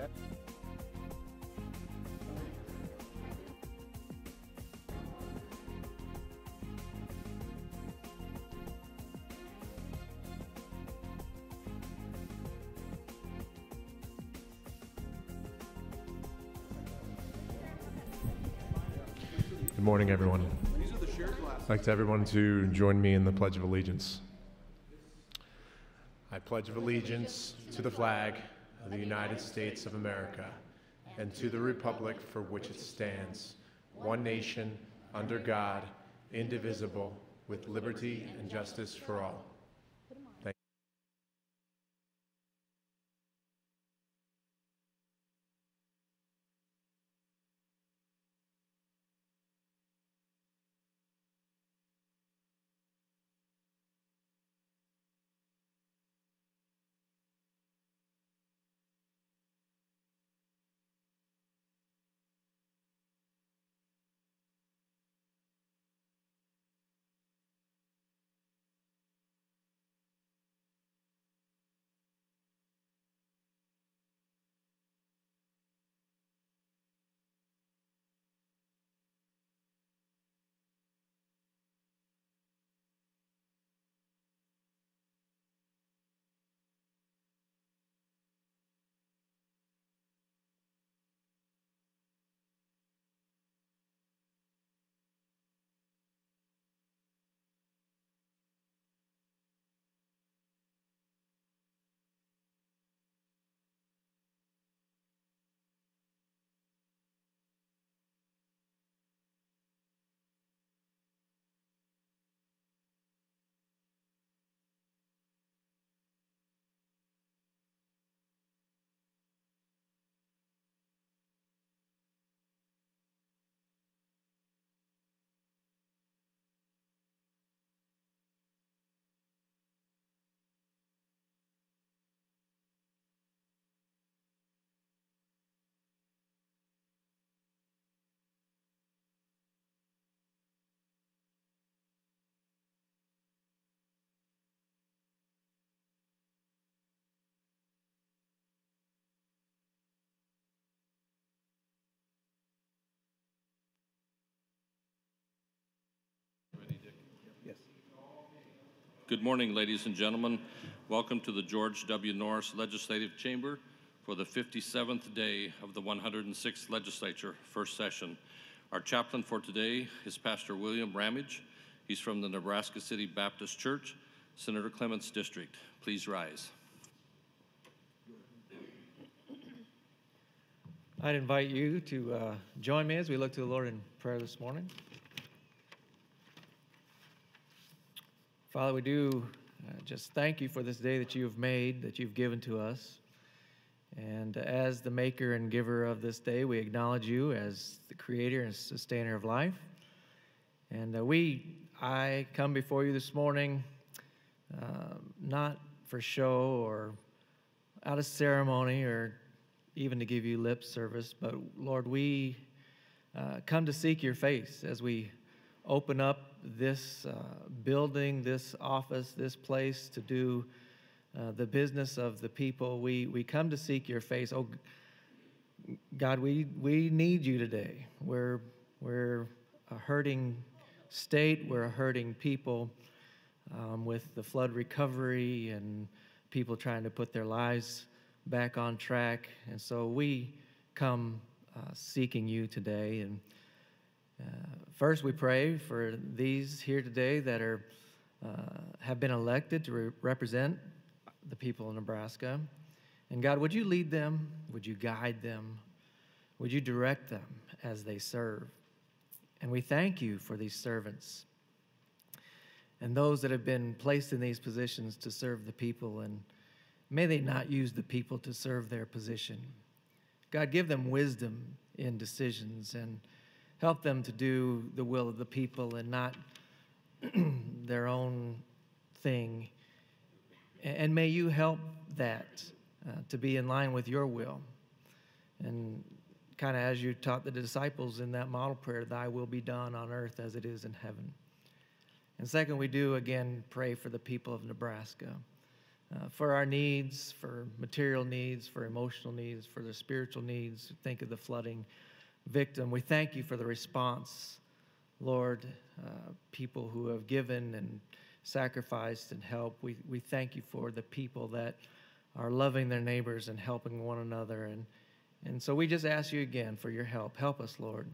set. Good morning, everyone. I'd like everyone to join me in the Pledge of Allegiance. I pledge allegiance to the flag of the United States of America and to the republic for which it stands, one nation, under God, indivisible, with liberty and justice for all. Thank you. Good morning, ladies and gentlemen. Welcome to the George W. Norris Legislative Chamber for the 57th day of the 106th Legislature, first session. Our chaplain for today is Pastor William Ramage. He's from the Nebraska City Baptist Church, Senator Clements District. Please rise. I'd invite you to join me as we look to the Lord in prayer this morning. Father, we do just thank you for this day that you have made, that you've given to us. And as the maker and giver of this day, we acknowledge you as the creator and sustainer of life. And I come before you this morning, not for show or out of ceremony or even to give you lip service, but Lord, we come to seek your face as we open up this building, this office, this place to do the business of the people. We come to seek your face. Oh, God, we need you today. We're a hurting state. We're a hurting people with the flood recovery and people trying to put their lives back on track. And so we come seeking you today. And first, we pray for these here today that have been elected to represent the people of Nebraska. And God, would you lead them? Would you guide them? Would you direct them as they serve? And we thank you for these servants and those that have been placed in these positions to serve the people. And may they not use the people to serve their position. God, give them wisdom in decisions and help them to do the will of the people and not their own thing. And may you help that to be in line with your will. And kind of as you taught the disciples in that model prayer, thy will be done on earth as it is in heaven. And second, we do again pray for the people of Nebraska. for our needs, for material needs, for emotional needs, for the spiritual needs. Think of the flooding victim. We thank you for the response, Lord, people who have given and sacrificed and helped. We thank you for the people that are loving their neighbors and helping one another. And so we just ask you again for your help. Help us, Lord.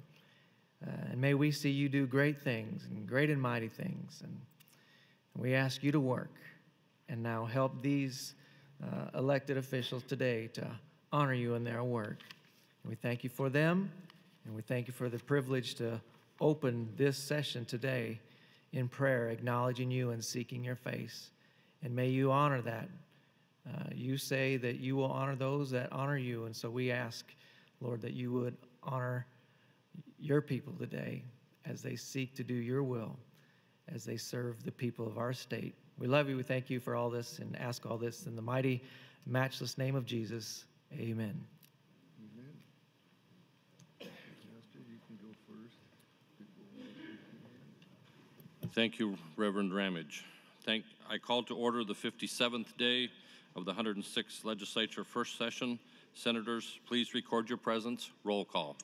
And may we see you do great things and great and mighty things. And we ask you to work. And now help these elected officials today to honor you in their work. And we thank you for them, and we thank you for the privilege to open this session today in prayer, acknowledging you and seeking your face. And may you honor that. You say that you will honor those that honor you, and so we ask, Lord, that you would honor your people today as they seek to do your will, as they serve the people of our state. We love you. We thank you for all this and ask all this in the mighty, matchless name of Jesus. Amen. Amen. Pastor, you can go first. Thank you, Reverend Ramage. I call to order the 57th day of the 106th Legislature first session. Senators, please record your presence. Roll call.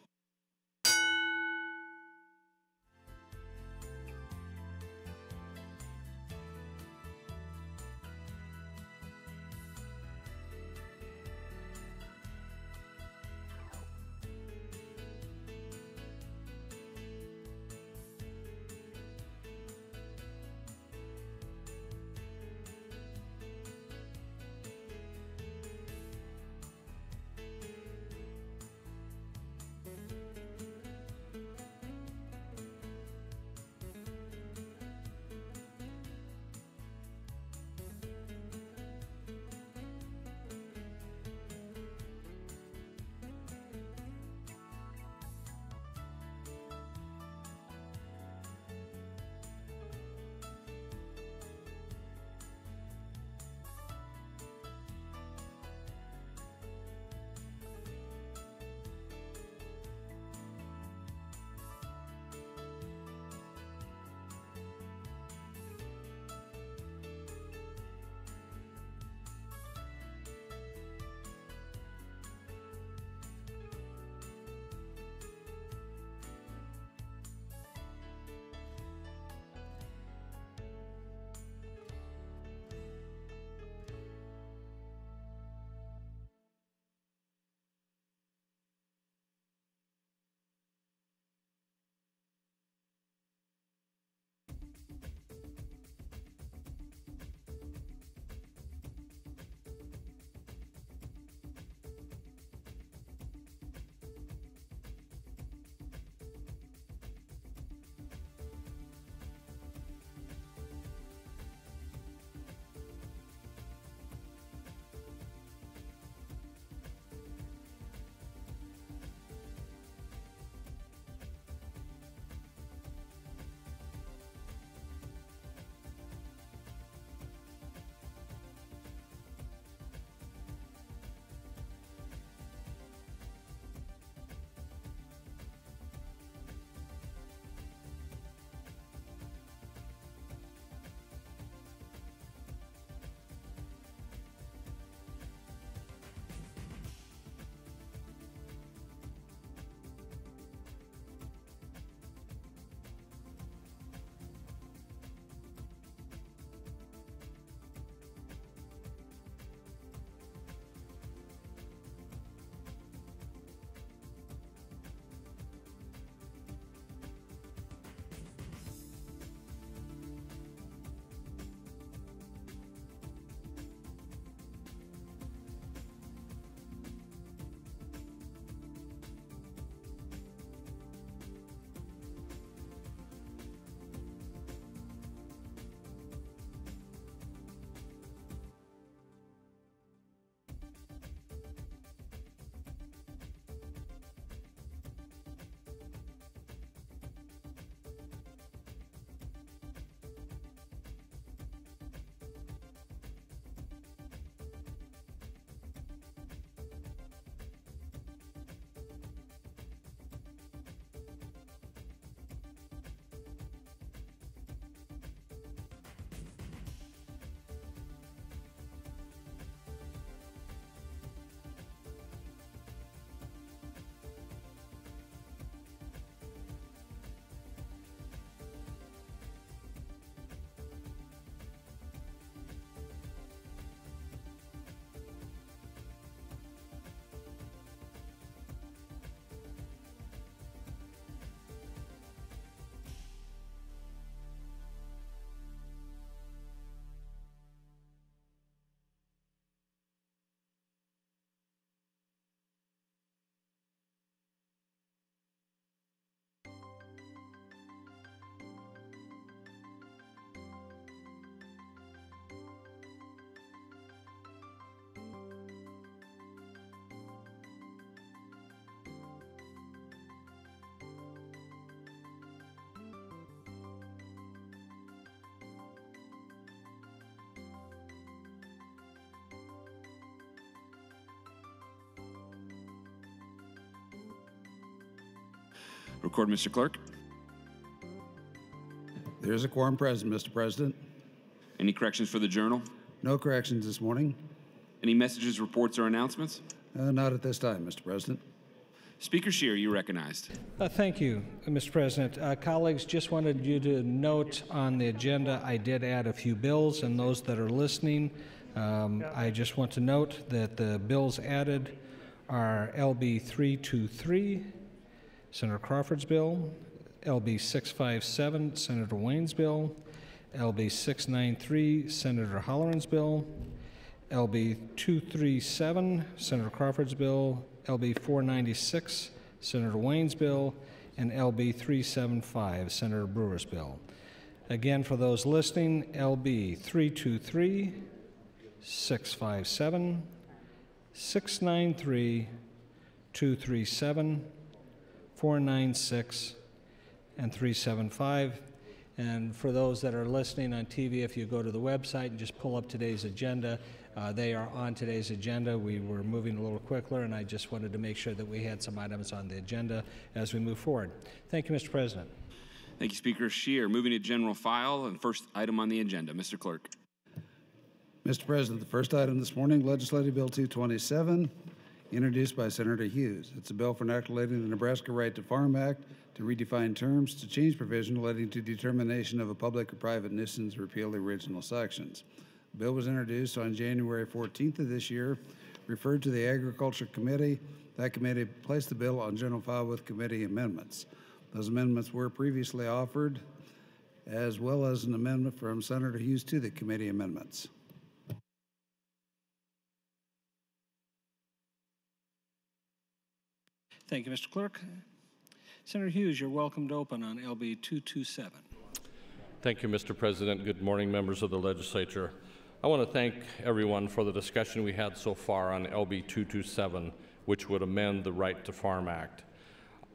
Record, Mr. Clerk. There is a quorum present, Mr. President. Any corrections for the journal? No corrections this morning. Any messages, reports, or announcements? Not at this time, Mr. President. Speaker Scheer, you're recognized. Thank you, Mr. President. Colleagues, just wanted you to note on the agenda I did add a few bills, and those that are listening, I just want to note that the bills added are LB 323, Senator Crawford's bill, LB 657, Senator Wayne's bill, LB 693, Senator Holloran's bill, LB 237, Senator Crawford's bill, LB 496, Senator Wayne's bill, and LB 375, Senator Brewer's bill. Again, for those listening, LB 323, 657, 693, 237, 496, and 375. And for those that are listening on TV, if you go to the website and just pull up today's agenda, they are on today's agenda. We were moving a little quicker, and I just wanted to make sure that we had some items on the agenda as we move forward. Thank you, Mr. President. Thank you, Speaker Scheer. Moving to general file, and first item on the agenda, Mr. Clerk. Mr. President, the first item this morning, Legislative Bill 227, introduced by Senator Hughes. It's a bill for enacting the Nebraska Right to Farm Act to redefine terms, to change provision relating to determination of a public or private nuisance, repeal the original sections. The bill was introduced on January 14th of this year, referred to the Agriculture Committee. That committee placed the bill on general file with committee amendments. Those amendments were previously offered, as well as an amendment from Senator Hughes to the committee amendments. Thank you, Mr. Clerk. Senator Hughes, you're welcome to open on LB 227. Thank you, Mr. President. Good morning, members of the legislature. I want to thank everyone for the discussion we had so far on LB 227, which would amend the Right to Farm Act.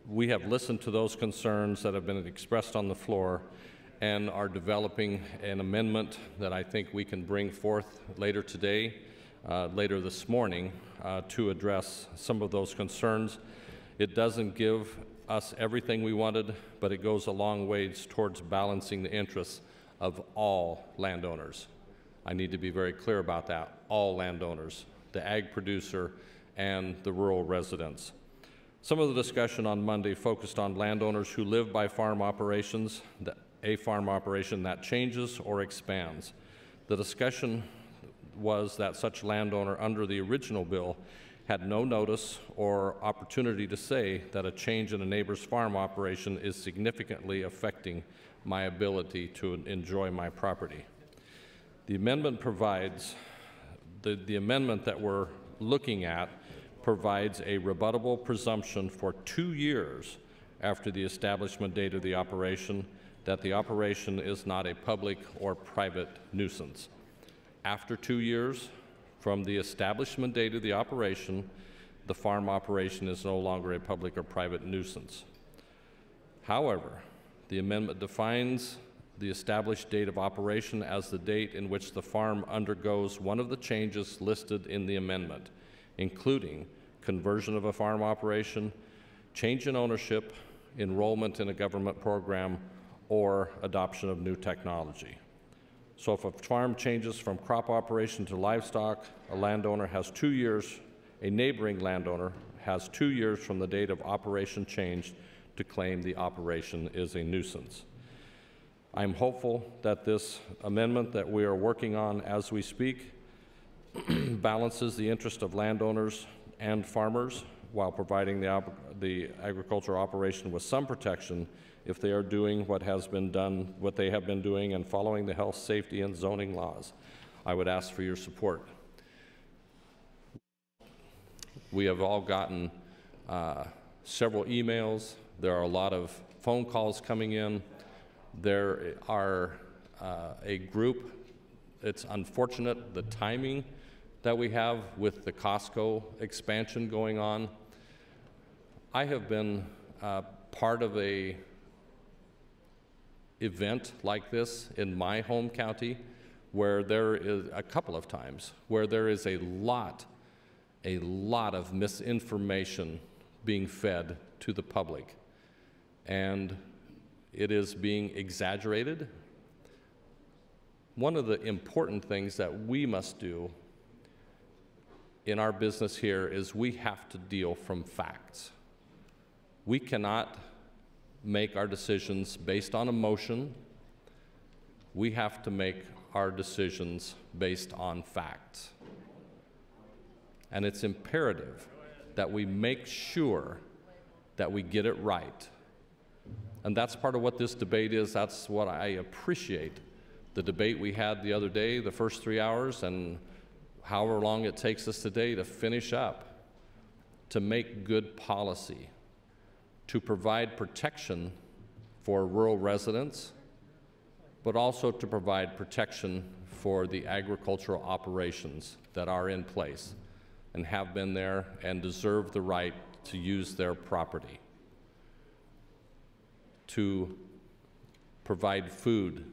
We have listened to those concerns that have been expressed on the floor and are developing an amendment that I think we can bring forth later today, later this morning, to address some of those concerns. It doesn't give us everything we wanted, but it goes a long ways towards balancing the interests of all landowners. I need to be very clear about that, all landowners, the ag producer and the rural residents. Some of the discussion on Monday focused on landowners who live by farm operations, a farm operation that changes or expands. The discussion was that such landowner under the original bill had no notice or opportunity to say that a change in a neighbor's farm operation is significantly affecting my ability to enjoy my property. The amendment provides, the amendment that we're looking at provides a rebuttable presumption for 2 years after the establishment date of the operation that the operation is not a public or private nuisance. After 2 years, from the establishment date of the operation, the farm operation is no longer a public or private nuisance. However, the amendment defines the established date of operation as the date in which the farm undergoes one of the changes listed in the amendment, including conversion of a farm operation, change in ownership, enrollment in a government program, or adoption of new technology. So if a farm changes from crop operation to livestock, a landowner has 2 years, a neighboring landowner has 2 years from the date of operation change to claim the operation is a nuisance. I'm hopeful that this amendment that we are working on as we speak balances the interest of landowners and farmers while providing the agricultural operation with some protection if they are doing what they have been doing and following the health, safety, and zoning laws. I would ask for your support. We have all gotten several emails. There are a lot of phone calls coming in. There are a group, it's unfortunate the timing that we have with the Costco expansion going on. I have been part of a event like this in my home county where there is a couple of times where there is a lot of misinformation being fed to the public. and it is being exaggerated. One of the important things that we must do in our business here is we have to deal from facts. We cannot make our decisions based on emotion. We have to make our decisions based on facts. And it's imperative that we make sure that we get it right. And that's part of what this debate is. That's what I appreciate. The debate we had the other day, the first 3 hours, and however long it takes us today to finish up, to make good policy, to provide protection for rural residents, but also to provide protection for the agricultural operations that are in place and have been there and deserve the right to use their property, to provide food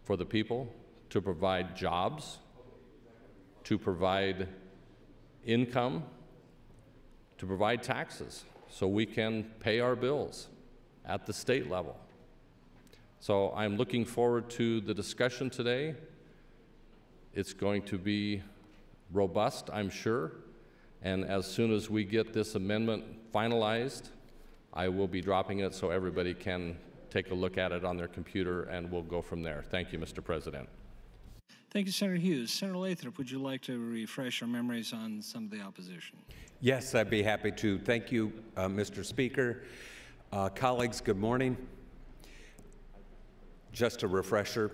for the people, to provide jobs, to provide income, to provide taxes so we can pay our bills at the state level. So I'm looking forward to the discussion today. It's going to be robust, I'm sure, and as soon as we get this amendment finalized, I will be dropping it so everybody can take a look at it on their computer, and we'll go from there. Thank you, Mr. President. Thank you, Senator Hughes. Senator Lathrop, would you like to refresh our memories on some of the opposition? Yes, I'd be happy to. Thank you, Mr. Speaker. Colleagues, good morning. Just a refresher,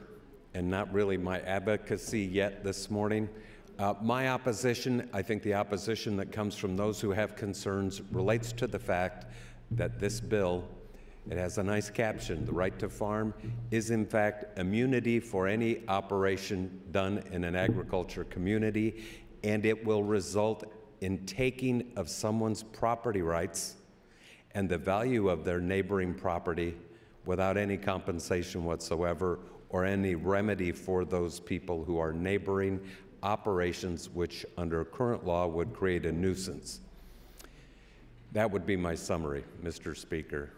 and not really my advocacy yet this morning. My opposition, I think the opposition that comes from those who have concerns, relates to the fact that this bill, it has a nice caption, the right to farm, is in fact immunity for any operation done in an agriculture community, and it will result in taking of someone's property rights and the value of their neighboring property without any compensation whatsoever or any remedy for those people who are neighboring operations which under current law would create a nuisance. That would be my summary, Mr. Speaker.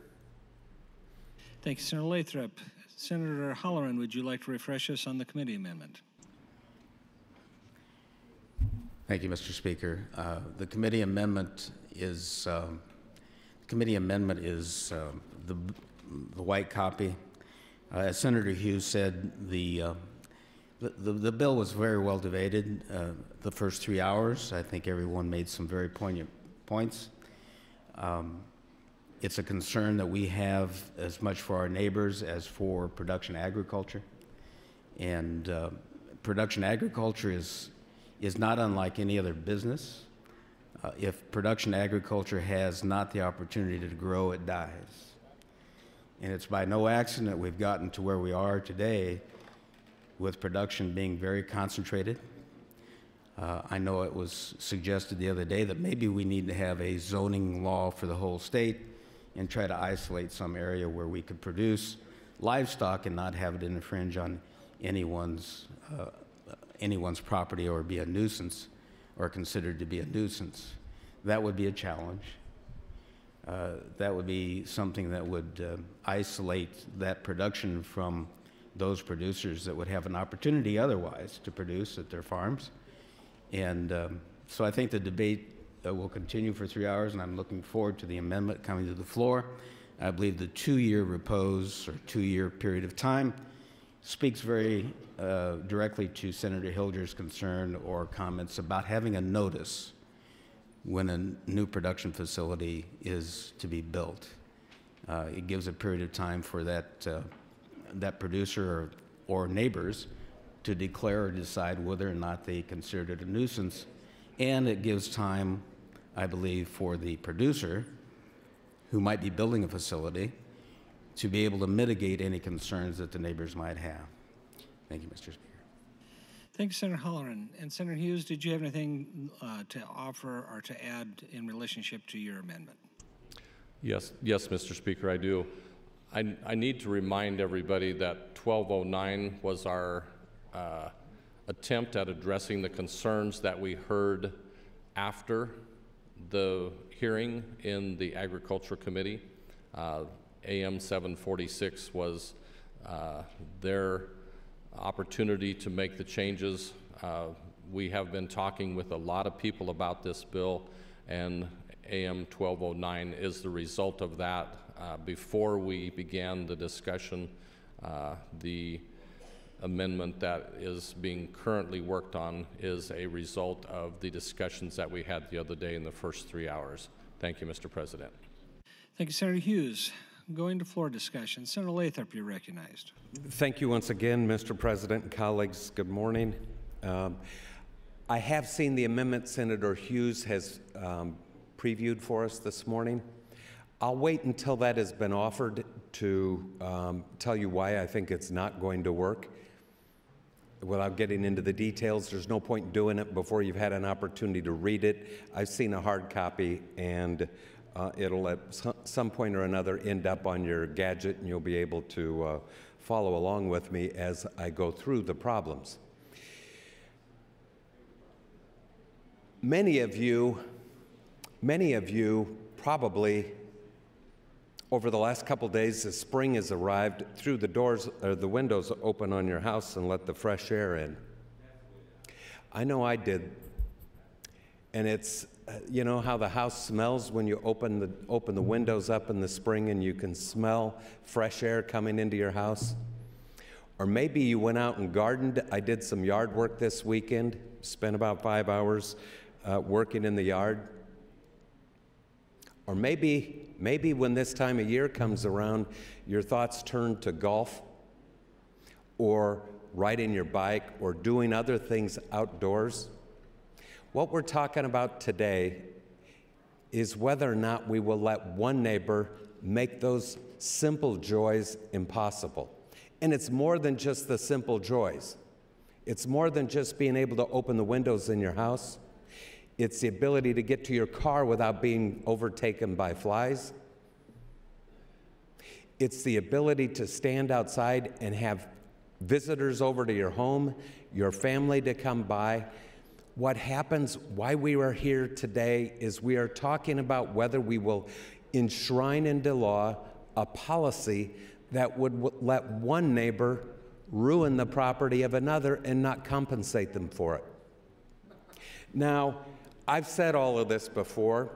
Thank you, Senator Lathrop. Senator Halloran, would you like to refresh us on the committee amendment? Thank you, Mr. Speaker. The committee amendment is the white copy. As Senator Hughes said, the bill was very well debated the first 3 hours. I think everyone made some very poignant points. It's a concern that we have as much for our neighbors as for production agriculture. And production agriculture is not unlike any other business. If production agriculture has not the opportunity to grow, it dies. And it's by no accident we've gotten to where we are today with production being very concentrated. I know it was suggested the other day that maybe we need to have a zoning law for the whole state and try to isolate some area where we could produce livestock and not have it infringe on anyone's property or be a nuisance or considered to be a nuisance. That would be a challenge. That would be something that would isolate that production from those producers that would have an opportunity otherwise to produce at their farms. And so I think the debate will continue for 3 hours, and I'm looking forward to the amendment coming to the floor. I believe the 2-year repose or 2-year period of time speaks very directly to Senator Hilger's concern or comments about having a notice when a new production facility is to be built. It gives a period of time for that producer or neighbors to declare or decide whether or not they consider it a nuisance. And it gives time, I believe, for the producer who might be building a facility to be able to mitigate any concerns that the neighbors might have. Thank you, Mr. Speaker. Thank you, Senator Halloran. And Senator Hughes, did you have anything to offer or to add in relationship to your amendment? Yes, Mr. Speaker, I do. I need to remind everybody that 1209 was our attempt at addressing the concerns that we heard after the hearing in the Agriculture Committee. AM 746 was their opportunity to make the changes. We have been talking with a lot of people about this bill, and AM 1209 is the result of that. Before we began the discussion, the amendment that is being currently worked on is a result of the discussions that we had the other day in the first 3 hours. Thank you, Mr. President. Thank you, Senator Hughes. Going to floor discussion. Senator Lathrop, you're recognized. Thank you once again, Mr. President and colleagues. Good morning. I have seen the amendment Senator Hughes has previewed for us this morning. I'll wait until that has been offered to tell you why I think it's not going to work. Without getting into the details, there's no point in doing it before you've had an opportunity to read it. I've seen a hard copy, and it'll at some point or another end up on your gadget, and you'll be able to follow along with me as I go through the problems. Many of you probably over the last couple days, as spring has arrived, threw the doors or the windows open on your house and let the fresh air in. I know I did. And it's, you know how the house smells when you open the windows up in the spring and you can smell fresh air coming into your house? Or maybe you went out and gardened. I did some yard work this weekend, spent about 5 hours working in the yard. Or maybe when this time of year comes around, your thoughts turn to golf or riding your bike or doing other things outdoors. What we're talking about today is whether or not we will let one neighbor make those simple joys impossible. And it's more than just the simple joys. It's more than just being able to open the windows in your house. It's the ability to get to your car without being overtaken by flies. It's the ability to stand outside and have visitors over to your home, your family to come by. What happens, why we are here today, is we are talking about whether we will enshrine into law a policy that would let one neighbor ruin the property of another and not compensate them for it. Now, I've said all of this before,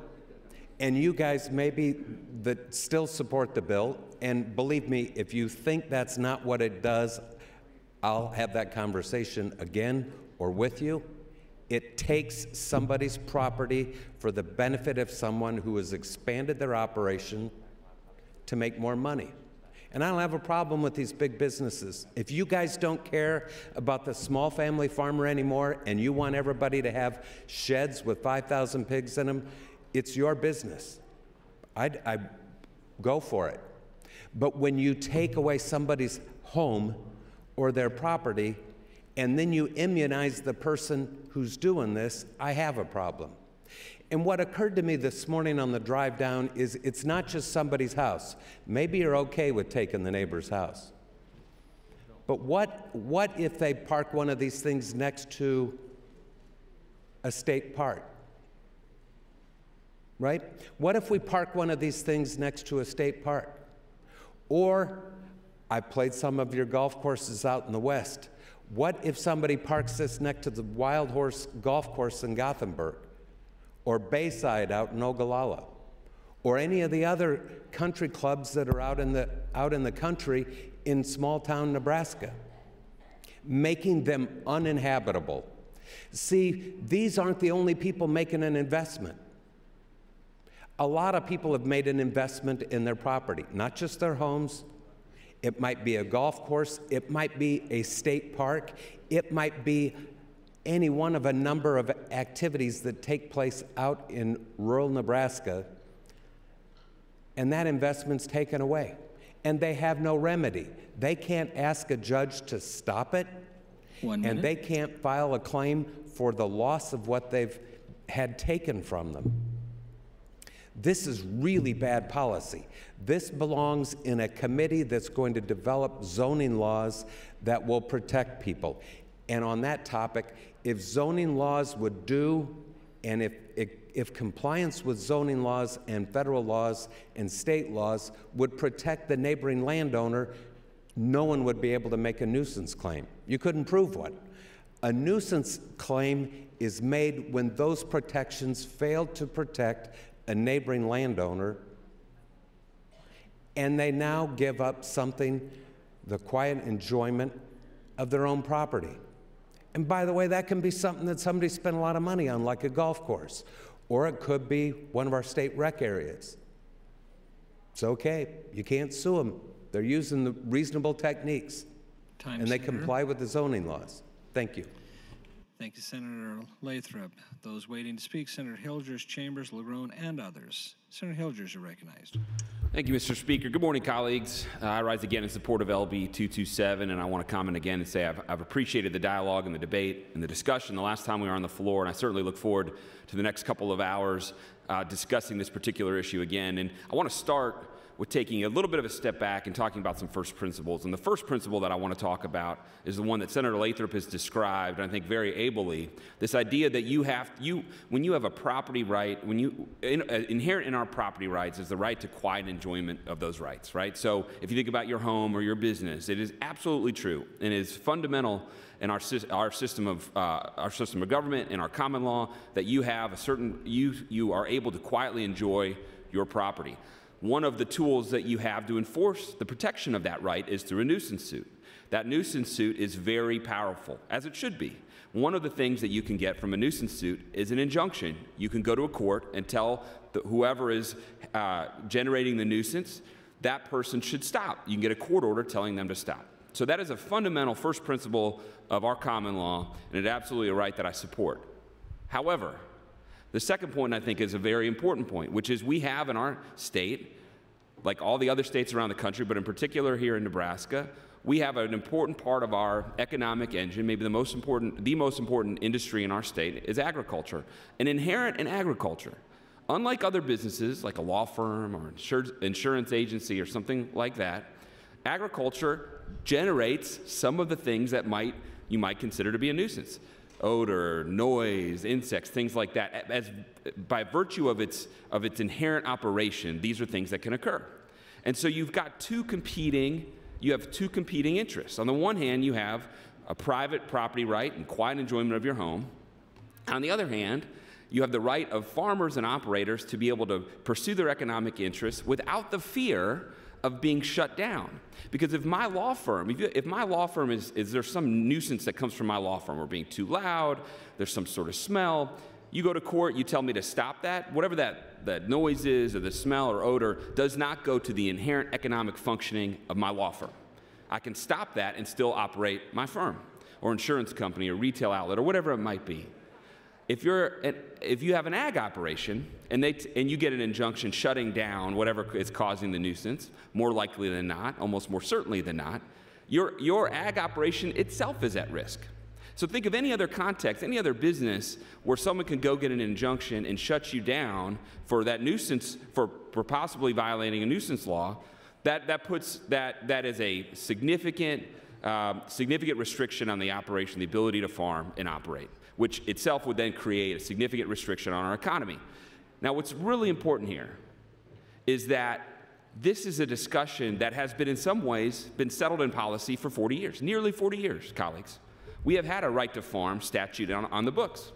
and you guys maybe that still support the bill, and believe me, if you think that's not what it does, I'll have that conversation again or with you. It takes somebody's property for the benefit of someone who has expanded their operation to make more money. And I don't have a problem with these big businesses. If you guys don't care about the small family farmer anymore and you want everybody to have sheds with 5,000 pigs in them, it's your business. I go for it. But when you take away somebody's home or their property and then you immunize the person who's doing this, I have a problem. And what occurred to me this morning on the drive down is it's not just somebody's house. Maybe you're okay with taking the neighbor's house. But what if they park one of these things next to a state park? Right? What if we park one of these things next to a state park? Or, I played some of your golf courses out in the West. What if somebody parks this next to the Wild Horse Golf Course in Gothenburg? Or Bayside out in Ogallala, or any of the other country clubs that are out in the country in small town Nebraska, making them uninhabitable. See, these aren't the only people making an investment. A lot of people have made an investment in their property, not just their homes. It might be a golf course, it might be a state park, it might be any one of a number of activities that take place out in rural Nebraska, and that investment's taken away. And they have no remedy. They can't ask a judge to stop it, and they can't file a claim for the loss of what they've had taken from them. This is really bad policy. This belongs in a committee that's going to develop zoning laws that will protect people. And on that topic, if zoning laws would do And if compliance with zoning laws and federal laws and state laws would protect the neighboring landowner, no one would be able to make a nuisance claim. You couldn't prove one. A nuisance claim is made when those protections fail to protect a neighboring landowner, and they now give up something, the quiet enjoyment of their own property. And by the way, that can be something that somebody spent a lot of money on, like a golf course, or it could be one of our state rec areas. It's okay. You can't sue them. They're using the reasonable techniques, and they comply with the zoning laws. Thank you. Thank you, Senator Lathrop. Those waiting to speak, Senator Hilgers, Chambers, LaGrone, and others. Senator Hilgers, you're recognized. Thank you, Mr. Speaker. Good morning, colleagues. I rise again in support of LB 227, and I want to comment again and say I've appreciated the dialogue and the debate and the discussion the last time we were on the floor, and I certainly look forward to the next couple of hours discussing this particular issue again. And I want to start with taking a little bit of a step back and talking about some first principles. And the first principle that I want to talk about is the one that Senator Lathrop has described, and I think very ably, this idea that when you have a property right, inherent in our property rights is the right to quiet enjoyment of those rights, right? So if you think about your home or your business, it is absolutely true and is fundamental in our system of government and our common law that you have a certain, you are able to quietly enjoy your property. One of the tools that you have to enforce the protection of that right is through a nuisance suit. That nuisance suit is very powerful, as it should be. One of the things that you can get from a nuisance suit is an injunction. You can go to a court and tell whoever is generating the nuisance, that person should stop. You can get a court order telling them to stop. So that is a fundamental first principle of our common law, and it's absolutely a right that I support. However, the second point, I think, is a very important point, which is we have in our state, like all the other states around the country, but in particular here in Nebraska, we have an important part of our economic engine, maybe the most important industry in our state is agriculture. And inherent in agriculture, unlike other businesses like a law firm or insurance agency or something like that, agriculture generates some of the things that you might consider to be a nuisance. Odor, noise, insects, things like that. By virtue of its inherent operation, these are things that can occur. And so you've got two competing interests. On the one hand, you have a private property right and quiet enjoyment of your home. On the other hand, you have the right of farmers and operators to be able to pursue their economic interests without the fear of being shut down. Because if my law firm, is there some nuisance that comes from my law firm, we're being too loud, there's some sort of smell, you go to court, you tell me to stop that, whatever that noise is or the smell or odor does not go to the inherent economic functioning of my law firm. I can stop that and still operate my firm or insurance company or retail outlet or whatever it might be. If you have an ag operation and you get an injunction shutting down whatever is causing the nuisance, more likely than not, almost more certainly than not, your ag operation itself is at risk. So think of any other context, any other business where someone can go get an injunction and shut you down for that nuisance, for possibly violating a nuisance law. That is a significant restriction on the operation, the ability to farm and operate, which itself would then create a significant restriction on our economy. Now, what's really important here is that this is a discussion that has been in some ways been settled in policy for 40 years, nearly 40 years, colleagues. We have had a right to farm statute on the books,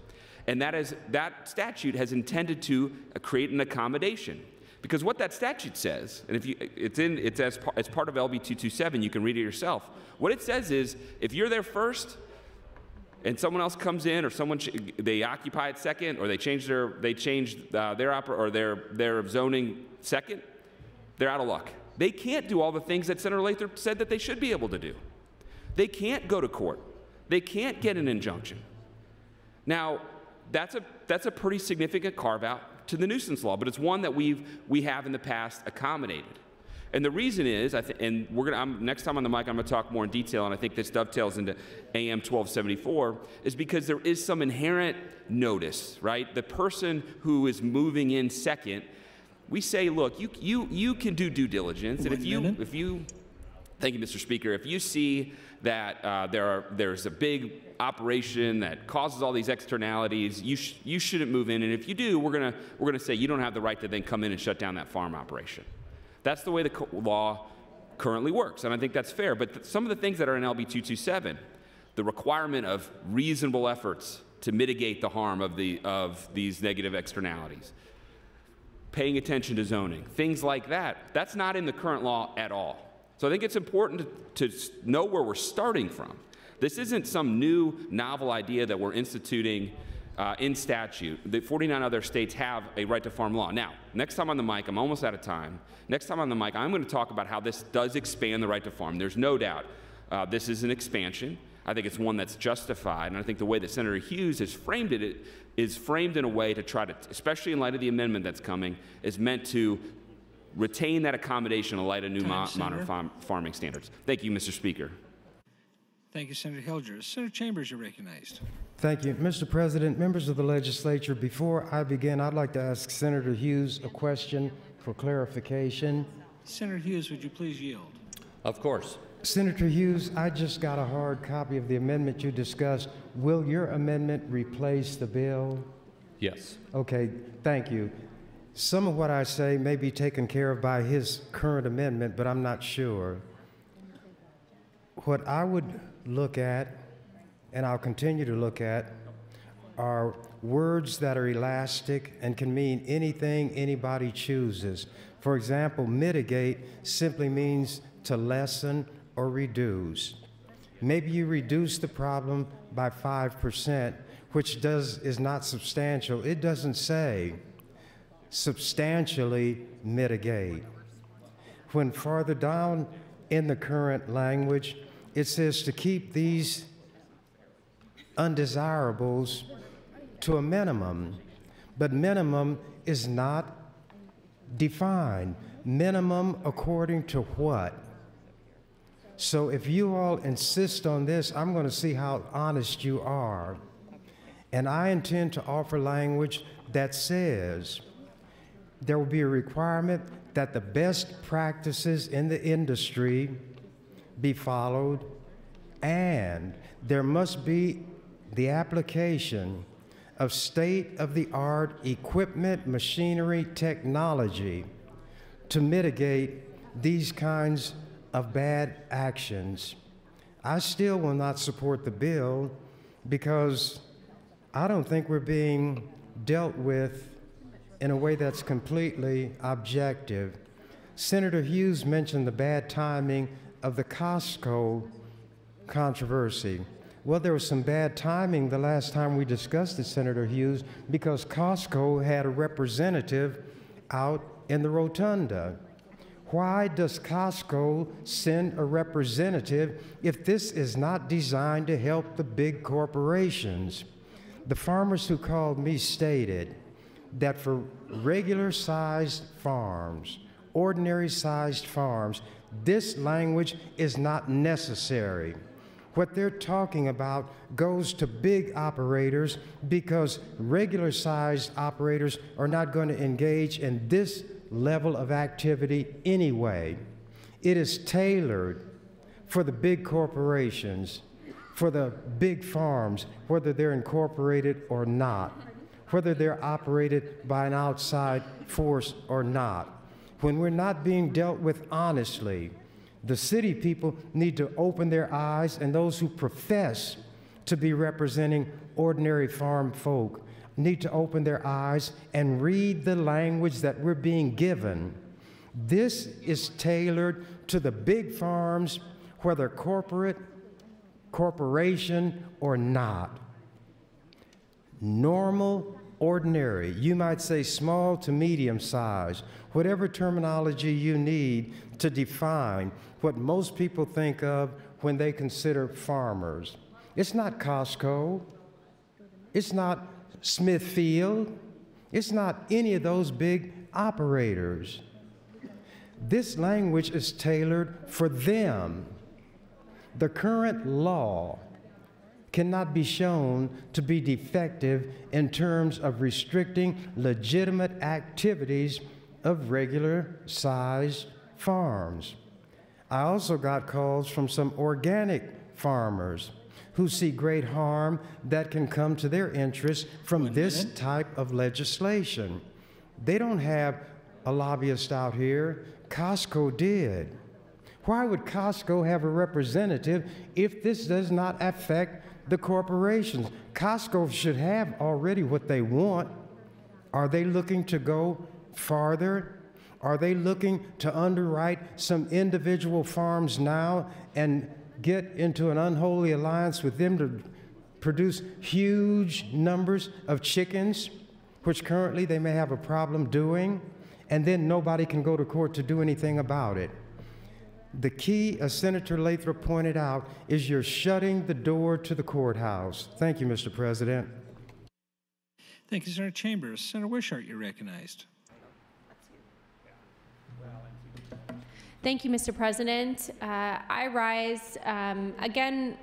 and that statute has intended to create an accommodation. Because what that statute says, and it's as part of LB 227, you can read it yourself. What it says is, if you're there first, and someone else comes in, or they occupy it second, or they change their zoning second, they're out of luck. They can't do all the things that Senator Lathrop said that they should be able to do. They can't go to court. They can't get an injunction. Now, that's a pretty significant carve out to the nuisance law, but it's one that we have in the past accommodated. And the reason is, next time on the mic, I'm going to talk more in detail, and I think this dovetails into AM 1274, is because there is some inherent notice, right? The person who is moving in second, we say, look, you can do due diligence, and if you Thank you, Mr. Speaker. If you see that there's a big operation that causes all these externalities, you shouldn't move in. And if you do, we're gonna say you don't have the right to then come in and shut down that farm operation. That's the way the law currently works, and I think that's fair. But some of the things that are in LB 227, the requirement of reasonable efforts to mitigate the harm of these negative externalities, paying attention to zoning, things like that, that's not in the current law at all. So I think it's important to know where we're starting from. This isn't some new novel idea that we're instituting in statute. The 49 other states have a right to farm law. Now, next time on the mic, I'm almost out of time. Next time on the mic, I'm going to talk about how this does expand the right to farm. There's no doubt this is an expansion. I think it's one that's justified, and I think the way that Senator Hughes has framed it is framed in a way to try to, especially in light of the amendment that's coming, is meant to retain that accommodation in light of new modern farming standards. Thank you, Mr. Speaker. Thank you, Senator Hilgers. Senator Chambers, you're recognized. Thank you. Mr. President, members of the legislature, before I begin, I'd like to ask Senator Hughes a question for clarification. Senator Hughes, would you please yield? Of course. Senator Hughes, I just got a hard copy of the amendment you discussed. Will your amendment replace the bill? Yes. Okay, thank you. Some of what I say may be taken care of by his current amendment, but I'm not sure. What I would look at, and I'll continue to look at, are words that are elastic and can mean anything anybody chooses. For example, mitigate simply means to lessen or reduce. Maybe you reduce the problem by 5%, which is not substantial. It doesn't say substantially mitigate. When farther down in the current language, it says to keep these undesirables to a minimum, but minimum is not defined. Minimum according to what? So if you all insist on this, I'm going to see how honest you are. And I intend to offer language that says there will be a requirement that the best practices in the industry be followed, and there must be the application of state-of-the-art equipment, machinery, technology to mitigate these kinds of bad actions. I still will not support the bill because I don't think we're being dealt with in a way that's completely objective. Senator Hughes mentioned the bad timing of the Costco controversy. Well, there was some bad timing the last time we discussed it, Senator Hughes, because Costco had a representative out in the rotunda. Why does Costco send a representative if this is not designed to help the big corporations? The farmers who called me stated that for regular-sized farms, ordinary-sized farms, this language is not necessary. What they're talking about goes to big operators because regular-sized operators are not going to engage in this level of activity anyway. It is tailored for the big corporations, for the big farms, whether they're incorporated or not, whether they're operated by an outside force or not. When we're not being dealt with honestly, the city people need to open their eyes, and those who profess to be representing ordinary farm folk need to open their eyes and read the language that we're being given. This is tailored to the big farms, whether corporation or not. Normal, ordinary, you might say small to medium size, whatever terminology you need to define what most people think of when they consider farmers. It's not Costco. It's not Smithfield. It's not any of those big operators. This language is tailored for them. The current law cannot be shown to be defective in terms of restricting legitimate activities of regular-sized farms. I also got calls from some organic farmers who see great harm that can come to their interests from this type of legislation. They don't have a lobbyist out here. Costco did. Why would Costco have a representative if this does not affect the corporations? Costco should have already what they want. Are they looking to go farther? Are they looking to underwrite some individual farms now and get into an unholy alliance with them to produce huge numbers of chickens, which currently they may have a problem doing, and then nobody can go to court to do anything about it? The key, as Senator Lathrop pointed out, is you're shutting the door to the courthouse. Thank you, Mr. President. Thank you, Senator Chambers. Senator Wishart, you're recognized. Thank you, Mr. President. I rise again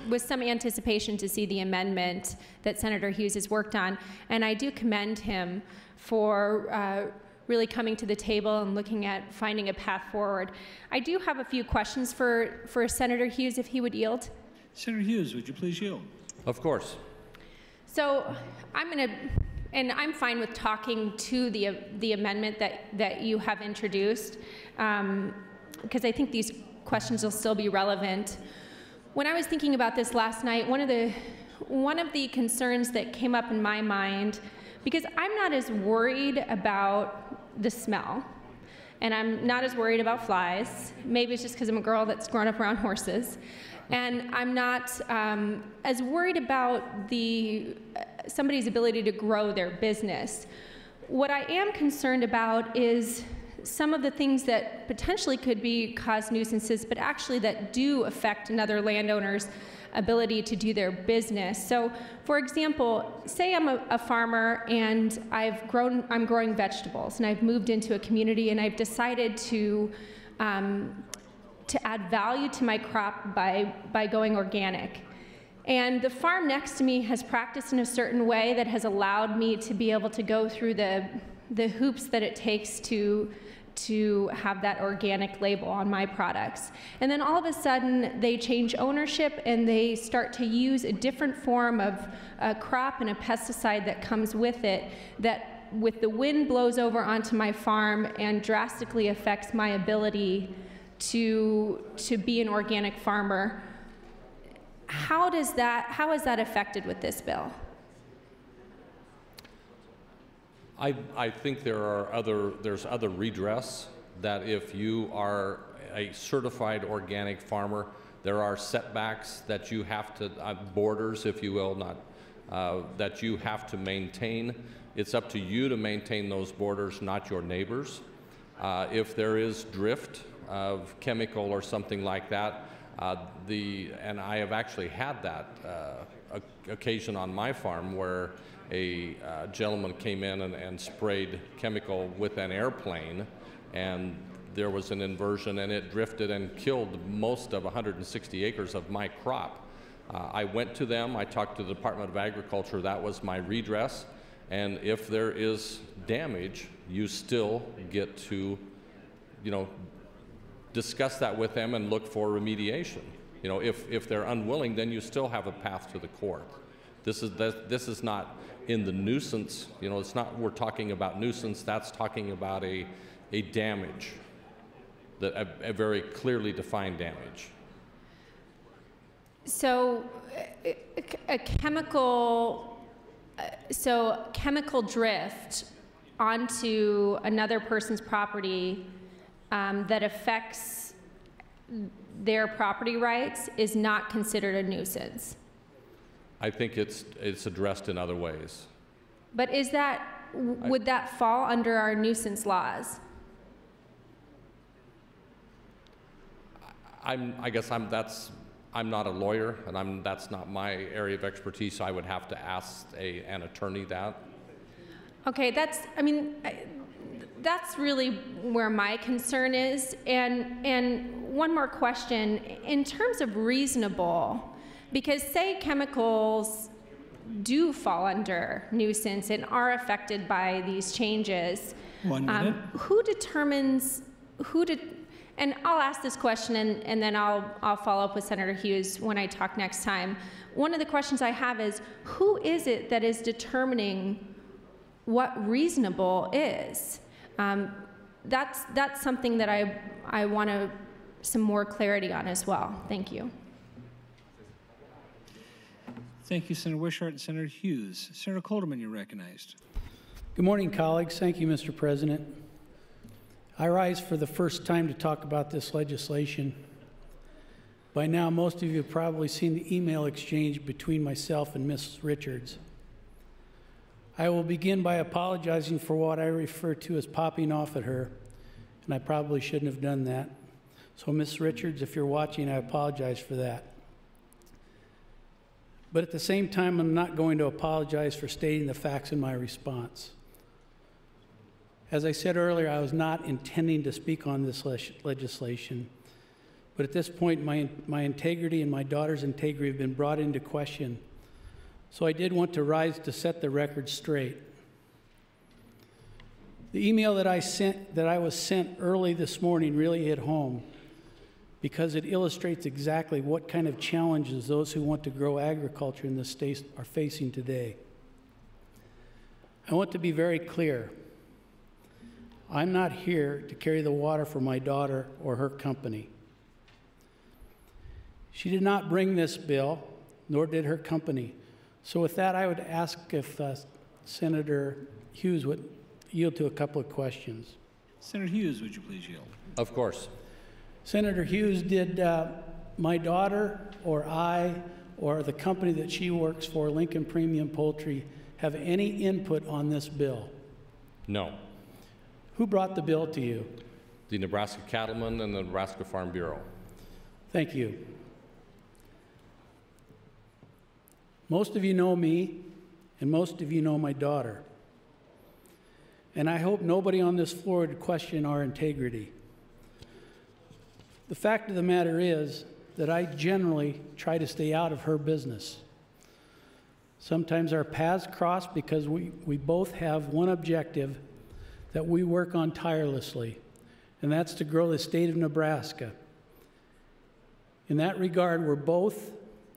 with some anticipation to see the amendment that Senator Hughes has worked on, and I do commend him for really coming to the table and looking at finding a path forward. I do have a few questions for Senator Hughes, if he would yield. Senator Hughes, would you please yield? Of course. So and I'm fine with talking to the amendment that you have introduced, because I think these questions will still be relevant. When I was thinking about this last night, one of the concerns that came up in my mind, because I'm not as worried about the smell, and I'm not as worried about flies. Maybe it's just because I'm a girl that's grown up around horses. And I'm not as worried about somebody's ability to grow their business. What I am concerned about is some of the things that potentially could cause nuisances, but actually that do affect another landowner's ability to do their business. So, for example, say I'm a farmer and I'm growing vegetables, and I've moved into a community and I've decided to add value to my crop by going organic. And the farm next to me has practiced in a certain way that has allowed me to be able to go through the hoops that it takes to have that organic label on my products. And then all of a sudden they change ownership and they start to use a different form of a crop and a pesticide that comes with it, that with the wind blows over onto my farm and drastically affects my ability to be an organic farmer. How is that affected with this bill? I think there's other redress, that if you are a certified organic farmer, there are setbacks that you have to, borders, if you will, that you have to maintain. It's up to you to maintain those borders, not your neighbors. If there is drift of chemical or something like that, and I have actually had that occasion on my farm where a gentleman came in and sprayed chemical with an airplane, and there was an inversion and it drifted and killed most of 160 acres of my crop. I went to them, I talked to the Department of Agriculture, that was my redress, and if there is damage, you still get to, discuss that with them and look for remediation. If they're unwilling, then you still have a path to the court. This is not in the nuisance, it's not, we're talking about nuisance, that's talking about a damage, a very clearly defined damage. So chemical drift onto another person's property that affects their property rights is not considered a nuisance. I think it's addressed in other ways. But would that fall under our nuisance laws? I'm not a lawyer, and that's not my area of expertise, so I would have to ask an attorney that. Okay, that's really where my concern is. And one more question, in terms of reasonable, because say chemicals do fall under nuisance and are affected by these changes, 1 minute. who determines And I'll ask this question, and then I'll follow up with Senator Hughes when I talk next time. One of the questions I have is, who is it that is determining what reasonable is? That's something that I want some more clarity on as well. Thank you. Thank you, Senator Wishart and Senator Hughes. Senator Colderman, you're recognized. Good morning, colleagues. Thank you, Mr. President. I rise for the first time to talk about this legislation. By now, most of you have probably seen the email exchange between myself and Ms. Richards. I will begin by apologizing for what I refer to as popping off at her, and I probably shouldn't have done that. So, Ms. Richards, if you're watching, I apologize for that. But at the same time, I'm not going to apologize for stating the facts in my response. As I said earlier, I was not intending to speak on this legislation, but at this point, my integrity and my daughter's integrity have been brought into question. So I did want to rise to set the record straight. The email that I was sent early this morning really hit home because it illustrates exactly what kind of challenges those who want to grow agriculture in the state are facing today. I want to be very clear. I'm not here to carry the water for my daughter or her company. She did not bring this bill, nor did her company. So with that, I would ask if Senator Hughes would yield to a couple of questions. Senator Hughes, would you please yield? Of course. Senator Hughes, did my daughter or I or the company that she works for, Lincoln Premium Poultry, have any input on this bill? No. Who brought the bill to you? The Nebraska Cattlemen and the Nebraska Farm Bureau. Thank you. Most of you know me, and most of you know my daughter. And I hope nobody on this floor would question our integrity. The fact of the matter is that I generally try to stay out of her business. Sometimes our paths cross because we both have one objective that we work on tirelessly, and that's to grow the state of Nebraska. In that regard, we're both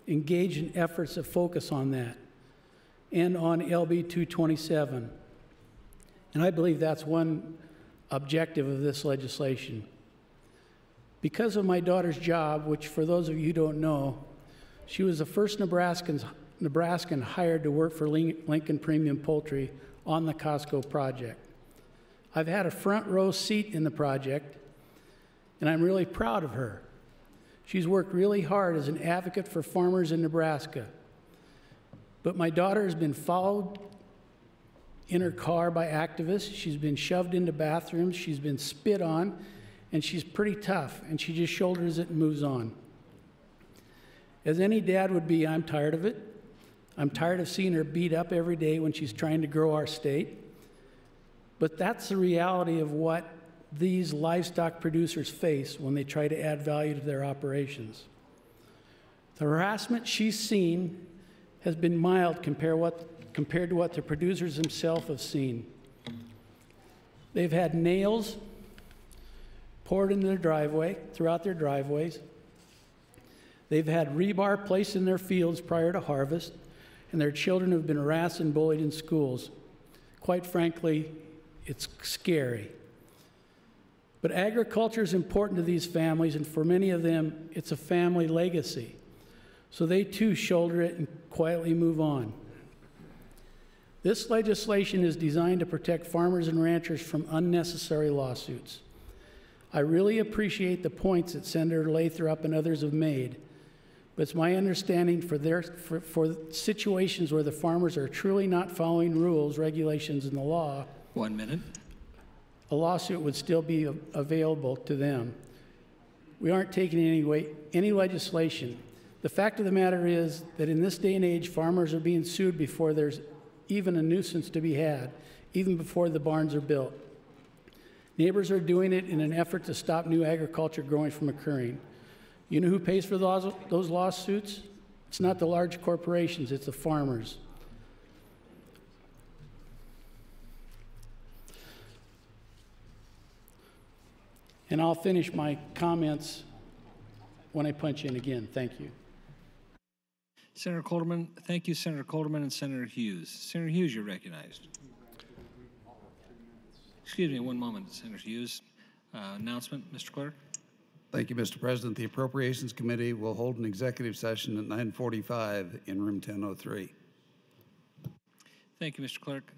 engaged in efforts that focus on that and on LB 227. And I believe that's one objective of this legislation. Because of my daughter's job, which for those of you who don't know, she was the first Nebraskan hired to work for Lincoln Premium Poultry on the Costco project. I've had a front row seat in the project, and I'm really proud of her. She's worked really hard as an advocate for farmers in Nebraska. But my daughter has been followed in her car by activists. She's been shoved into bathrooms. She's been spit on, and she's pretty tough, and she just shoulders it and moves on. As any dad would be, I'm tired of it. I'm tired of seeing her beat up every day when she's trying to grow our state. But that's the reality of what these livestock producers face when they try to add value to their operations. The harassment she's seen has been mild compared to what the producers themselves have seen. They've had nails poured into their driveway, throughout their driveways. They've had rebar placed in their fields prior to harvest, and their children have been harassed and bullied in schools. Quite frankly, it's scary. But agriculture is important to these families, and for many of them, it's a family legacy. So they too shoulder it and quietly move on. This legislation is designed to protect farmers and ranchers from unnecessary lawsuits. I really appreciate the points that Senator Lathrop and others have made, but it's my understanding for situations where the farmers are truly not following rules, regulations, and the law, 1 minute. a lawsuit would still be available to them. We aren't taking any legislation. The fact of the matter is that in this day and age, farmers are being sued before there's even a nuisance to be had, even before the barns are built. Neighbors are doing it in an effort to stop new agriculture growing from occurring. You know who pays for those lawsuits? It's not the large corporations, it's the farmers. And I'll finish my comments when I punch in again. Thank you. Senator Colderman, thank you, Senator Colderman and Senator Hughes. Senator Hughes, you're recognized. Excuse me, one moment, Senator Hughes. Announcement, Mr. Clerk. Thank you, Mr. President. The Appropriations Committee will hold an executive session at 9:45 in room 1003. Thank you, Mr. Clerk.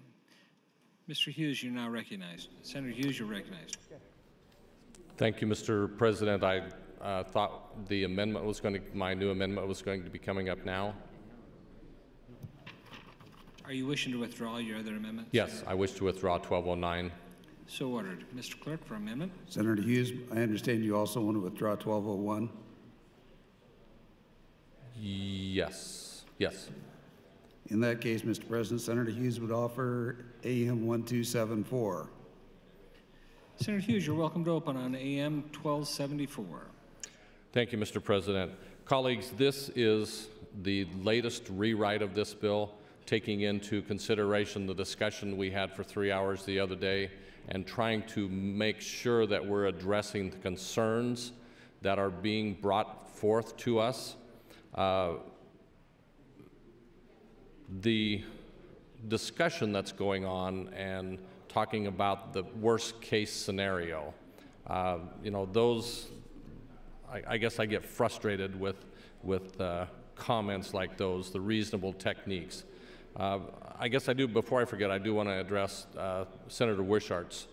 Mr. Hughes, you're now recognized. Senator Hughes, you're recognized. Thank you, Mr. President. I thought the amendment was my new amendment was going to be coming up now. Are you wishing to withdraw your other amendment? Yes, I wish to withdraw 1209. So ordered. Mr. Clerk, for amendment. Senator Hughes, I understand you also want to withdraw 1201. Yes. Yes. In that case, Mr. President, Senator Hughes would offer AM 1274. Senator Hughes, you're welcome to open on AM 1274. Thank you, Mr. President. Colleagues, this is the latest rewrite of this bill, taking into consideration the discussion we had for 3 hours the other day and trying to make sure that we're addressing the concerns that are being brought forth to us. The discussion that's going on and talking about the worst case scenario, you know, those, I guess I get frustrated with comments like those, the reasonable techniques. I guess I do, before I forget, I do want to address Senator Wishart's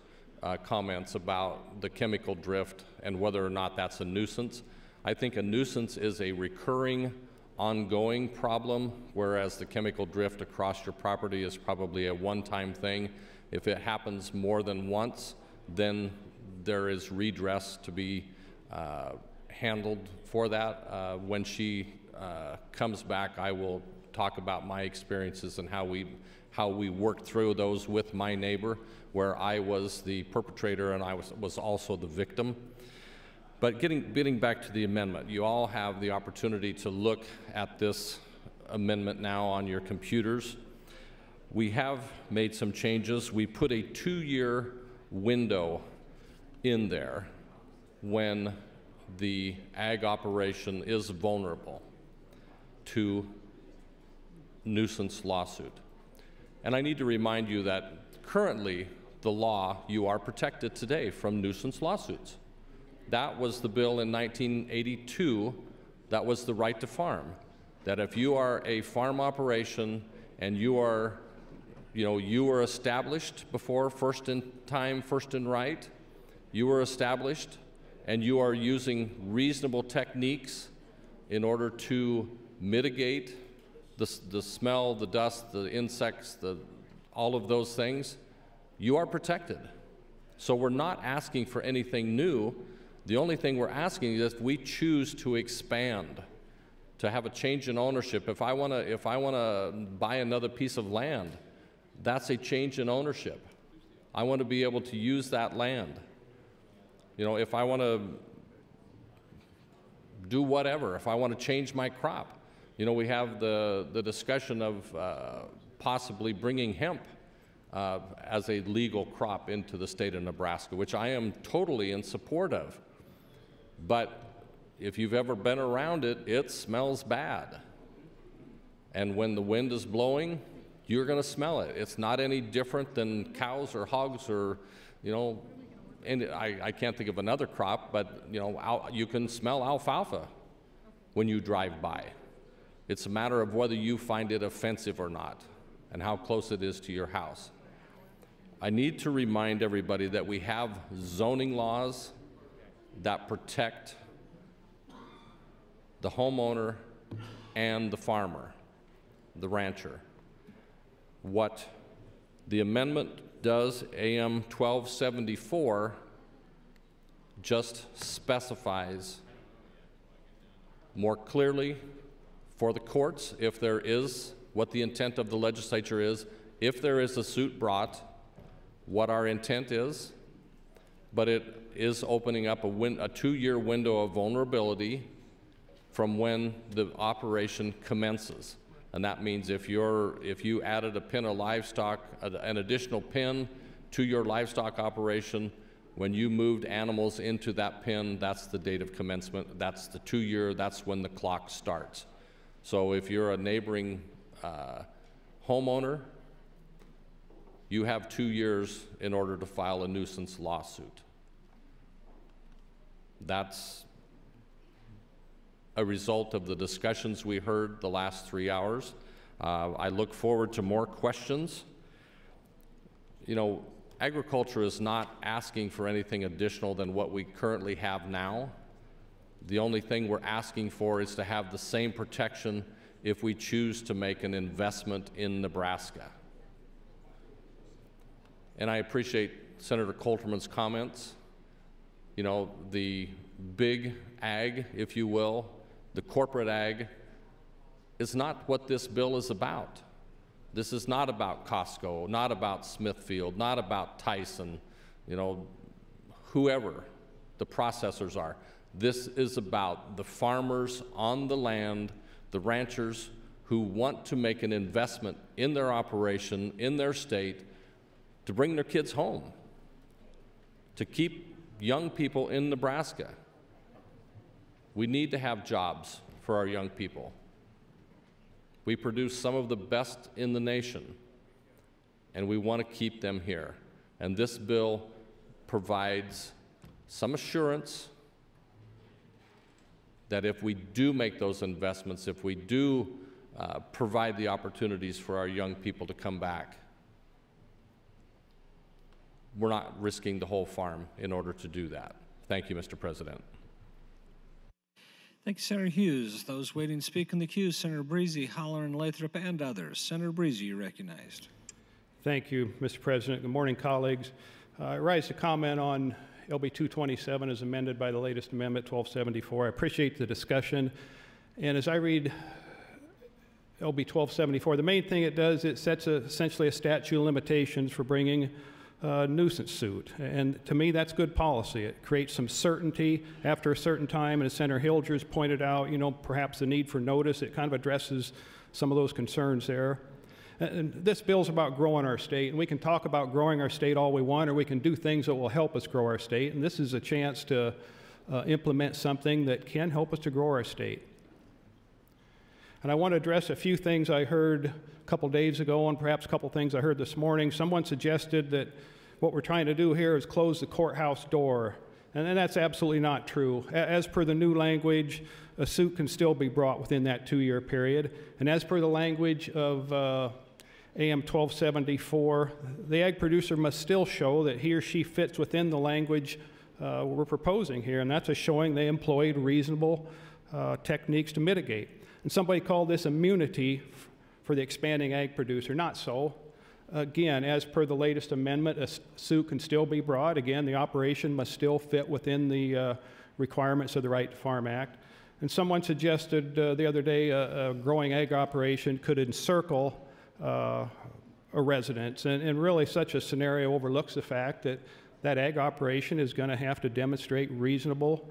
comments about the chemical drift and whether or not that's a nuisance. I think a nuisance is a recurring, ongoing problem, whereas the chemical drift across your property is probably a one-time thing. If it happens more than once, then there is redress to be handled for that. When she comes back, I will talk about my experiences and how we worked through those with my neighbor, where I was the perpetrator and I was also the victim. But getting back to the amendment, you all have the opportunity to look at this amendment now on your computers. We have made some changes. We put a 2-year window in there when the ag operation is vulnerable to nuisance lawsuit. And I need to remind you that currently the law, you are protected today from nuisance lawsuits. That was the bill in 1982, that was the right to farm. That if you are a farm operation and you are, you were established before first in time, first in right, you were established and you are using reasonable techniques in order to mitigate the smell, the dust, the insects, all of those things, you are protected. So we're not asking for anything new. The only thing we're asking is if we choose to expand, to have a change in ownership. If I want to buy another piece of land, that's a change in ownership. I want to be able to use that land. If I want to do whatever, if I want to change my crop, we have the discussion of possibly bringing hemp as a legal crop into the state of Nebraska, which I am totally in support of. But if you've ever been around it, it smells bad. And when the wind is blowing, you're going to smell it. It's not any different than cows or hogs or, and I can't think of another crop, but, you can smell alfalfa when you drive by. It's a matter of whether you find it offensive or not and how close it is to your house. I need to remind everybody that we have zoning laws that protect the homeowner and the farmer, the rancher. What the amendment does, AM 1274, just specifies more clearly for the courts, if there is, what the intent of the legislature is, if there is a suit brought, what our intent is, but it is opening up a 2-year window of vulnerability from when the operation commences. And that means if you added a pen of livestock, an additional pen to your livestock operation, When you moved animals into that pen, that's the date of commencement. That's the 2-year, that's when the clock starts. So if you're a neighboring homeowner, you have 2 years in order to file a nuisance lawsuit. That's a result of the discussions we heard the last 3 hours. I look forward to more questions. You know, agriculture is not asking for anything additional than what we currently have now. The only thing we're asking for is to have the same protection if we choose to make an investment in Nebraska. And I appreciate Senator Coulterman's comments. You know, the big ag, if you will, the corporate ag, is not what this bill is about. This is not about Costco, not about Smithfield, not about Tyson, you know, whoever the processors are. This is about the farmers on the land, the ranchers who want to make an investment in their operation, in their state, to bring their kids home, to keep young people in Nebraska. We need to have jobs for our young people. We produce some of the best in the nation, and we want to keep them here. And this bill provides some assurance that if we do make those investments, if we do provide the opportunities for our young people to come back, we're not risking the whole farm in order to do that. Thank you, Mr. President. Thank you, Senator Hughes. Those waiting to speak in the queue, Senator Breezy, Holleran, Lathrop, and others. Senator Breezy, you're recognized. Thank you, Mr. President. Good morning, colleagues. I rise to comment on LB 227 as amended by the latest amendment, 1274. I appreciate the discussion. And as I read LB 1274, the main thing it does, it sets essentially a statute of limitations for bringing a nuisance suit. And to me, that's good policy. It creates some certainty after a certain time. And as Senator Hilgers pointed out, you know, perhaps the need for notice, it kind of addresses some of those concerns there. And this bill's about growing our state, and we can talk about growing our state all we want, or we can do things that will help us grow our state. And this is a chance to implement something that can help us to grow our state. And I want to address a few things I heard a couple days ago, and perhaps a couple things I heard this morning. Someone suggested that what we're trying to do here is close the courthouse door. And that's absolutely not true. As per the new language, a suit can still be brought within that 2-year period. And as per the language of AM 1274, the ag producer must still show that he or she fits within the language we're proposing here. And that's a showing they employed reasonable techniques to mitigate. And somebody called this immunity for the expanding ag producer. Not so. Again, as per the latest amendment, a suit can still be brought. Again, the operation must still fit within the requirements of the Right to Farm Act. And someone suggested the other day a growing ag operation could encircle a residence. And really, such a scenario overlooks the fact that that ag operation is going to have to demonstrate reasonable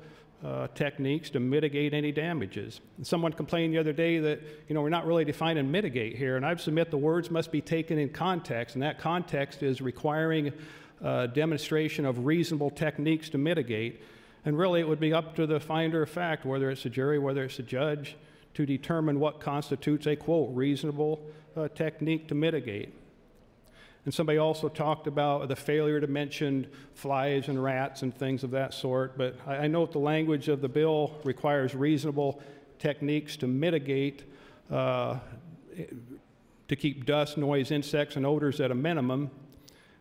techniques to mitigate any damages. And someone complained the other day that, you know, we're not really defining mitigate here, and I submit the words must be taken in context, and that context is requiring demonstration of reasonable techniques to mitigate. And really, it would be up to the finder of fact, whether it's a jury, whether it's a judge, to determine what constitutes a, quote, reasonable technique to mitigate. And somebody also talked about the failure to mention flies and rats and things of that sort. But I note the language of the bill requires reasonable techniques to mitigate, to keep dust, noise, insects, and odors at a minimum.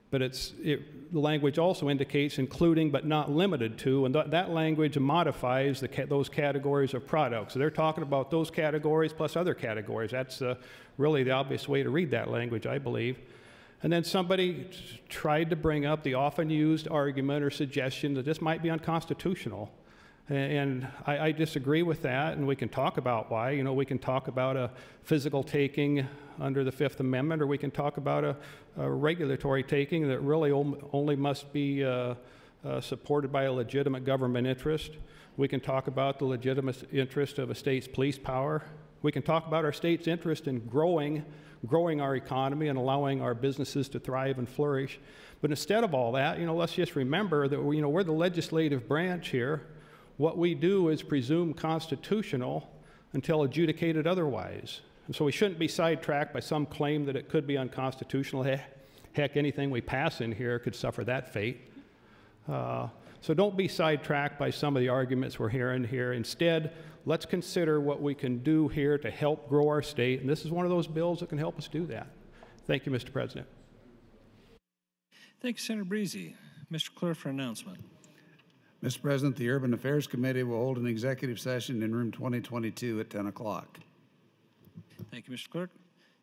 But the language also indicates including but not limited to, and that language modifies those categories of products. So they're talking about those categories plus other categories. That's really the obvious way to read that language, I believe. And then somebody tried to bring up the often used argument or suggestion that this might be unconstitutional. And I disagree with that, and we can talk about why. You know, we can talk about a physical taking under the Fifth Amendment, or we can talk about a regulatory taking that really only must be supported by a legitimate government interest. We can talk about the legitimate interest of a state's police power. We can talk about our state's interest in growing growing our economy and allowing our businesses to thrive and flourish. But instead of all that, let's just remember that we're the legislative branch here. What we do is presumed constitutional until adjudicated otherwise. And so we shouldn't be sidetracked by some claim that it could be unconstitutional. Heck, anything we pass in here could suffer that fate. So don't be sidetracked by some of the arguments we're hearing here. Instead, let's consider what we can do here to help grow our state, and this is one of those bills that can help us do that. Thank you, Mr. President. Thank you, Senator Breezy. Mr. Clerk for announcement. Mr. President, the Urban Affairs Committee will hold an executive session in room 2022 at 10 o'clock. Thank you, Mr. Clerk.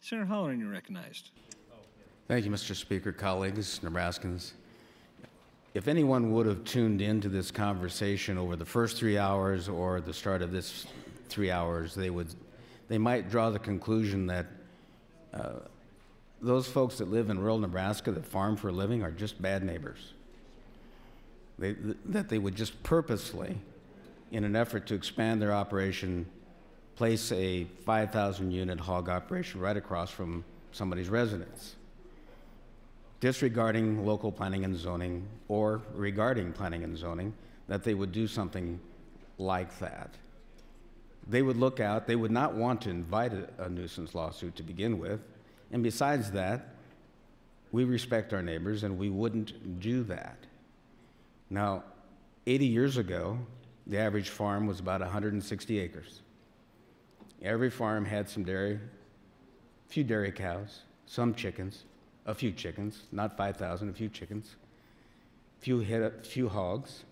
Senator Holleran, you're recognized. Thank you, Mr. Speaker, colleagues, Nebraskans. If anyone would have tuned into this conversation over the first 3 hours or the start of this 3 hours, they might draw the conclusion that those folks that live in rural Nebraska that farm for a living are just bad neighbors. That they would just purposely, in an effort to expand their operation, place a 5,000 unit hog operation right across from somebody's residence, disregarding local planning and zoning, or regarding planning and zoning, that they would do something like that. They would look out, they would not want to invite a nuisance lawsuit to begin with, and besides that, we respect our neighbors and we wouldn't do that. Now, 80 years ago, the average farm was about 160 acres. Every farm had some dairy, a few dairy cows, some chickens, a few chickens, not 5,000, a few chickens, a few hogs,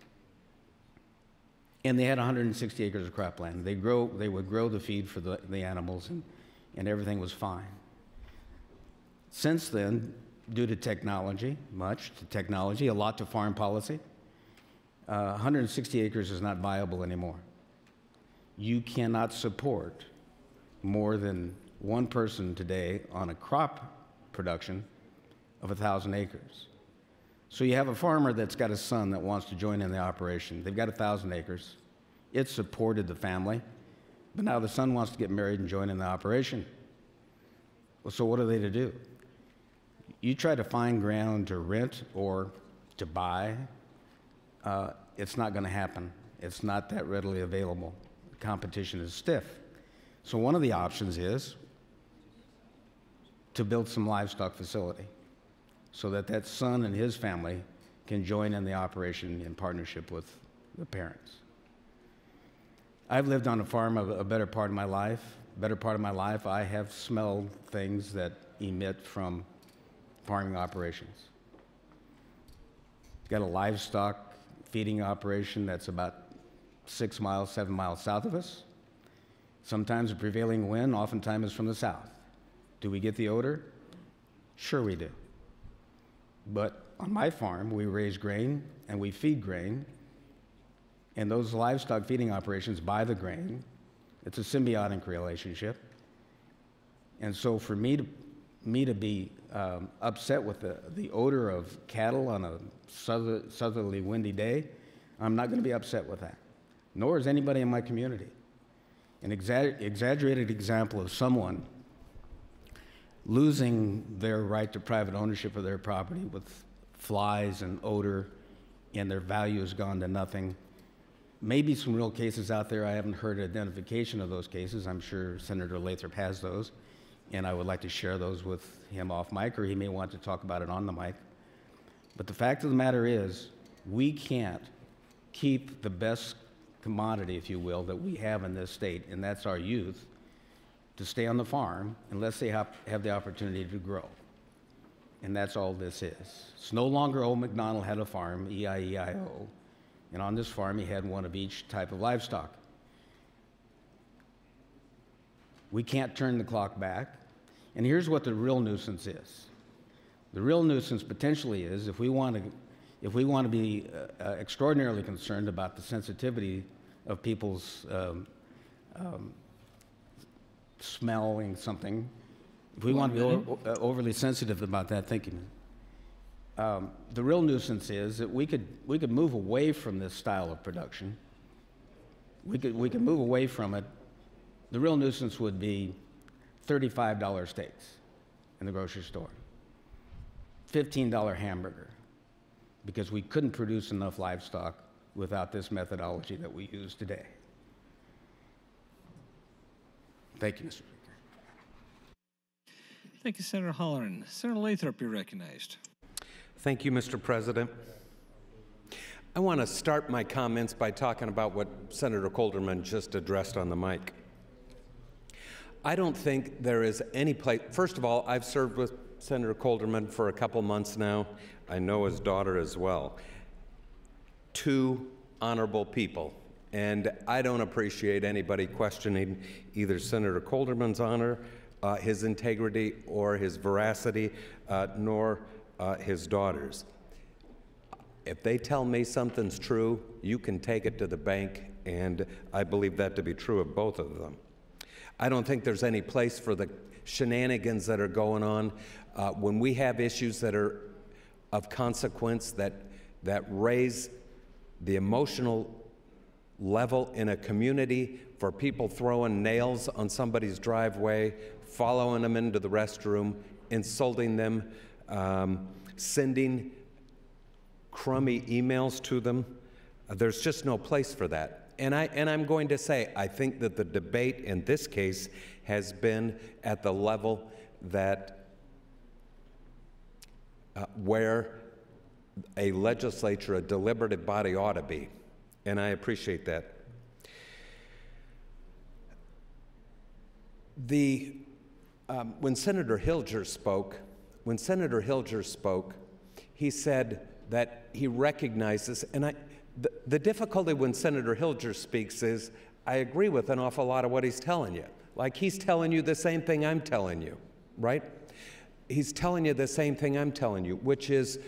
and they had 160 acres of cropland. They would grow the feed for the animals, and everything was fine. Since then, due to technology, a lot to farm policy, 160 acres is not viable anymore. You cannot support more than one person today on a crop production of 1,000 acres. So you have a farmer that's got a son that wants to join in the operation. They've got 1,000 acres. It supported the family, but now the son wants to get married and join in the operation. Well, so what are they to do? You try to find ground to rent or to buy, it's not going to happen. It's not that readily available. The competition is stiff. So one of the options is to build some livestock facility so that son and his family can join in the operation in partnership with the parents. I've lived on a farm a better part of my life. I have smelled things that emit from farming operations. Got a livestock feeding operation that's about 6 miles, 7 miles south of us. Sometimes the prevailing wind, oftentimes, is from the south. Do we get the odor? Sure we do. But on my farm, we raise grain and we feed grain, and those livestock feeding operations buy the grain. It's a symbiotic relationship. And so for me to be upset with the odor of cattle on a southerly windy day, I'm not going to be upset with that, nor is anybody in my community. An exaggerated example of someone losing their right to private ownership of their property with flies and odor, and their value has gone to nothing. Maybe some real cases out there. I haven't heard identification of those cases. I'm sure Senator Lathrop has those, and I would like to share those with him off mic, or he may want to talk about it on the mic. But the fact of the matter is, we can't keep the best commodity, if you will, that we have in this state, and that's our youth, to stay on the farm unless they have the opportunity to grow. And that's all this is. It's no longer old MacDonald had a farm, E-I-E-I-O, and on this farm he had one of each type of livestock. We can't turn the clock back. And here's what the real nuisance is. The real nuisance potentially is if we want to be extraordinarily concerned about the sensitivity of people's smelling something, if we want to be overly sensitive about that thinking, the real nuisance is that we could move away from this style of production. We could move away from it. The real nuisance would be $35 steaks. in the grocery store. $15 hamburger, because we couldn't produce enough livestock without this methodology that we use today. Thank you, Mr. Speaker. Thank you, Senator Holleran. Senator Lathrop, you're recognized. Thank you, Mr. President. I want to start my comments by talking about what Senator Kolderman just addressed on the mic. I don't think there is any place. First of all, I've served with Senator Kolderman for a couple months now. I know his daughter as well. Two honorable people. And I don't appreciate anybody questioning either Senator Kolderman's honor, his integrity, or his veracity, nor his daughter's. If they tell me something's true, you can take it to the bank, and I believe that to be true of both of them. I don't think there's any place for the shenanigans that are going on. When we have issues that are of consequence, that raise the emotional level in a community, for people throwing nails on somebody's driveway, following them into the restroom, insulting them, sending crummy emails to them, there's just no place for that. And I'm going to say, I think that the debate in this case has been at the level that where a legislature, a deliberative body ought to be. And I appreciate that. When Senator Hilger spoke, he said that he recognizes, and the difficulty when Senator Hilger speaks is, I agree with an awful lot of what he's telling you. Like, he's telling you the same thing I'm telling you, right? He's telling you the same thing I'm telling you, which is,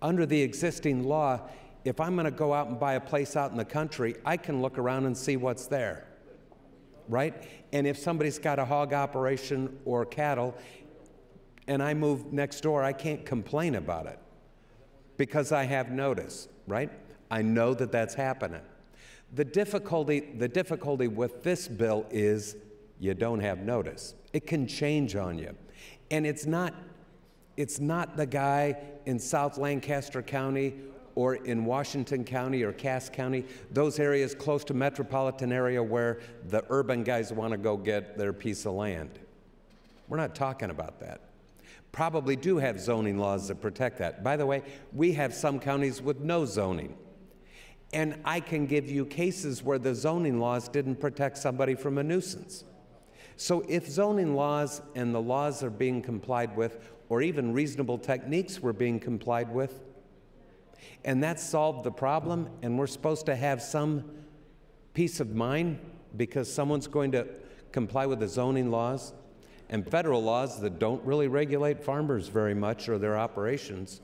under the existing law, if I'm going to go out and buy a place out in the country, I can look around and see what's there, right? And if somebody's got a hog operation or cattle, and I move next door, I can't complain about it because I have notice, right? I know that that's happening. The difficulty with this bill is you don't have notice. It can change on you. And it's not the guy in South Lancaster County or in Washington County or Cass County, those areas close to metropolitan area where the urban guys want to go get their piece of land. We're not talking about that. Probably do have zoning laws that protect that. By the way, we have some counties with no zoning. And I can give you cases where the zoning laws didn't protect somebody from a nuisance. So if zoning laws and the laws are being complied with, or even reasonable techniques were being complied with, and that solved the problem, and we're supposed to have some peace of mind because someone's going to comply with the zoning laws and federal laws that don't really regulate farmers very much or their operations.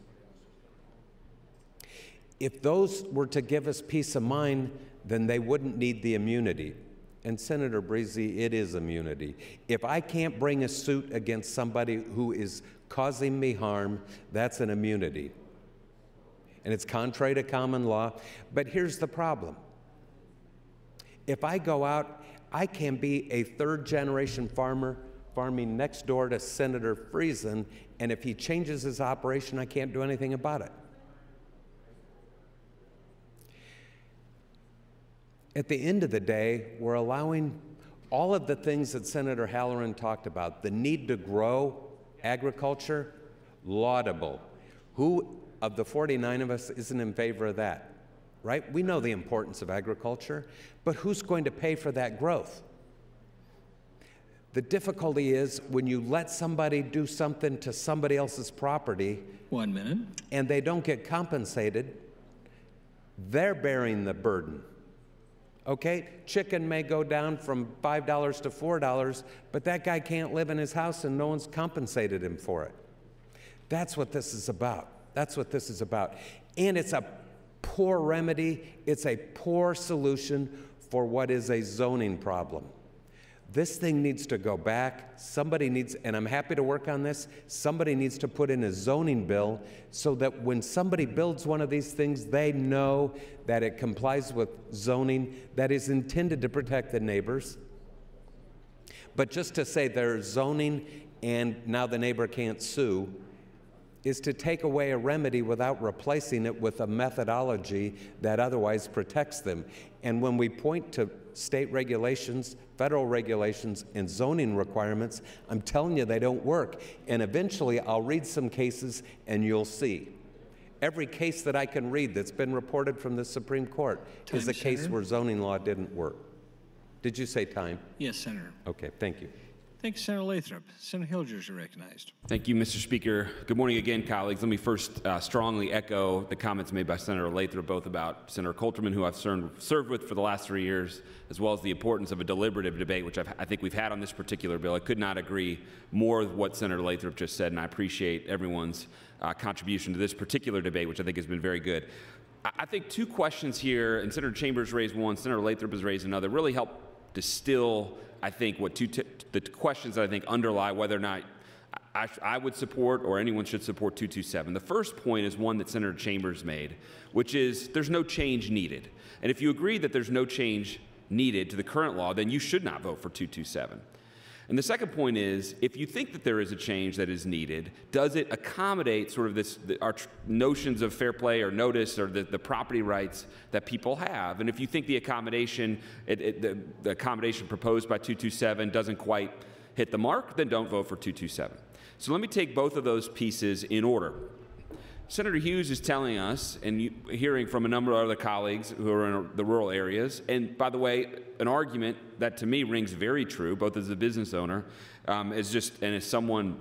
If those were to give us peace of mind, then they wouldn't need the immunity. And Senator Breezy, it is immunity. If I can't bring a suit against somebody who is causing me harm, that's an immunity. And it's contrary to common law. But here's the problem. If I go out, I can be a third-generation farmer farming next door to Senator Friesen, and if he changes his operation, I can't do anything about it. At the end of the day, we're allowing all of the things that Senator Halloran talked about, the need to grow agriculture, laudable. Who of the 49 of us isn't in favor of that, right? We know the importance of agriculture, but who's going to pay for that growth? The difficulty is when you let somebody do something to somebody else's property. 1 minute. And they don't get compensated, they're bearing the burden. Okay, chicken may go down from $5 to $4, but that guy can't live in his house and no one's compensated him for it. That's what this is about. That's what this is about. And it's a poor remedy. It's a poor solution for what is a zoning problem. This thing needs to go back. Somebody needs, and I'm happy to work on this, somebody needs to put in a zoning bill so that when somebody builds one of these things, they know that it complies with zoning that is intended to protect the neighbors. But just to say there's zoning and now the neighbor can't sue, is to take away a remedy without replacing it with a methodology that otherwise protects them. And when we point to state regulations, federal regulations, and zoning requirements, I'm telling you they don't work. And eventually I'll read some cases and you'll see. Every case that I can read that's been reported from the Supreme Court is a case where zoning law didn't work. Did you say time? Yes, Senator. Okay, thank you. Thank you, Senator Lathrop. Senator Hilgers, you're recognized. Thank you, Mr. Speaker. Good morning again, colleagues. Let me first strongly echo the comments made by Senator Lathrop, both about Senator Coulterman, who I've served with for the last 3 years, as well as the importance of a deliberative debate, which I think we've had on this particular bill. I could not agree more with what Senator Lathrop just said, and I appreciate everyone's contribution to this particular debate, which I think has been very good. I think two questions here, and Senator Chambers raised one, Senator Lathrop has raised another, really help distill, I think, what the questions that I think underlie whether or not I would support or anyone should support 227. The first point is one that Senator Chambers made, which is there's no change needed. And if you agree that there's no change needed to the current law, then you should not vote for 227. And the second point is, if you think that there is a change that is needed, does it accommodate sort of our notions of fair play or notice or the property rights that people have? And if you think the accommodation, the accommodation proposed by 227 doesn't quite hit the mark, then don't vote for 227. So let me take both of those pieces in order. Senator Hughes is telling us, and hearing from a number of other colleagues who are in the rural areas, and by the way, an argument that to me rings very true, both as a business owner and as someone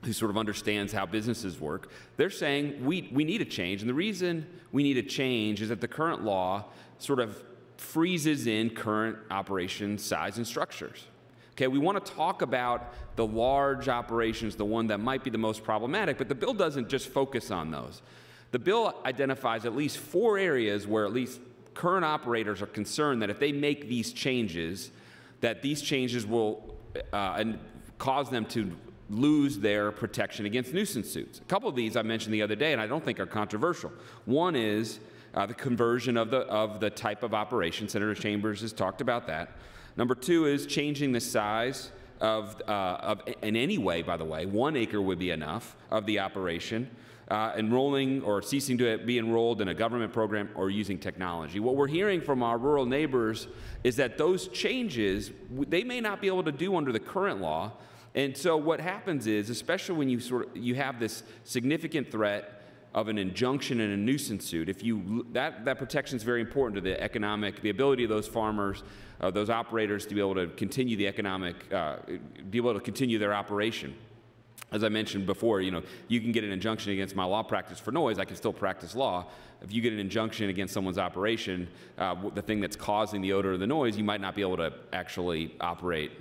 who sort of understands how businesses work. They're saying we need a change, and the reason we need a change is that the current law sort of freezes in current operation size and structures. Okay, we want to talk about the large operations, the one that might be the most problematic, but the bill doesn't just focus on those. The bill identifies at least 4 areas where at least current operators are concerned that if they make these changes, that these changes will cause them to lose their protection against nuisance suits. A couple of these I mentioned the other day, and I don't think are controversial. One is the conversion of the type of operation. Senator Chambers has talked about that. Number 2 is changing the size of in any way, by the way, 1 acre would be enough of the operation, enrolling or ceasing to be enrolled in a government program or using technology. What we're hearing from our rural neighbors is that those changes, they may not be able to do under the current law. And so what happens is, especially when you have this significant threat of an injunction and a nuisance suit, that protection is very important to the ability of those farmers, those operators to be able to continue the be able to continue their operation. As I mentioned before, you can get an injunction against my law practice for noise. I can still practice law. If you get an injunction against someone's operation, the thing that's causing the odor or the noise, you might not be able to actually operate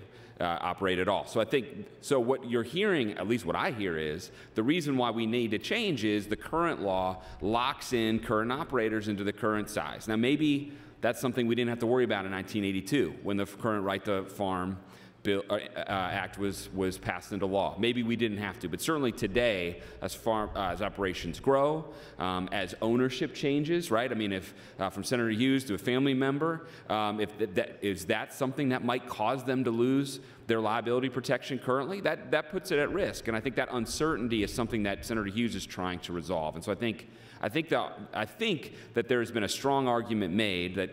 at all. So what you're hearing, at least what I hear, is the reason why we need to change is the current law locks in current operators into the current size. Now maybe that's something we didn't have to worry about in 1982 when the current Right to Farm Act was passed into law. Maybe we didn't have to, but certainly today, as operations grow, as ownership changes, right? I mean, if from Senator Hughes to a family member, is that something that might cause them to lose their liability protection currently? That puts it at risk, and I think that uncertainty is something that Senator Hughes is trying to resolve. And so I think that there has been a strong argument made that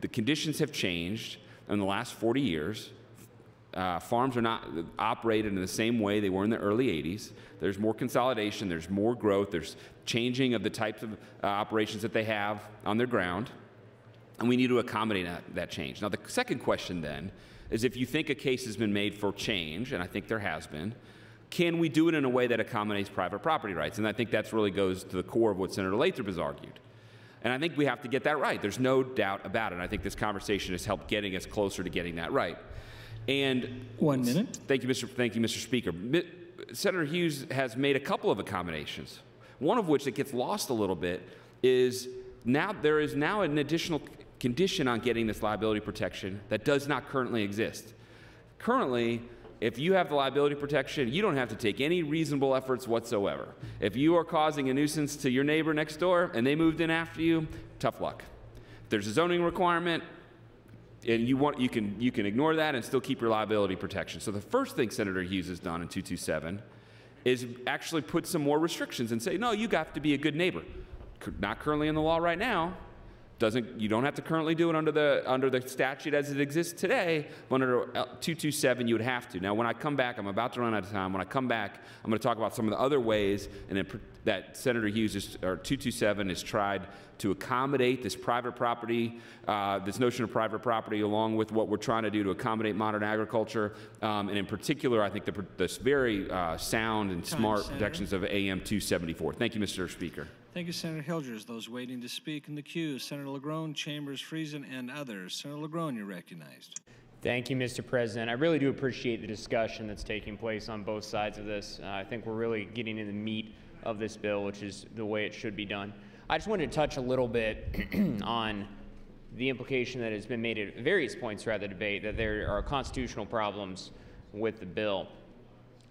the conditions have changed in the last 40 years. Farms are not operated in the same way they were in the early 80s. There's more consolidation, there's more growth, there's changing of the types of operations that they have on their ground, and we need to accommodate that change. Now, the second question then is, if you think a case has been made for change, and I think there has been, can we do it in a way that accommodates private property rights? And I think that really goes to the core of what Senator Lathrop has argued. And I think we have to get that right. There's no doubt about it. And I think this conversation has helped getting us closer to getting that right. And 1 minute. Thank you, Mr. Speaker. Senator Hughes has made a couple of accommodations. One of which that gets lost a little bit is there is now an additional condition on getting this liability protection that does not currently exist. Currently, if you have the liability protection, you don't have to take any reasonable efforts whatsoever. If you are causing a nuisance to your neighbor next door and they moved in after you, tough luck. If there's a zoning requirement, And you can ignore that and still keep your liability protection. So the first thing Senator Hughes has done in 227 is actually put some more restrictions and say, no, you have to be a good neighbor. Not currently in the law right now. You don't have to currently do it under the statute as it exists today, but under 227 you would have to. Now when I come back, I'm about to run out of time. When I come back, I'm going to talk about some of the other ways that Senator Hughes or 227 has tried to accommodate this private property, this notion of private property, along with what we're trying to do to accommodate modern agriculture, and in particular, I think this very sound and smart protections of AM 274. Thank you, Mr. Speaker. Thank you, Senator Hilgers. Those waiting to speak in the queue, Senator LaGrone, Chambers, Friesen, and others. Senator LaGrone, you're recognized. Thank you, Mr. President. I really do appreciate the discussion that's taking place on both sides of this. I think we're really getting into the meat of this bill, which is the way it should be done. I just wanted to touch a little bit on the implication that has been made at various points throughout the debate that there are constitutional problems with the bill.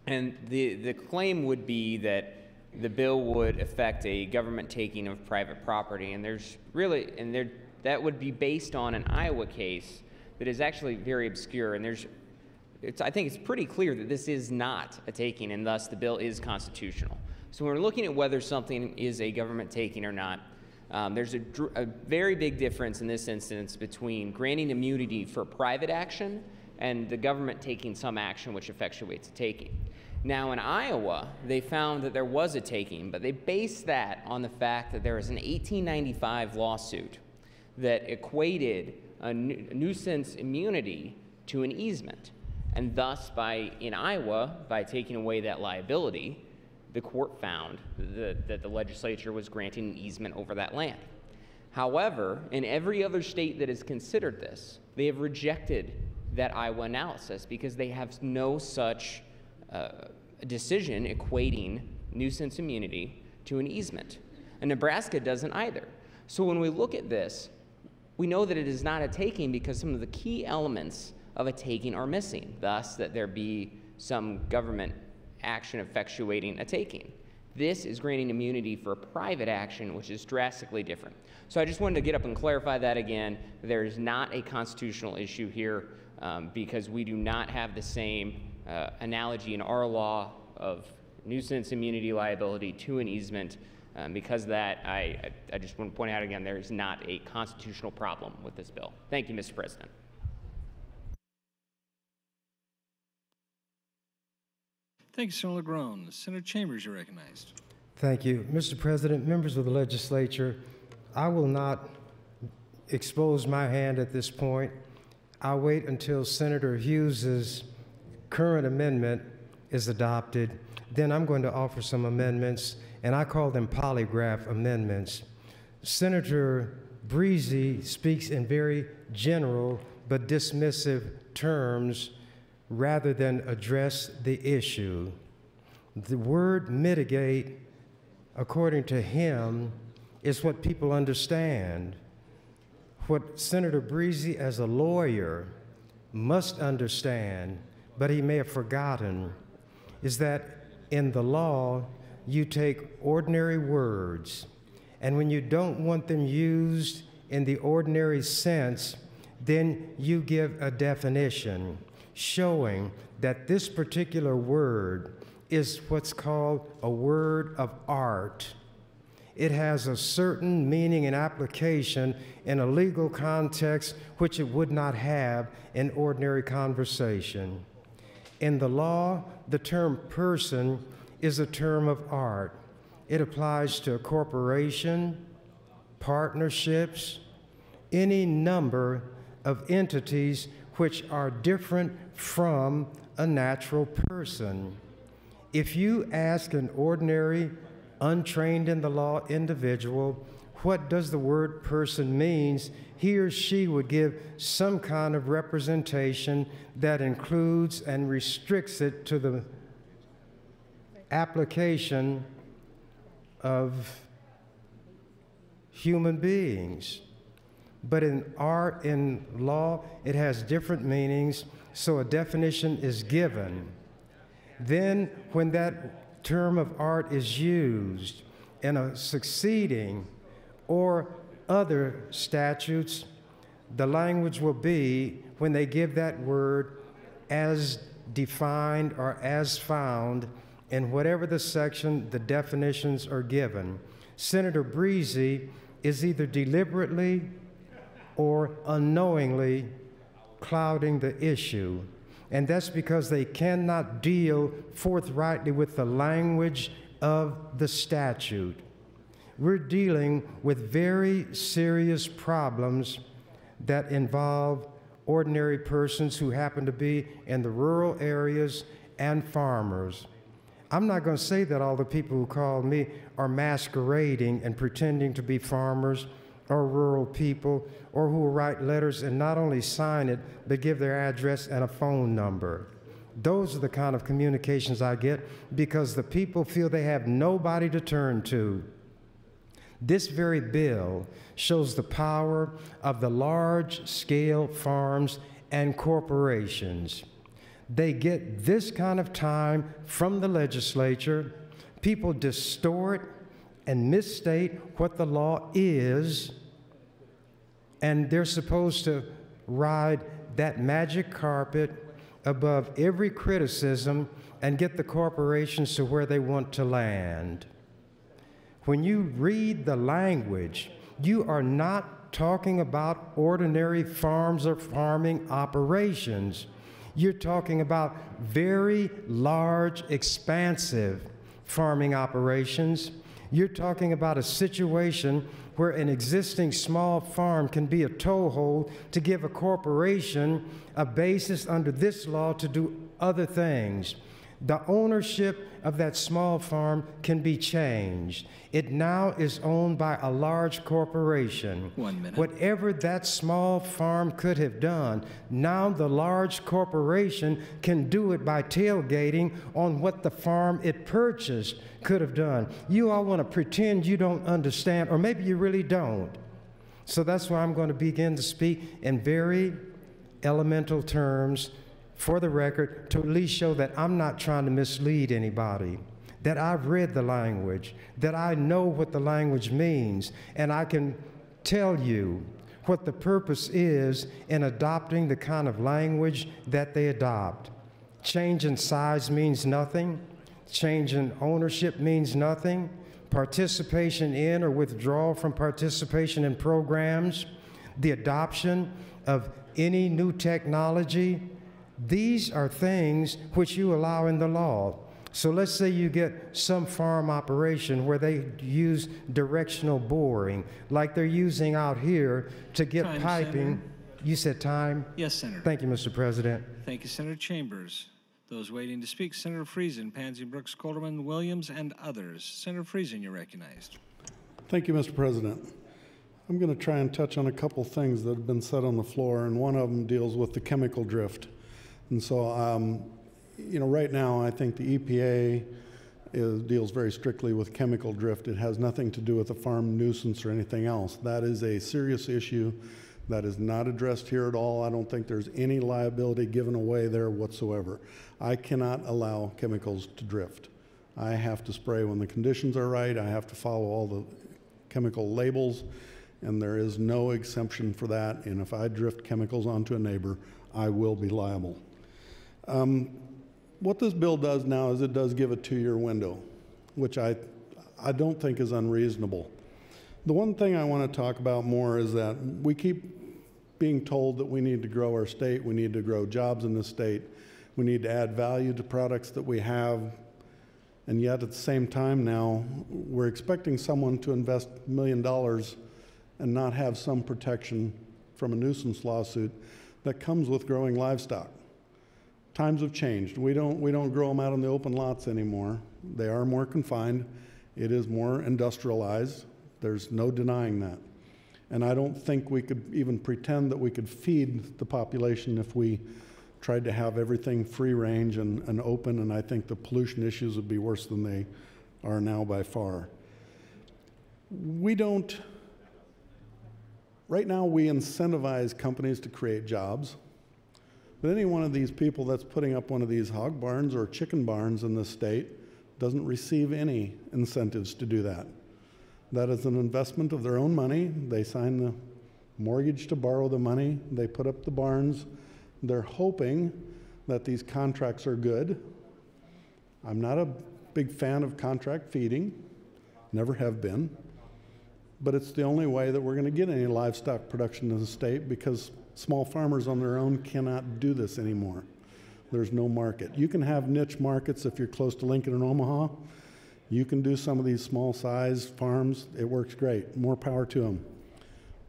And the claim would be that the bill would affect a government taking of private property, and that would be based on an Iowa case that is actually very obscure, and I think it's pretty clear that this is not a taking, and thus the bill is constitutional. So when we're looking at whether something is a government taking or not, there's a very big difference in this instance between granting immunity for private action and the government taking some action which effectuates a taking. Now in Iowa, they found that there was a taking, but they based that on the fact that there was an 1895 lawsuit that equated a nuisance immunity to an easement. And thus, in Iowa, by taking away that liability, the court found that the legislature was granting an easement over that land. However, in every other state that has considered this, they have rejected that Iowa analysis because they have no such decision equating nuisance immunity to an easement. And Nebraska doesn't either. So when we look at this, we know that it is not a taking because some of the key elements of a taking are missing, thus that there be some government action effectuating a taking. This is granting immunity for private action, which is drastically different. So I just wanted to get up and clarify that again. There is not a constitutional issue here because we do not have the same analogy in our law of nuisance immunity liability to an easement. Because of that, I just want to point out again, there is not a constitutional problem with this bill. Thank you, Mr. President. Thank you, Senator LaGrone. Senator Chambers, you're recognized. Thank you. Mr. President, members of the legislature, I will not expose my hand at this point. I'll wait until Senator Hughes's current amendment is adopted. Then I'm going to offer some amendments, and I call them polygraph amendments. Senator Breezy speaks in very general but dismissive terms rather than address the issue. The word mitigate, according to him, is what people understand. What Senator Breezy, as a lawyer, must understand, but he may have forgotten, is that in the law, you take ordinary words, and when you don't want them used in the ordinary sense, then you give a definition showing that this particular word is what's called a word of art. It has a certain meaning and application in a legal context which it would not have in ordinary conversation. In the law, the term person is a term of art. It applies to a corporation, partnerships, any number of entities which are different from a natural person. If you ask an ordinary, untrained in the law individual, what does the word person means, he or she would give some kind of representation that includes and restricts it to the application of human beings. But in art, in law, it has different meanings, so a definition is given. Then, when that term of art is used in a succeeding or other statutes, the language will be, when they give that word, as defined or as found in whatever the section the definitions are given. Senator Breezy is either deliberately or unknowingly clouding the issue. And that's because they cannot deal forthrightly with the language of the statute. We're dealing with very serious problems that involve ordinary persons who happen to be in the rural areas and farmers. I'm not going to say that all the people who called me are masquerading and pretending to be farmers or rural people, or who will write letters and not only sign it, but give their address and a phone number. Those are the kind of communications I get because the people feel they have nobody to turn to. This very bill shows the power of the large-scale farms and corporations. They get this kind of time from the legislature. People distort and misstate what the law is, and they're supposed to ride that magic carpet above every criticism and get the corporations to where they want to land. When you read the language, you are not talking about ordinary farms or farming operations. You're talking about very large, expansive farming operations. You're talking about a situation where an existing small farm can be a toehold to give a corporation a basis under this law to do other things. The ownership of that small farm can be changed. It now is owned by a large corporation. 1 minute. Whatever that small farm could have done, now the large corporation can do it by tailgating on what the farm it purchased could have done. You all want to pretend you don't understand, or maybe you really don't. So that's why I'm going to begin to speak in very elemental terms for the record, to at least show that I'm not trying to mislead anybody, that I've read the language, that I know what the language means, and I can tell you what the purpose is in adopting the kind of language that they adopt. Change in size means nothing. Change in ownership means nothing. Participation in or withdrawal from participation in programs, the adoption of any new technology, these are things which you allow in the law. So let's say you get some farm operation where they use directional boring, like they're using out here to get Time, piping. Senator. You said time? Yes, Senator. Thank you, Mr. President. Thank you, Senator Chambers. Those waiting to speak, Senator Friesen, Pansy Brooks, Colderman, Williams, and others. Senator Friesen, you're recognized. Thank you, Mr. President. I'm going to try and touch on a couple things that have been said on the floor, and one of them deals with the chemical drift. And so, right now, I think the EPA deals very strictly with chemical drift. It has nothing to do with a farm nuisance or anything else. That is a serious issue that is not addressed here at all. I don't think there's any liability given away there whatsoever. I cannot allow chemicals to drift. I have to spray when the conditions are right. I have to follow all the chemical labels, and there is no exemption for that. And if I drift chemicals onto a neighbor, I will be liable. What this bill does now is it does give a 2-year window, which I don't think is unreasonable. The one thing I want to talk about more is that we keep being told that we need to grow our state, we need to grow jobs in the state, we need to add value to products that we have, and yet at the same time now, we're expecting someone to invest $1 million and not have some protection from a nuisance lawsuit that comes with growing livestock. Times have changed. We don't grow them out on the open lots anymore. They are more confined. It is more industrialized. There's no denying that. And I don't think we could even pretend that we could feed the population if we tried to have everything free range and open, and I think the pollution issues would be worse than they are now by far. Right now we incentivize companies to create jobs. But any one of these people that's putting up one of these hog barns or chicken barns in the state doesn't receive any incentives to do that. That is an investment of their own money. They sign mortgage to borrow the money. They put up the barns. They're hoping that these contracts are good. I'm not a big fan of contract feeding, never have been, but it's the only way that we're going to get any livestock production in the state, because small farmers on their own cannot do this anymore. There's no market. You can have niche markets if you're close to Lincoln and Omaha. You can do some of these small-sized farms. It works great. More power to them.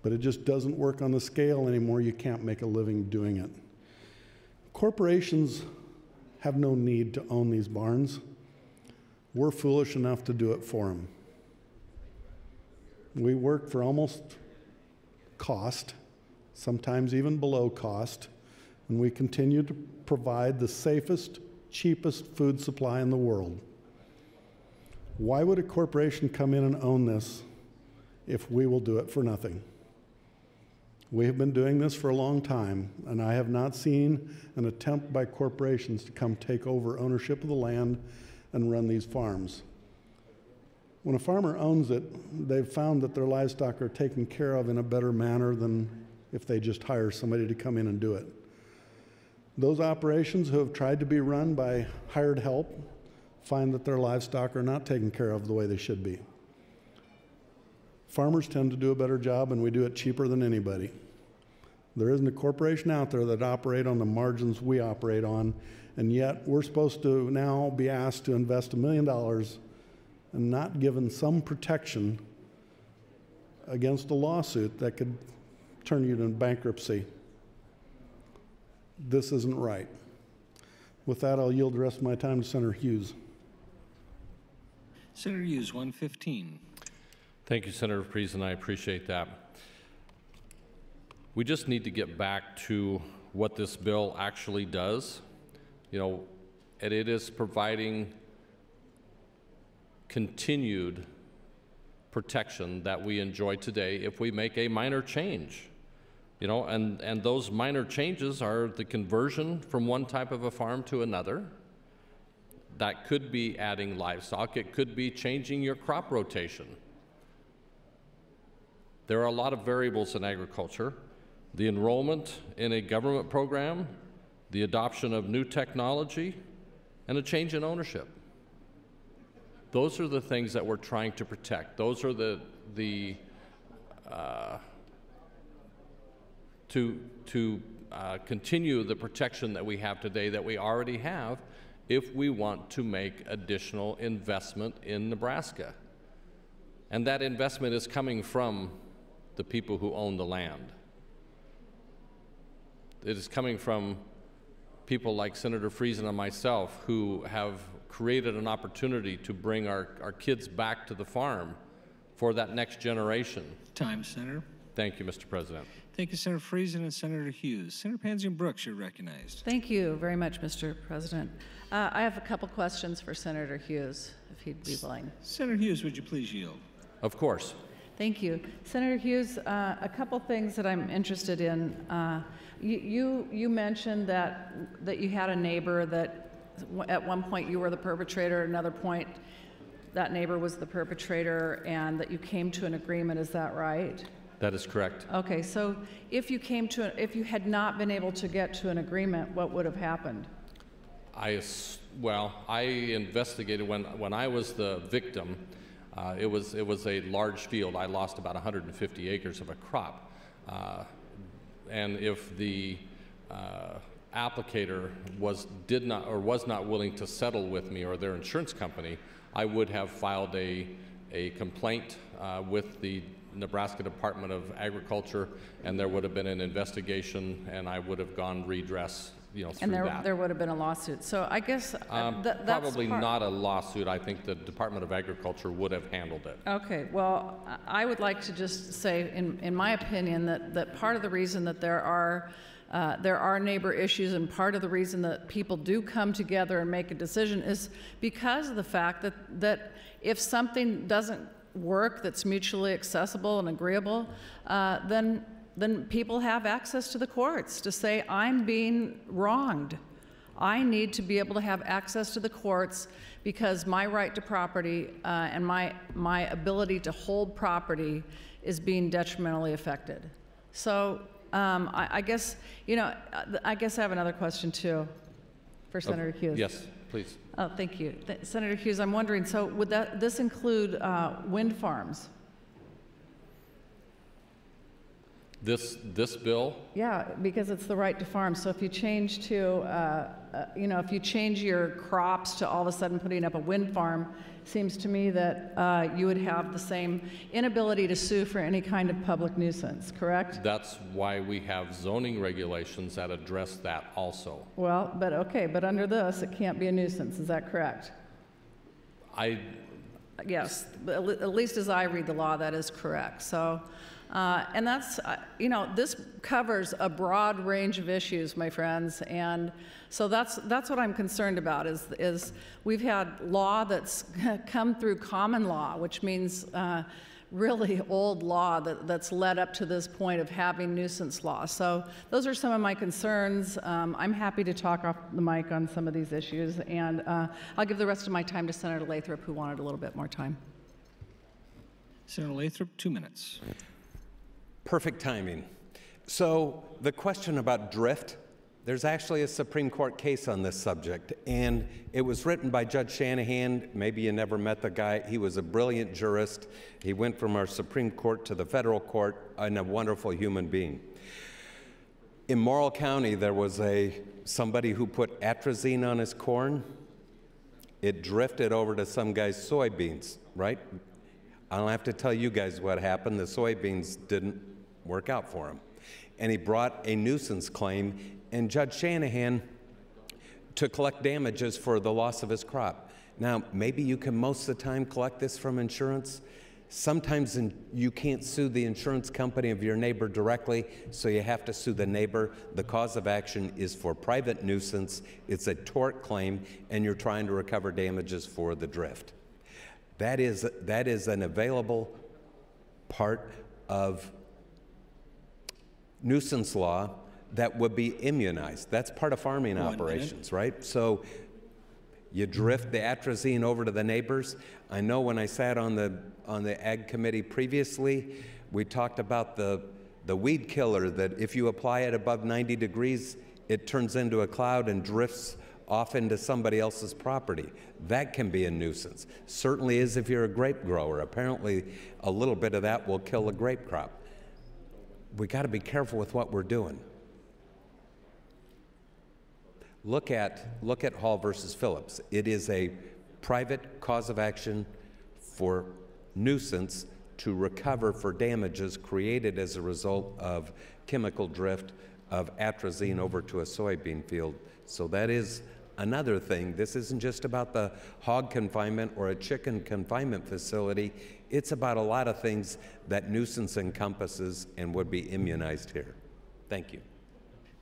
But it just doesn't work on the scale anymore. You can't make a living doing it. Corporations have no need to own these barns. We're foolish enough to do it for them. We work for almost cost, sometimes even below cost, and we continue to provide the safest, cheapest food supply in the world. Why would a corporation come in and own this if we will do it for nothing? We have been doing this for a long time, and I have not seen an attempt by corporations to come take over ownership of the land and run these farms. When a farmer owns it, they've found that their livestock are taken care of in a better manner than if they just hire somebody to come in and do it. Those operations who have tried to be run by hired help find that their livestock are not taken care of the way they should be. Farmers tend to do a better job, and we do it cheaper than anybody. There isn't a corporation out there that operate on the margins we operate on, and yet we're supposed to now be asked to invest $1 million and not given some protection against a lawsuit that could turn you to bankruptcy. This isn't right. With that, I'll yield the rest of my time to Senator Hughes. Senator Hughes, 115. Thank you, Senator Friesen. I appreciate that. We just need to get back to what this bill actually does. You know, and it is providing continued protection that we enjoy today if we make a minor change. You know, and those minor changes are the conversion from one type of a farm to another. That could be adding livestock. It could be changing your crop rotation. There are a lot of variables in agriculture. The enrollment in a government program, the adoption of new technology, and a change in ownership. Those are the things that we're trying to protect. Those are to continue the protection that we have today, that we already have, if we want to make additional investment in Nebraska. And that investment is coming from the people who own the land. It is coming from people like Senator Friesen and myself, who have created an opportunity to bring our kids back to the farm for that next generation. Time, Senator. Thank you, Mr. President. Thank you, Senator Friesen and Senator Hughes. Senator Pansy Brooks, you're recognized. Thank you very much, Mr. President. I have a couple questions for Senator Hughes, if he'd be willing. Senator Hughes, would you please yield? Of course. Thank you. Senator Hughes, a couple things that I'm interested in. You mentioned that you had a neighbor that at one point you were the perpetrator, at another point that neighbor was the perpetrator, and that you came to an agreement. Is that right? That is correct. Okay, so if you had not been able to get to an agreement, what would have happened? Well, I investigated when I was the victim. It was a large field. I lost about 150 acres of a crop, and if the applicator was not willing to settle with me or their insurance company, I would have filed a complaint with the Nebraska Department of Agriculture, and there would have been an investigation, and I would have gone redress, through and that. there would have been a lawsuit. So I guess that's probably not a lawsuit. I think the Department of Agriculture would have handled it. Okay. Well, I would like to just say, in my opinion, that part of the reason that there are neighbor issues, and part of the reason that people do come together and make a decision, is because of the fact that if something doesn't work that's mutually accessible and agreeable, then people have access to the courts to say, I'm being wronged. I need to be able to have access to the courts because my right to property and my ability to hold property is being detrimentally affected. So I guess, I guess I have another question too for Senator Hughes. Yes, please. Oh, thank you. Senator Hughes, I'm wondering, so would this include wind farms? This bill? Yeah, because it's the right to farm. So if you change to, if you change your crops to all of a sudden putting up a wind farm, seems to me that you would have the same inability to sue for any kind of public nuisance, correct? That's why we have zoning regulations that address that also. Well, but under this, it can't be a nuisance. Is that correct? Yes, at least as I read the law, that is correct. So. And that's, this covers a broad range of issues, my friends, and so that's what I'm concerned about. Is we've had law that's come through common law, which means really old law that's led up to this point of having nuisance law. So those are some of my concerns. I'm happy to talk off the mic on some of these issues, and I'll give the rest of my time to Senator Lathrop, who wanted a little bit more time. Senator Lathrop, 2 minutes. Perfect timing. So the question about drift, there's actually a Supreme Court case on this subject, and it was written by Judge Shanahan. Maybe you never met the guy. He was a brilliant jurist. He went from our Supreme Court to the federal court, and a wonderful human being. In Morrill County, there was somebody who put atrazine on his corn. It drifted over to some guy's soybeans, right? I don't have to tell you guys what happened. The soybeans didn't work out for him. And he brought a nuisance claim, and Judge Shanahan to collect damages for the loss of his crop. Now, maybe you can most of the time collect this from insurance. Sometimes you can't sue the insurance company of your neighbor directly, so you have to sue the neighbor. The cause of action is for private nuisance. It's a tort claim, and you're trying to recover damages for the drift. That is an available part of nuisance law that would be immunized. That's part of farming operations, right? So you drift the atrazine over to the neighbors. I know when I sat on the Ag Committee previously, we talked about the weed killer, that if you apply it above 90 degrees, it turns into a cloud and drifts off into somebody else's property. That can be a nuisance. Certainly is if you're a grape grower. Apparently, a little bit of that will kill a grape crop. We got to be careful with what we're doing. Look at Hall versus Phillips. It is a private cause of action for nuisance to recover for damages created as a result of chemical drift of atrazine over to a soybean field. So that is another thing. This isn't just about the hog confinement or a chicken confinement facility. It's about a lot of things that nuisance encompasses and would be immunized here. Thank you.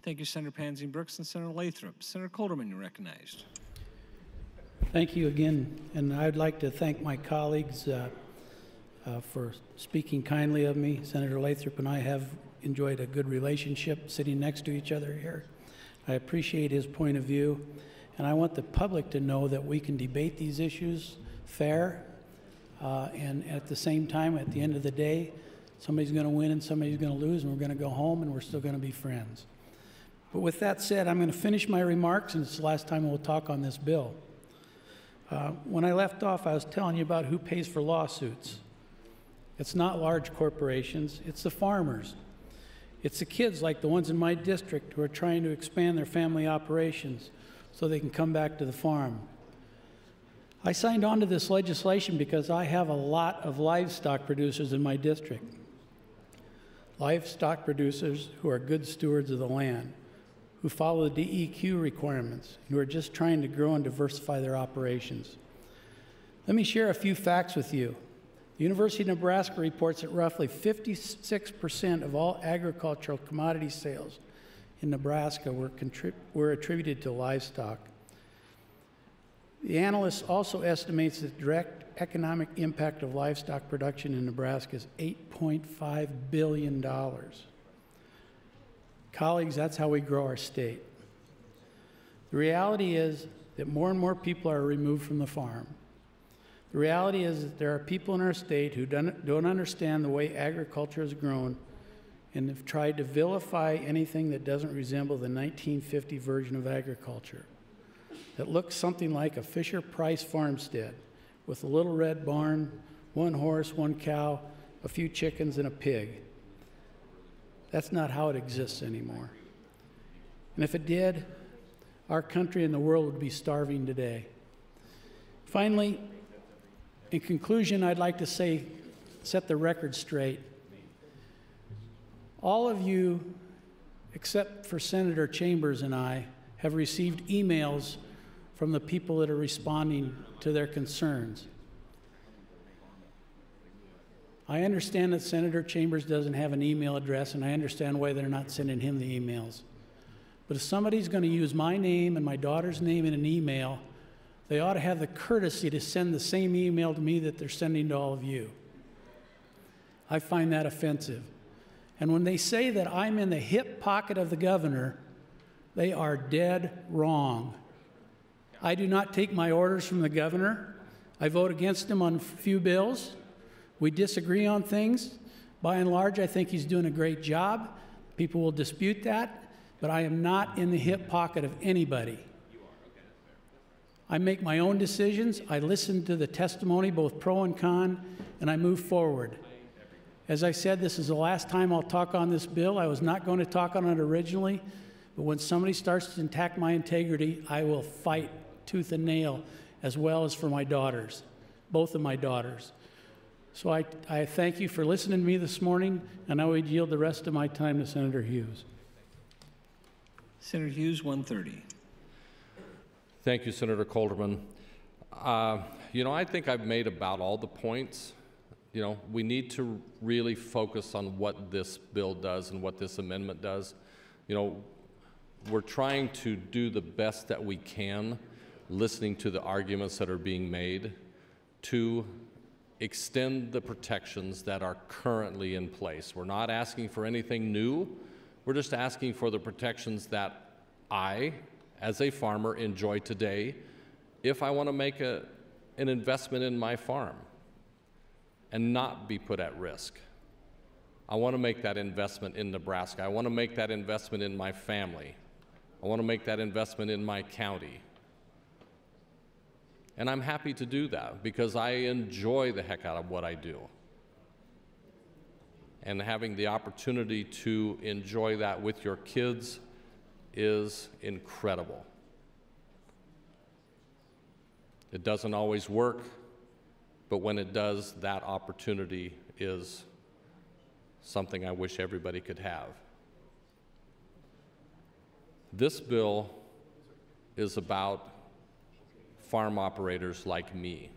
Thank you, Senator Pansy Brooks and Senator Lathrop. Senator Colderman, you're recognized. Thank you again, and I'd like to thank my colleagues for speaking kindly of me. Senator Lathrop and I have enjoyed a good relationship sitting next to each other here. I appreciate his point of view, and I want the public to know that we can debate these issues fair, and at the same time, at the end of the day, somebody's going to win and somebody's going to lose, and we're going to go home and we're still going to be friends. But with that said, I'm going to finish my remarks, and it's the last time we'll talk on this bill. When I left off, I was telling you about who pays for lawsuits. It's not large corporations, it's the farmers. It's the kids like the ones in my district who are trying to expand their family operations so they can come back to the farm. I signed on to this legislation because I have a lot of livestock producers in my district. Livestock producers who are good stewards of the land, who follow the DEQ requirements, who are just trying to grow and diversify their operations. Let me share a few facts with you. The University of Nebraska reports that roughly 56% of all agricultural commodity sales in Nebraska were attributed to livestock. The analyst also estimates the direct economic impact of livestock production in Nebraska is $8.5 billion. Colleagues, that's how we grow our state. The reality is that more and more people are removed from the farm. The reality is that there are people in our state who don't understand the way agriculture has grown and have tried to vilify anything that doesn't resemble the 1950 version of agriculture, that looks something like a Fisher-Price farmstead with a little red barn, 1 horse, 1 cow, a few chickens, and a pig. That's not how it exists anymore. And if it did, our country and the world would be starving today. Finally, in conclusion, I'd like to say, set the record straight. All of you, except for Senator Chambers and I, have received emails from the people that are responding to their concerns. I understand that Senator Chambers doesn't have an email address, and I understand why they're not sending him the emails. But if somebody's going to use my name and my daughter's name in an email, they ought to have the courtesy to send the same email to me that they're sending to all of you. I find that offensive. And when they say that I'm in the hip pocket of the governor, they are dead wrong. I do not take my orders from the governor. I vote against him on a few bills. We disagree on things. By and large, I think he's doing a great job. People will dispute that, but I am not in the hip pocket of anybody. I make my own decisions. I listen to the testimony, both pro and con, and I move forward. As I said, this is the last time I'll talk on this bill. I was not going to talk on it originally, but when somebody starts to attack my integrity, I will fight tooth and nail, as well as for my daughters, both of my daughters. So I thank you for listening to me this morning, and I would yield the rest of my time to Senator Hughes. Senator Hughes, 130. Thank you, Senator Calderman. You know, I think I've made about all the points. You know, we need to really focus on what this bill does and what this amendment does. You know, we're trying to do the best that we can, listening to the arguments that are being made, to extend the protections that are currently in place. We're not asking for anything new. We're just asking for the protections that I, as a farmer, enjoy today if I want to make an investment in my farm and not be put at risk. I want to make that investment in Nebraska. I want to make that investment in my family. I want to make that investment in my county. And I'm happy to do that because I enjoy the heck out of what I do. And having the opportunity to enjoy that with your kids is incredible. It doesn't always work, but when it does, that opportunity is something I wish everybody could have. This bill is about farm operators like me,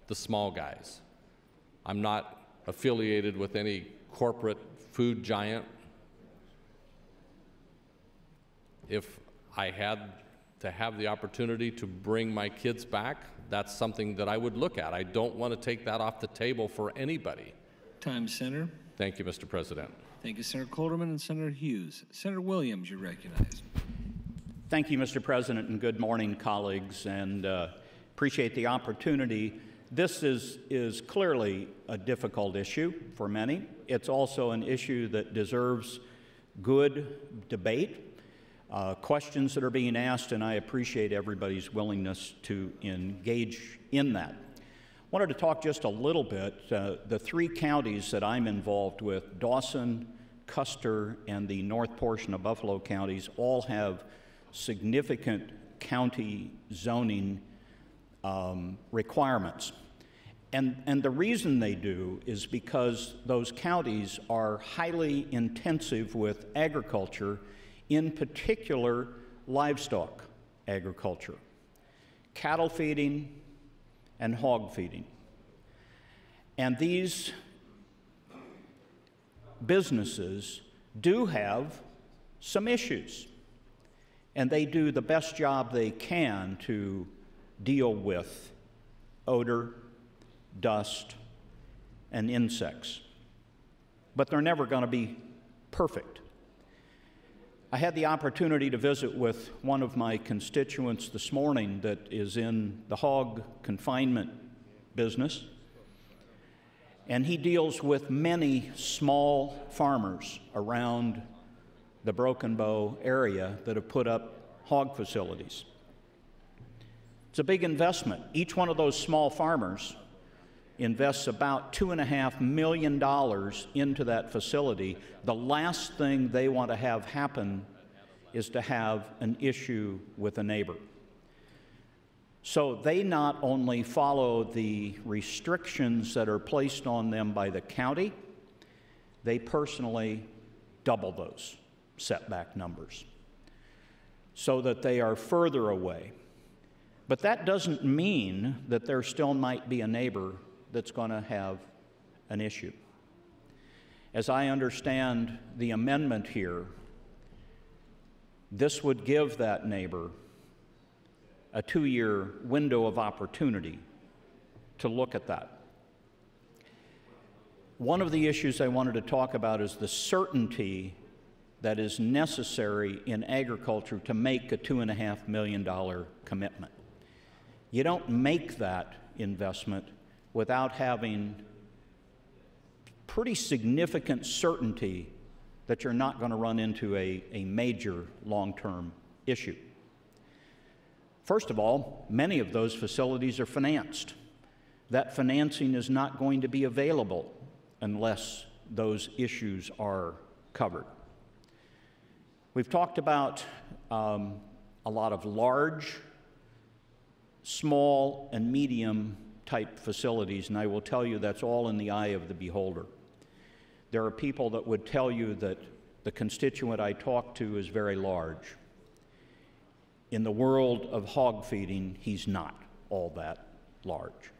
the small guys. I'm not affiliated with any corporate food giant. If I had to have the opportunity to bring my kids back, that's something that I would look at. I don't want to take that off the table for anybody. Time, Senator. Thank you, Mr. President. Thank you, Senator Calderman and Senator Hughes. Senator Williams, you're recognized. Thank you, Mr. President, and good morning, colleagues, and appreciate the opportunity. This is clearly a difficult issue for many. It's also an issue that deserves good debate, questions that are being asked, and I appreciate everybody's willingness to engage in that. I wanted to talk just a little bit. The 3 counties that I'm involved with, Dawson, Custer, and the north portion of Buffalo counties, all have significant county zoning requirements. And the reason they do is because those counties are highly intensive with agriculture, in particular livestock agriculture, cattle feeding and hog feeding. And these businesses do have some issues, and they do the best job they can to deal with odor, dust, and insects. But they're never going to be perfect. I had the opportunity to visit with one of my constituents this morning that is in the hog confinement business. And he deals with many small farmers around the Broken Bow area that have put up hog facilities. It's a big investment. Each one of those small farmers invests about $2.5 million into that facility. The last thing they want to have happen is to have an issue with a neighbor. So they not only follow the restrictions that are placed on them by the county, they personally double those setback numbers so that they are further away. But that doesn't mean that there still might be a neighbor that's going to have an issue. As I understand the amendment here, this would give that neighbor a 2-year window of opportunity to look at that. One of the issues I wanted to talk about is the certainty that is necessary in agriculture to make a $2.5 million commitment. You don't make that investment without having pretty significant certainty that you're not going to run into a major long-term issue. First of all, many of those facilities are financed. That financing is not going to be available unless those issues are covered. We've talked about a lot of large, small, and medium type facilities, and I will tell you that's all in the eye of the beholder. There are people that would tell you that the constituent I talk to is very large. In the world of hog feeding, he's not all that large.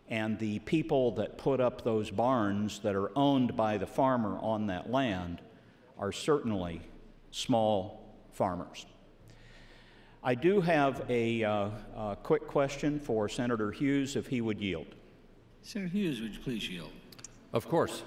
And the people that put up those barns that are owned by the farmer on that land are certainly small farmers. I do have a quick question for Senator Hughes, if he would yield. Senator Hughes, would you please yield? Of course.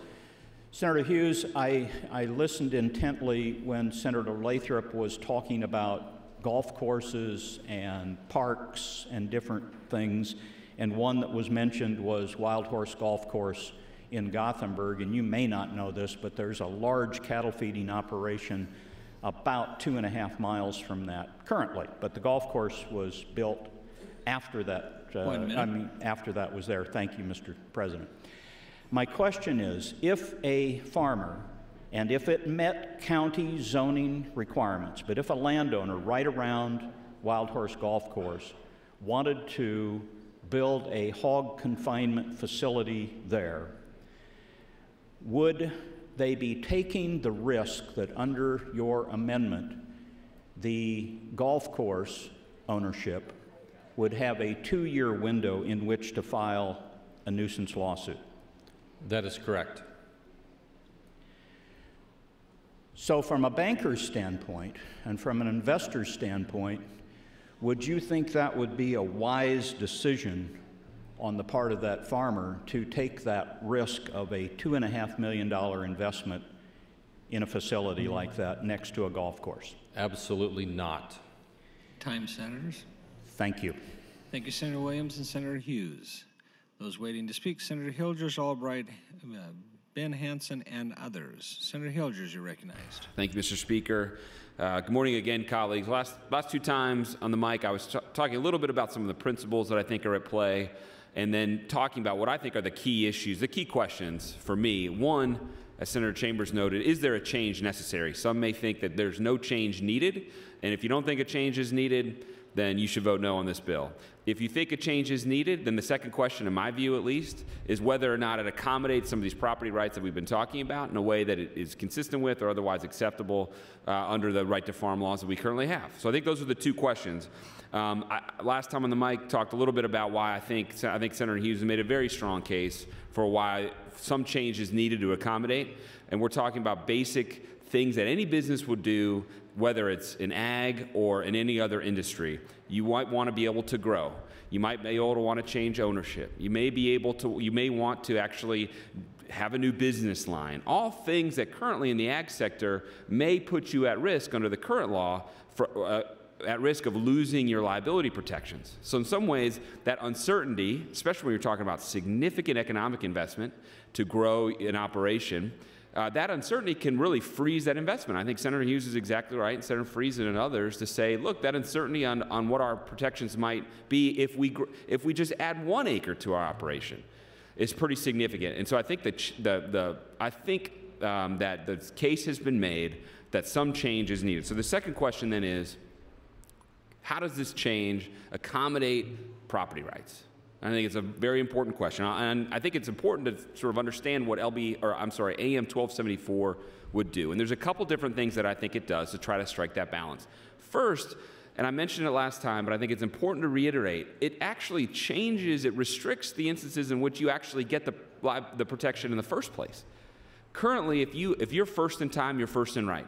Senator Hughes, I listened intently when Senator Lathrop was talking about golf courses and parks and different things, and one that was mentioned was Wild Horse Golf Course in Gothenburg, and you may not know this, but there's a large cattle feeding operation about 2.5 miles from that currently, but the golf course was built after that. After that was there. Thank you, Mr. President. My question is, if a farmer, and if it met county zoning requirements, but if a landowner right around Wild Horse Golf Course wanted to build a hog confinement facility there, would they be taking the risk that under your amendment, the golf course ownership would have a 2-year window in which to file a nuisance lawsuit? That is correct. So from a banker's standpoint and from an investor's standpoint, would you think that would be a wise decision on the part of that farmer to take that risk of a $2.5 million investment in a facility like that next to a golf course? Absolutely not. Time, Senators. Thank you. Thank you, Senator Williams and Senator Hughes. Those waiting to speak, Senator Hilgers, Albright, Ben Hansen, and others. Senator Hilgers, you're recognized. Thank you, Mr. Speaker. Good morning again, colleagues. Last 2 times on the mic, I was talking a little bit about some of the principles that I think are at play, and then talking about what I think are the key issues, the key questions for me. One, as Senator Chambers noted, is there a change necessary? Some may think that there's no change needed, and if you don't think a change is needed, then you should vote no on this bill. If you think a change is needed, then the second question, in my view at least, is whether or not it accommodates some of these property rights that we've been talking about in a way that it is consistent with or otherwise acceptable under the right to farm laws that we currently have. So I think those are the 2 questions. Last time on the mic, talked a little bit about why I think Senator Hughes made a very strong case for why some change is needed to accommodate, and we're talking about basic things that any business would do, whether it's in ag or in any other industry. You might want to be able to grow. You might be able to want to change ownership. You may want to actually have a new business line. All things that currently in the ag sector may put you at risk under the current law at risk of losing your liability protections. So in some ways, that uncertainty, especially when you're talking about significant economic investment to grow an operation, that uncertainty can really freeze that investment. I think Senator Hughes is exactly right, and Senator Friesen and others, to say, look, that uncertainty on what our protections might be if we just add 1 acre to our operation is pretty significant. And so I think that that the case has been made that some change is needed. So the second question then is, how does this change accommodate property rights? I think it's a very important question, and I think it's important to sort of understand what AM 1274 would do. And there's a couple different things that I think it does to try to strike that balance. First, and I mentioned it last time, but I think it's important to reiterate, it actually changes, it restricts the instances in which you actually get the protection in the first place. Currently, if you're first in time, you're first in right.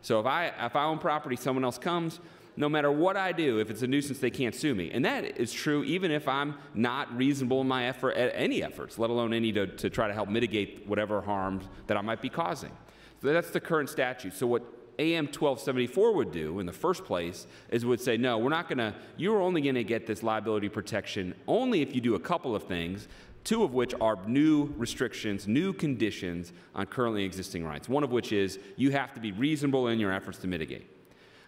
So if I own property, someone else comes, no matter what I do, if it's a nuisance, they can't sue me. And that is true even if I'm not reasonable in my any efforts, let alone any to try to help mitigate whatever harm that I might be causing. So that's the current statute. So what AM 1274 would do in the first place is would say, no, you're only going to get this liability protection only if you do a couple of things, 2 of which are new restrictions, new conditions on currently existing rights, one of which is you have to be reasonable in your efforts to mitigate.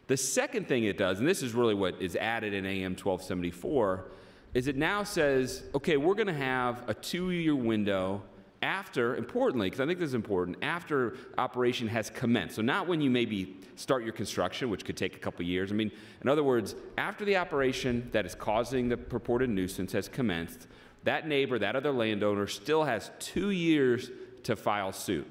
The second thing it does, and this is really what is added in AM 1274, is it now says, okay, we're going to have a 2-year window after, importantly, because I think this is important, after operation has commenced. So not when you maybe start your construction, which could take a couple years. I mean, in other words, after the operation that is causing the purported nuisance has commenced, that neighbor, that other landowner still has 2 years to file suit.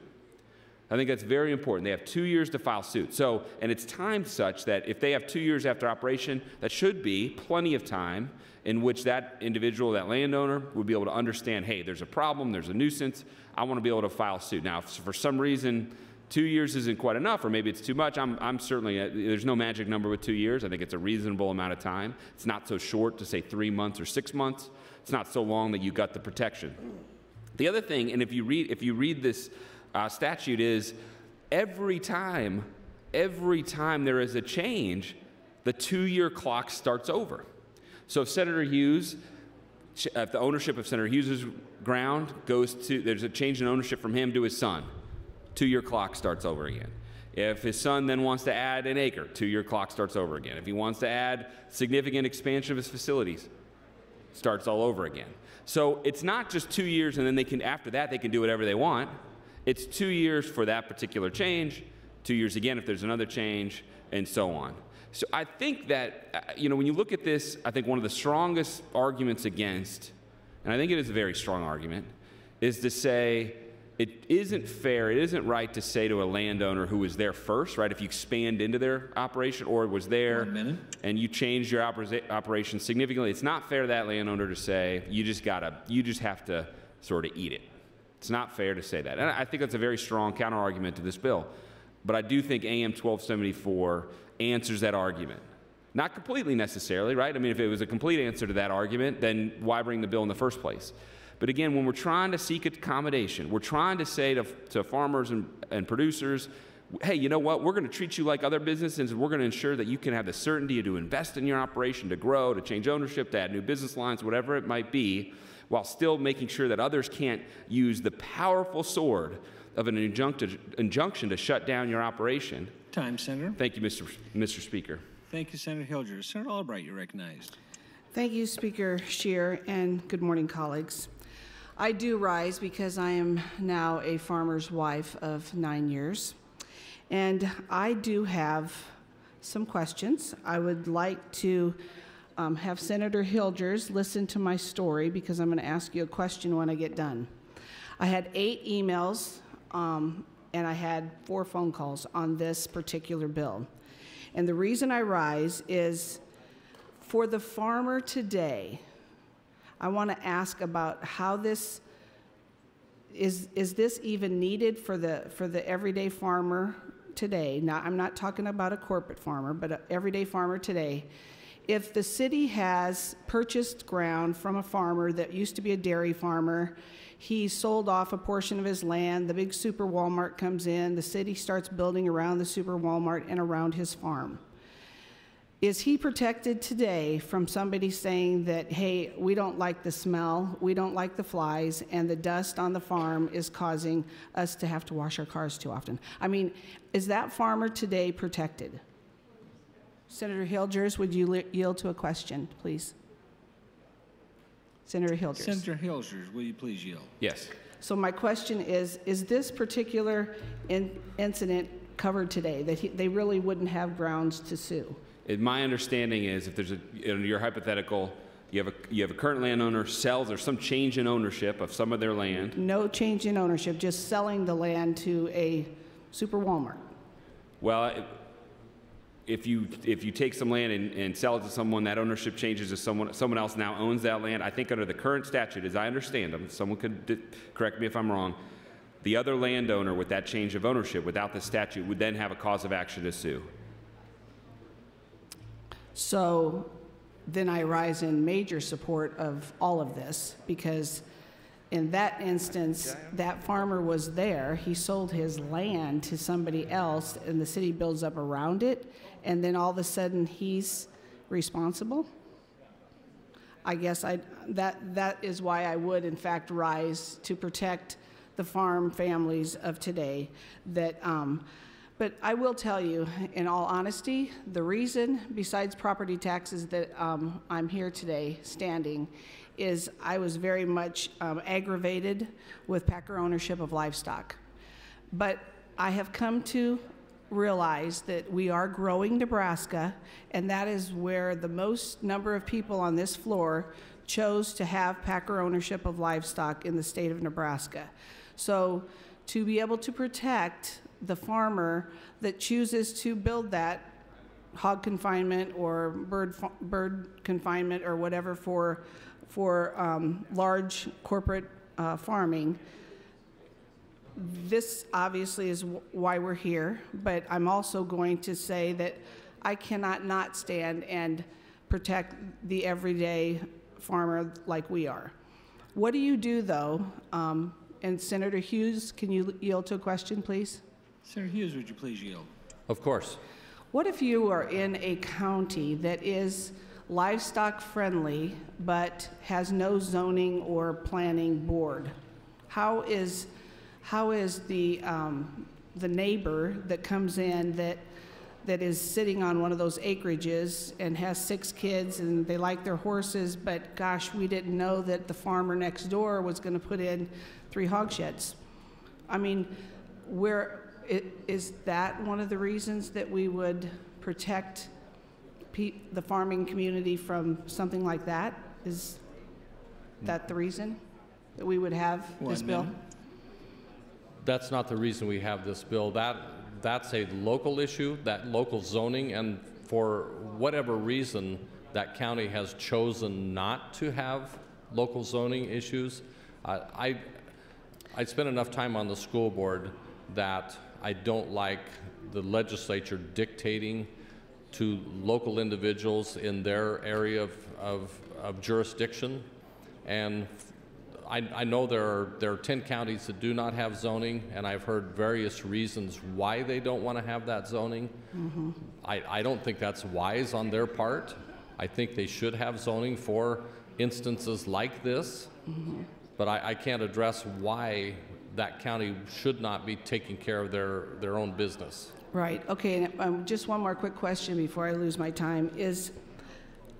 I think that's very important. They have 2 years to file suit. So, and it's timed such that if they have 2 years after operation, that should be plenty of time in which that individual, that landowner, would be able to understand, hey, there's a problem, there's a nuisance, I want to be able to file suit. Now, if for some reason 2 years isn't quite enough, or maybe it's too much, I'm certainly, there's no magic number with 2 years. I think it's a reasonable amount of time. It's not so short to say 3 months or 6 months. It's not so long that you got the protection. The other thing, and if you read this statute, is every time there is a change, the 2-year clock starts over. So if Senator Hughes, if the ownership of Senator Hughes' ground goes to, there's a change in ownership from him to his son, 2-year clock starts over again. If his son then wants to add an acre, 2-year clock starts over again. If he wants to add significant expansion of his facilities, starts all over again. So it's not just 2 years and then they can, after that, they can do whatever they want. It's 2 years for that particular change, 2 years again if there's another change, and so on. So I think that, when you look at this, I think one of the strongest arguments against, and I think it is a very strong argument, is to say it isn't fair, it isn't right to say to a landowner who was there first, right, if you expand into their operation or was there and you changed your operation significantly, it's not fair to that landowner to say, you just have to sort of eat it. It's not fair to say that. And I think that's a very strong counter-argument to this bill. But I do think AM 1274 answers that argument. Not completely necessarily, right? I mean, if it was a complete answer to that argument, then why bring the bill in the first place? But again, when we're trying to seek accommodation, we're trying to say to farmers and producers, hey, you know what? We're going to treat you like other businesses, and we're going to ensure that you can have the certainty to invest in your operation, to grow, to change ownership, to add new business lines, whatever it might be, while still making sure that others can't use the powerful sword of an injunction to shut down your operation. Time, Senator. Thank you, Mr. Speaker. Thank you, Senator Hilger. Senator Albright, you're recognized. Thank you, Speaker Scheer, and good morning, colleagues. I do rise because I am now a farmer's wife of 9 years, and I do have some questions. I would like to have Senator Hilgers listen to my story because I'm going to ask you a question when I get done. I had 8 emails and I had 4 phone calls on this particular bill. And the reason I rise is for the farmer today, I want to ask about how this is this even needed for the everyday farmer today? Now, I'm not talking about a corporate farmer, but an everyday farmer today. If the city has purchased ground from a farmer that used to be a dairy farmer, he sold off a portion of his land, the big super Walmart comes in, the city starts building around the super Walmart and around his farm. Is he protected today from somebody saying that, hey, we don't like the smell, we don't like the flies, and the dust on the farm is causing us to have to wash our cars too often? I mean, is that farmer today protected? Senator Hilgers, would you yield to a question, please? Senator Hilgers. Senator Hilgers, will you please yield? Yes. So my question is this particular incident covered today, that they really wouldn't have grounds to sue? My understanding is if there's your hypothetical, you have a current landowner sells or some change in ownership of some of their land. No change in ownership, just selling the land to a super Walmart. Well, if you take some land and sell it to someone, that ownership changes to someone else now owns that land. I think under the current statute, as I understand them, someone could correct me if I'm wrong, the other landowner with that change of ownership without the statute would then have a cause of action to sue. So then I rise in major support of all of this, because in that instance, that farmer was there, he sold his land to somebody else, and the city builds up around it, and then all of a sudden he's responsible? I guess that is why I would in fact rise to protect the farm families of today. But I will tell you, in all honesty, the reason, besides property taxes, that I'm here today standing is I was very much aggravated with packer ownership of livestock. But I have come to realize that we are growing Nebraska, and that is where the most number of people on this floor chose to have packer ownership of livestock in the state of Nebraska. So to be able to protect the farmer that chooses to build that hog confinement or bird confinement or whatever for large corporate farming. This obviously is why we're here, but I'm also going to say that I cannot not stand and protect the everyday farmer like we are. What do you do though? And Senator Hughes, can you yield to a question, please? Senator Hughes, would you please yield? Of course. What if you are in a county that is livestock friendly but has no zoning or planning board? How is the neighbor that comes in that is sitting on one of those acreages and has 6 kids and they like their horses, but gosh, we didn't know that the farmer next door was going to put in 3 hog sheds? I mean, is that one of the reasons that we would protect the farming community from something like that? Is that the reason that we would have this bill? That's not the reason we have this bill. That's a local issue, that local zoning, and for whatever reason, that county has chosen not to have local zoning issues. I spent enough time on the school board that I don't like the legislature dictating to local individuals in their area of jurisdiction. And I know there are 10 counties that do not have zoning, and I've heard various reasons why they don't want to have that zoning. Mm-hmm. I don't think that's wise on their part. I think they should have zoning for instances like this, mm-hmm. But I can't address why that county should not be taking care of their own business. Right. Okay. And just one more quick question before I lose my time is,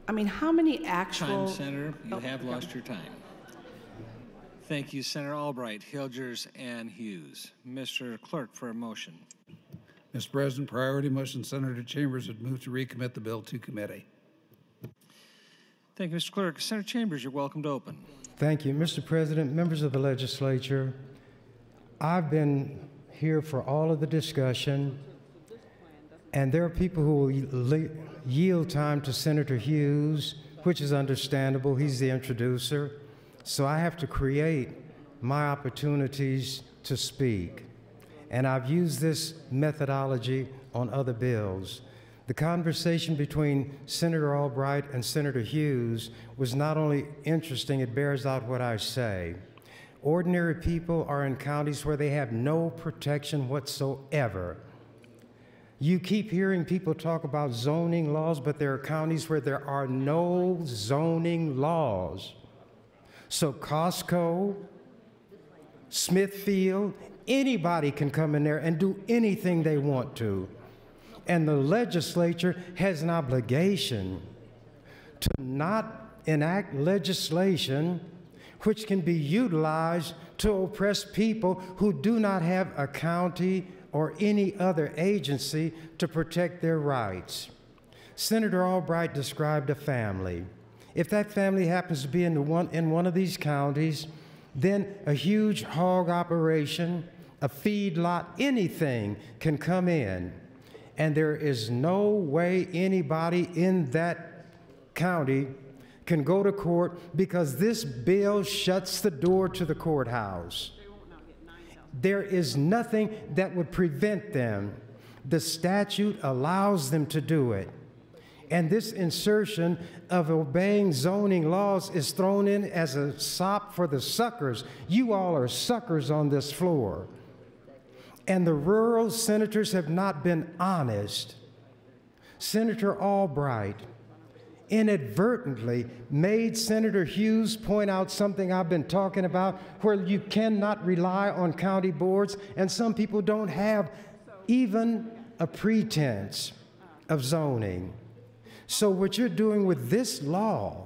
I mean, how many actual... Time, Senator. You have lost your time. Thank you, Senator Albright, Hilgers, and Hughes. Mr. Clerk, for a motion. Mr. President, priority motion, Senator Chambers would move to recommit the bill to committee. Thank you, Mr. Clerk. Senator Chambers, you're welcome to open. Thank you, Mr. President, members of the legislature. I've been here for all of the discussion, and there are people who will yield time to Senator Hughes, which is understandable. He's the introducer. So I have to create my opportunities to speak. And I've used this methodology on other bills. The conversation between Senator Albright and Senator Hughes was not only interesting, it bears out what I say. Ordinary people are in counties where they have no protection whatsoever. You keep hearing people talk about zoning laws, but there are counties where there are no zoning laws. So Costco, Smithfield, anybody can come in there and do anything they want to. And the legislature has an obligation to not enact legislation which can be utilized to oppress people who do not have a county or any other agency to protect their rights. Senator Albright described a family. If that family happens to be in one of these counties, then a huge hog operation, a feedlot, anything can come in. And there is no way anybody in that county can go to court because this bill shuts the door to the courthouse. There is nothing that would prevent them. The statute allows them to do it. And this insertion of obeying zoning laws is thrown in as a sop for the suckers. You all are suckers on this floor. And the rural senators have not been honest. Senator Albright inadvertently made Senator Hughes point out something I've been talking about, where you cannot rely on county boards, and some people don't have even a pretense of zoning. So what you're doing with this law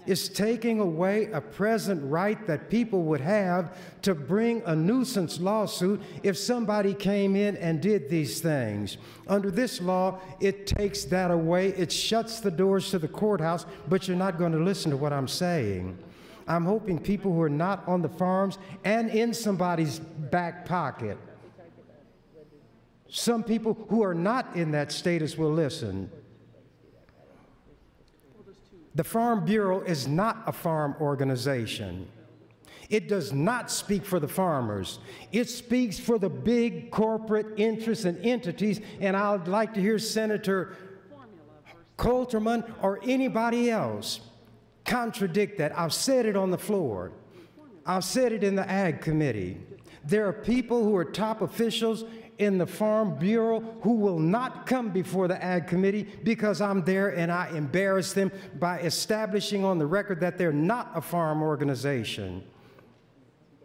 is taking away a present right that people would have to bring a nuisance lawsuit if somebody came in and did these things. Under this law, it takes that away. It shuts the doors to the courthouse, but you're not going to listen to what I'm saying. I'm hoping people who are not on the farms and in somebody's back pocket, some people who are not in that status will listen. The Farm Bureau is not a farm organization. It does not speak for the farmers. It speaks for the big corporate interests and entities, and I'd like to hear Senator Coulterman or anybody else contradict that. I've said it on the floor. I've said it in the Ag Committee. There are people who are top officials in the Farm Bureau who will not come before the Ag Committee because I'm there and I embarrass them by establishing on the record that they're not a farm organization.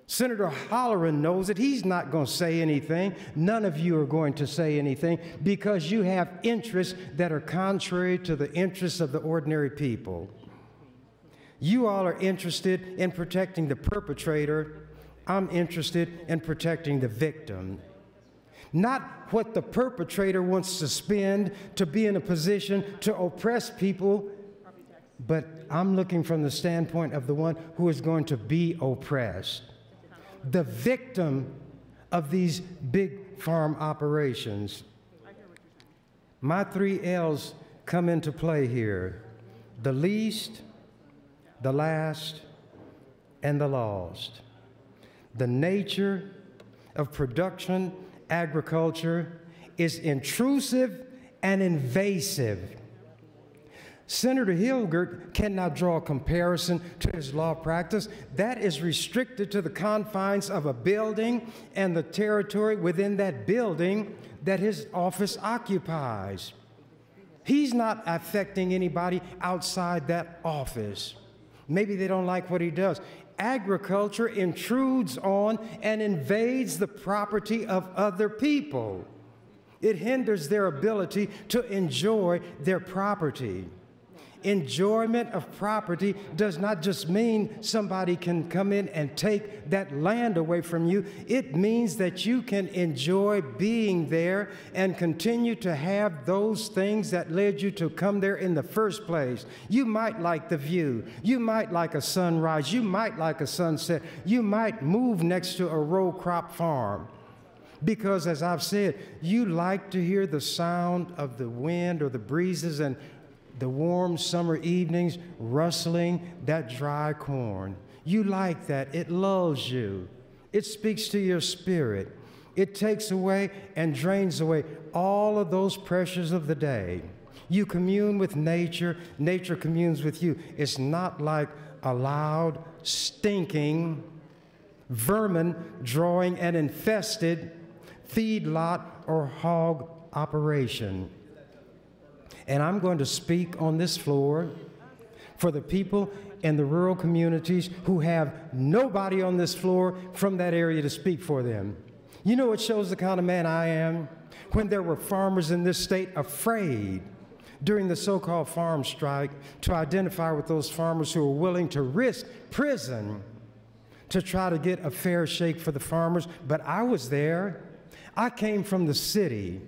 Senator Holleran knows that he's not going to say anything. None of you are going to say anything because you have interests that are contrary to the interests of the ordinary people. You all are interested in protecting the perpetrator. I'm interested in protecting the victim. Not what the perpetrator wants to spend to be in a position to oppress people, but I'm looking from the standpoint of the one who is going to be oppressed. The victim of these big farm operations. My 3 L's come into play here: the least, the last, and the lost. The nature of production agriculture is intrusive and invasive. Senator Hilgert cannot draw a comparison to his law practice. That is restricted to the confines of a building and the territory within that building that his office occupies. He's not affecting anybody outside that office. Maybe they don't like what he does. Agriculture intrudes on and invades the property of other people. It hinders their ability to enjoy their property. Enjoyment of property does not just mean somebody can come in and take that land away from you. It means that you can enjoy being there and continue to have those things that led you to come there in the first place. You might like the view. You might like a sunrise. You might like a sunset. You might move next to a row crop farm. Because, as I've said, you like to hear the sound of the wind or the breezes and the warm summer evenings rustling that dry corn. You like that. It lulls you. It speaks to your spirit. It takes away and drains away all of those pressures of the day. You commune with nature. Nature communes with you. It's not like a loud, stinking, vermin drawing an infested feedlot or hog operation. And I'm going to speak on this floor for the people in the rural communities who have nobody on this floor from that area to speak for them. You know, it shows the kind of man I am. When there were farmers in this state afraid during the so-called farm strike to identify with those farmers who were willing to risk prison to try to get a fair shake for the farmers, but I was there. I came from the city,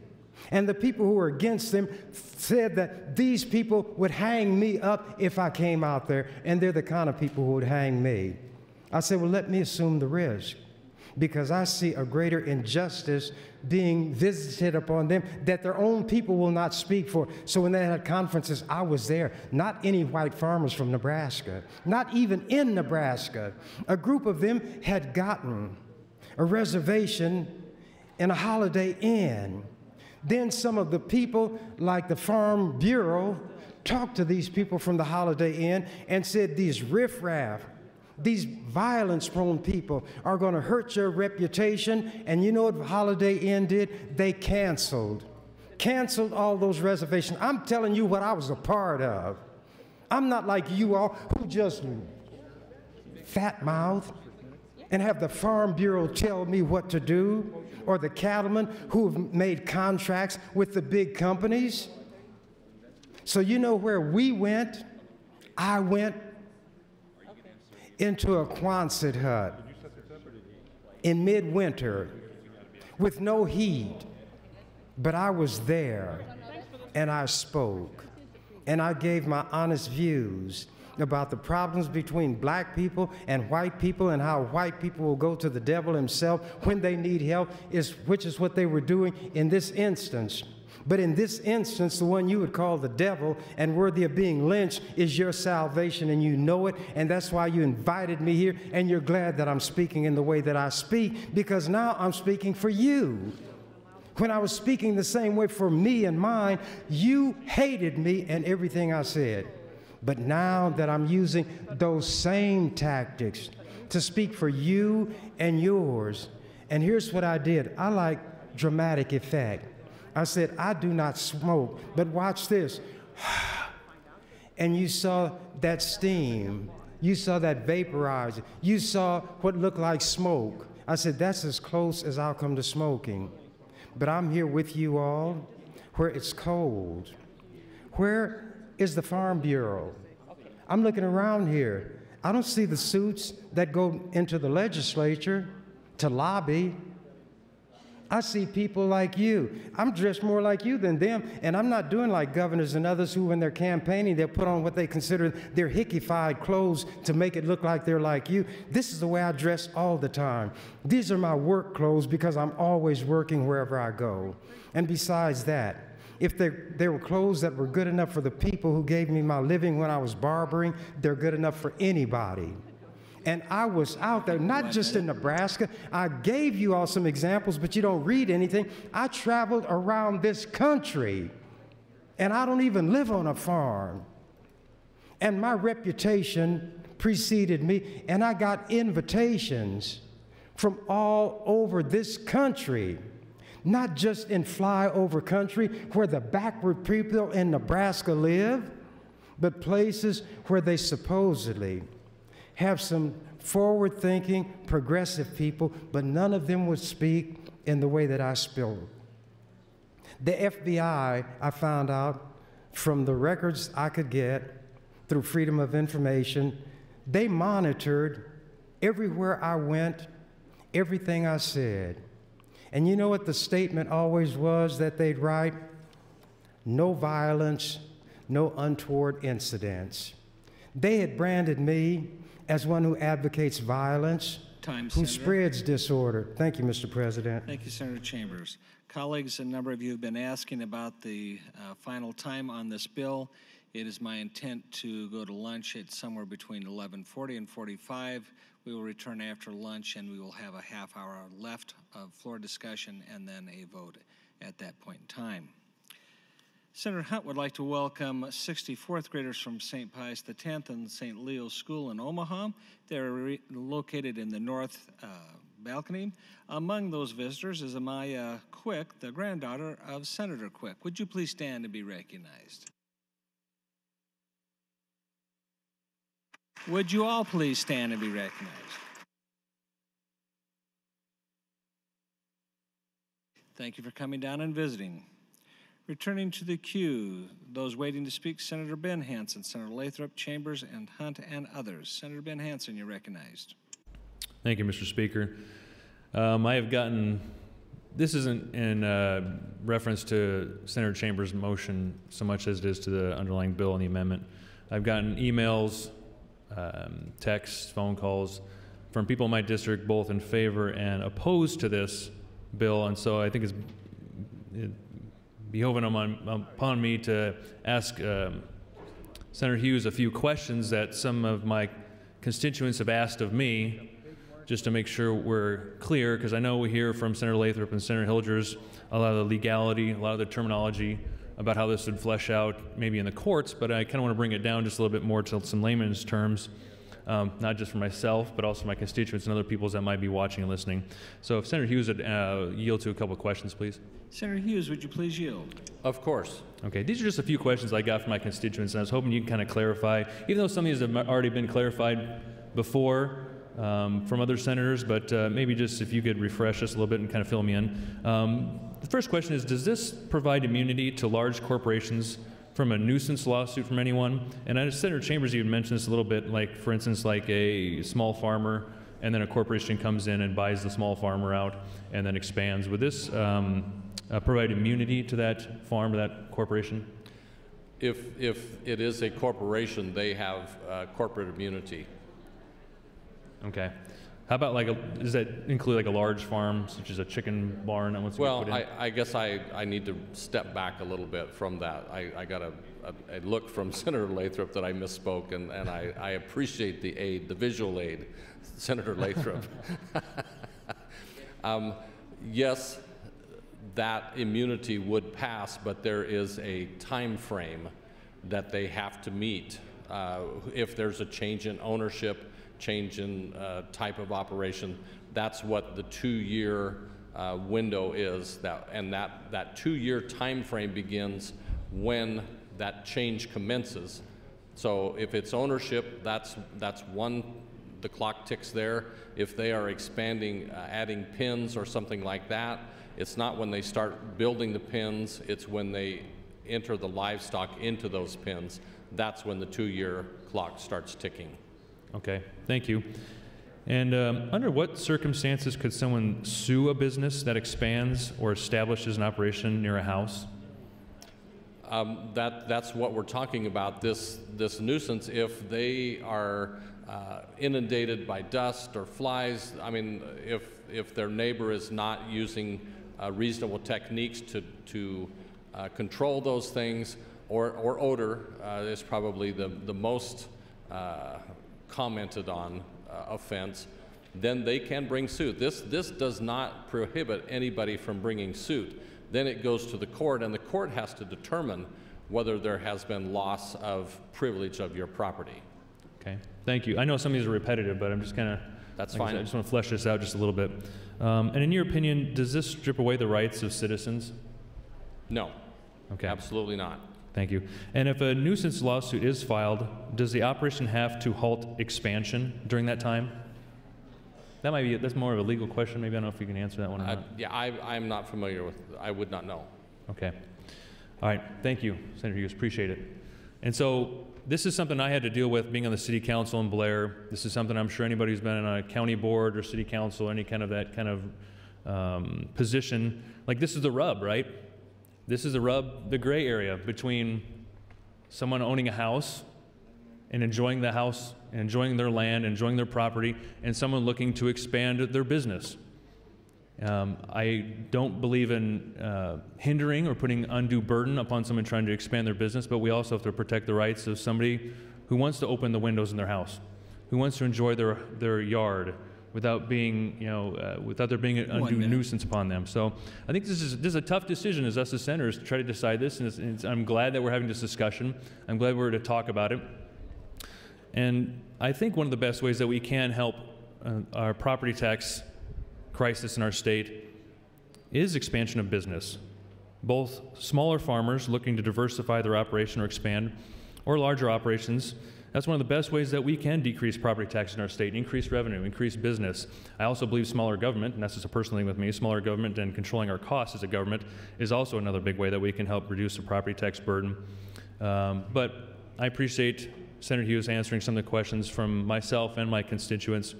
and the people who were against them said that these people would hang me up if I came out there, and they're the kind of people who would hang me. I said, well, let me assume the risk, because I see a greater injustice being visited upon them that their own people will not speak for. So when they had conferences, I was there. Not any white farmers from Nebraska, not even in Nebraska. A group of them had gotten a reservation in a Holiday Inn. Then some of the people, like the Farm Bureau, talked to these people from the Holiday Inn and said, these riffraff, these violence-prone people are going to hurt your reputation. And you know what Holiday Inn did? They canceled all those reservations. I'm telling you what I was a part of. I'm not like you all who just fat-mouth and have the Farm Bureau tell me what to do, or the cattlemen who have made contracts with the big companies. So you know where we went? I went into a Quonset hut in midwinter with no heat, but I was there and I spoke and I gave my honest views about the problems between black people and white people, and how white people will go to the devil himself when they need help, which is what they were doing in this instance. But in this instance, the one you would call the devil and worthy of being lynched is your salvation, and you know it, and that's why you invited me here, and you're glad that I'm speaking in the way that I speak, because now I'm speaking for you. When I was speaking the same way for me and mine, you hated me and everything I said. But now that I'm using those same tactics to speak for you and yours, and here's what I did. I like dramatic effect. I said, I do not smoke, but watch this. And you saw that steam. You saw that vaporizer. You saw what looked like smoke. I said, that's as close as I'll come to smoking. But I'm here with you all where it's cold. Where is the Farm Bureau? I'm looking around here. I don't see the suits that go into the legislature to lobby. I see people like you. I'm dressed more like you than them, and I'm not doing like governors and others who, when they're campaigning, they'll put on what they consider their hickified clothes to make it look like they're like you. This is the way I dress all the time. These are my work clothes because I'm always working wherever I go. And besides that, if they were clothes that were good enough for the people who gave me my living when I was barbering, they're good enough for anybody. And I was out there, not just in Nebraska. I gave you all some examples, but you don't read anything. I traveled around this country, and I don't even live on a farm. And my reputation preceded me, and I got invitations from all over this country, not just in flyover country where the backward people in Nebraska live, but places where they supposedly have some forward-thinking, progressive people, but none of them would speak in the way that I spoke. The FBI, I found out from the records I could get through Freedom of Information, they monitored everywhere I went, everything I said. And you know what the statement always was that they'd write? No violence, no untoward incidents. They had branded me as one who advocates violence, who spreads disorder. Thank you, Mr. President. Thank you, Senator Chambers. Colleagues, a number of you have been asking about the final time on this bill. It is my intent to go to lunch at somewhere between 11:40 and 45. We will return after lunch, and we will have a half hour left of floor discussion and then a vote at that point in time. Senator Hunt would like to welcome 64th graders from St. Pius X and St. Leo's School in Omaha. They're located in the North balcony. Among those visitors is Amaya Quick, the granddaughter of Senator Quick. Would you please stand and be recognized? Would you all please stand and be recognized? Thank you for coming down and visiting. Returning to the queue, those waiting to speak, Senator Ben Hansen, Senator Lathrop, Chambers, and Hunt, and others. Senator Ben Hansen, you're recognized. Thank you, Mr. Speaker. I have gotten, this isn't in reference to Senator Chambers' motion so much as it is to the underlying bill and the amendment. I've gotten emails, texts, phone calls from people in my district both in favor and opposed to this bill, and so I think it's behoven upon me to ask Senator Hughes a few questions that some of my constituents have asked of me, just to make sure we're clear, because I know we hear from Senator Lathrop and Senator Hilgers a lot of the legality, a lot of the terminology about how this would flesh out maybe in the courts, but I kind of want to bring it down just a little bit more to some layman's terms, not just for myself, but also my constituents and other people that might be watching and listening. So if Senator Hughes would yield to a couple of questions, please. Senator Hughes, would you please yield? Of course. Okay, these are just a few questions I got from my constituents, and I was hoping you can kind of clarify, even though some of these have already been clarified before from other senators, but maybe just if you could refresh us a little bit and kind of fill me in. The first question is, does this provide immunity to large corporations from a nuisance lawsuit from anyone? And I just, Senator Chambers, you had mentioned this a little bit, like for instance, like a small farmer, and then a corporation comes in and buys the small farmer out and then expands. Would this provide immunity to that farm, to that corporation? If it is a corporation, they have corporate immunity. Okay. How about like does that include like a large farm, such as a chicken barn? That Well, I guess I need to step back a little bit from that. I got a look from Senator Lathrop that I misspoke, and I appreciate the aid, the visual aid, Senator Lathrop. Yes, that immunity would pass, but there is a time frame that they have to meet. If there's a change in ownership, change in type of operation, that's what the 2-year window is. That 2-year time frame begins when that change commences. So if it's ownership, that's one, the clock ticks there. If they are expanding, adding pins or something like that, it's not when they start building the pins, it's when they enter the livestock into those pins. That's when the 2-year clock starts ticking. Okay, thank you. And under what circumstances could someone sue a business that expands or establishes an operation near a house? That's what we're talking about, this nuisance. If they are inundated by dust or flies, I mean, if their neighbor is not using reasonable techniques to control those things, or odor is probably the most commented on offense, then they can bring suit. This does not prohibit anybody from bringing suit. Then it goes to the court, and the court has to determine whether there has been loss of privilege of your property. Okay, thank you. I know some of these are repetitive, but I'm just kind of, that's fine. I just want to flesh this out just a little bit. And in your opinion, does this strip away the rights of citizens? No. Okay. Absolutely not. Thank you. And if a nuisance lawsuit is filed, does the operation have to halt expansion during that time? That might be, that's more of a legal question. Maybe I don't know if you can answer that one or not. Yeah, I'm not familiar with, I would not know. Okay. All right. Thank you, Senator Hughes. Appreciate it. And so this is something I had to deal with being on the city council in Blair. This is something I'm sure anybody who's been on a county board or city council, any kind of that kind of position, like this is the rub, right? This is the rub, the gray area between someone owning a house and enjoying the house, and enjoying their land, enjoying their property, and someone looking to expand their business. I don't believe in hindering or putting undue burden upon someone trying to expand their business, but we also have to protect the rights of somebody who wants to open the windows in their house, who wants to enjoy their yard without being, without there being an undue nuisance upon them. So I think this is a tough decision as us as senators to try to decide this, and I'm glad that we're having this discussion. I'm glad we're to talk about it. And I think one of the best ways that we can help our property tax crisis in our state is expansion of business. Both smaller farmers looking to diversify their operation or expand, or larger operations. That's one of the best ways that we can decrease property tax in our state, increase revenue, increase business. I also believe smaller government, and that's just a personal thing with me, smaller government and controlling our costs as a government is also another big way that we can help reduce the property tax burden. But I appreciate Senator Hughes answering some of the questions from myself and my constituents,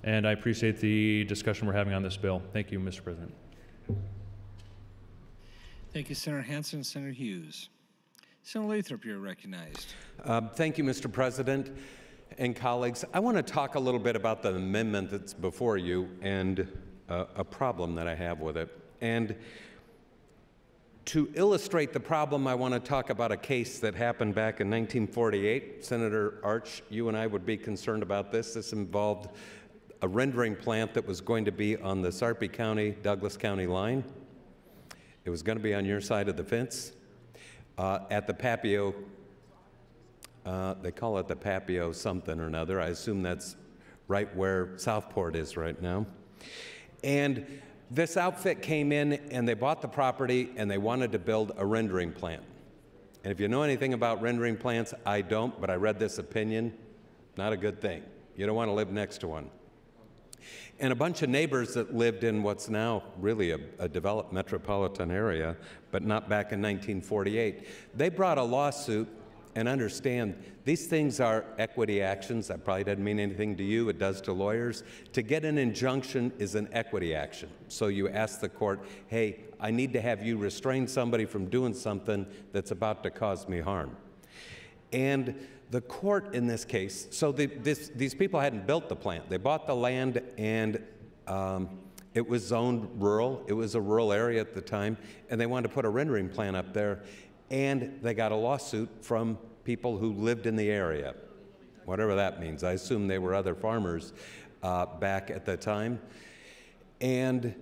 and I appreciate the discussion we're having on this bill. Thank you, Mr. President. Thank you, Senator Hansen and Senator Hughes. Senator Lathrop, you're recognized. Thank you, Mr. President and colleagues. I want to talk a little bit about the amendment that's before you and a problem that I have with it. And to illustrate the problem, I want to talk about a case that happened back in 1948. Senator Arch, you and I would be concerned about this. This involved a rendering plant that was going to be on the Sarpy County, Douglas County line. It was going to be on your side of the fence. At the Papio, they call it the Papio something or another. I assume that's right where Southport is right now. And this outfit came in and they bought the property and they wanted to build a rendering plant. And if you know anything about rendering plants, I don't, but I read this opinion, not a good thing. You don't want to live next to one. And a bunch of neighbors that lived in what's now really a developed metropolitan area, but not back in 1948, they brought a lawsuit. And understand, these things are equity actions. That probably doesn't mean anything to you. It does to lawyers. To get an injunction is an equity action. So you ask the court, hey, I need to have you restrain somebody from doing something that's about to cause me harm. And the court in this case, so these people hadn't built the plant. They bought the land and it was zoned rural. It was a rural area at the time, and they wanted to put a rendering plant up there. And they got a lawsuit from people who lived in the area, whatever that means. I assume they were other farmers back at the time. And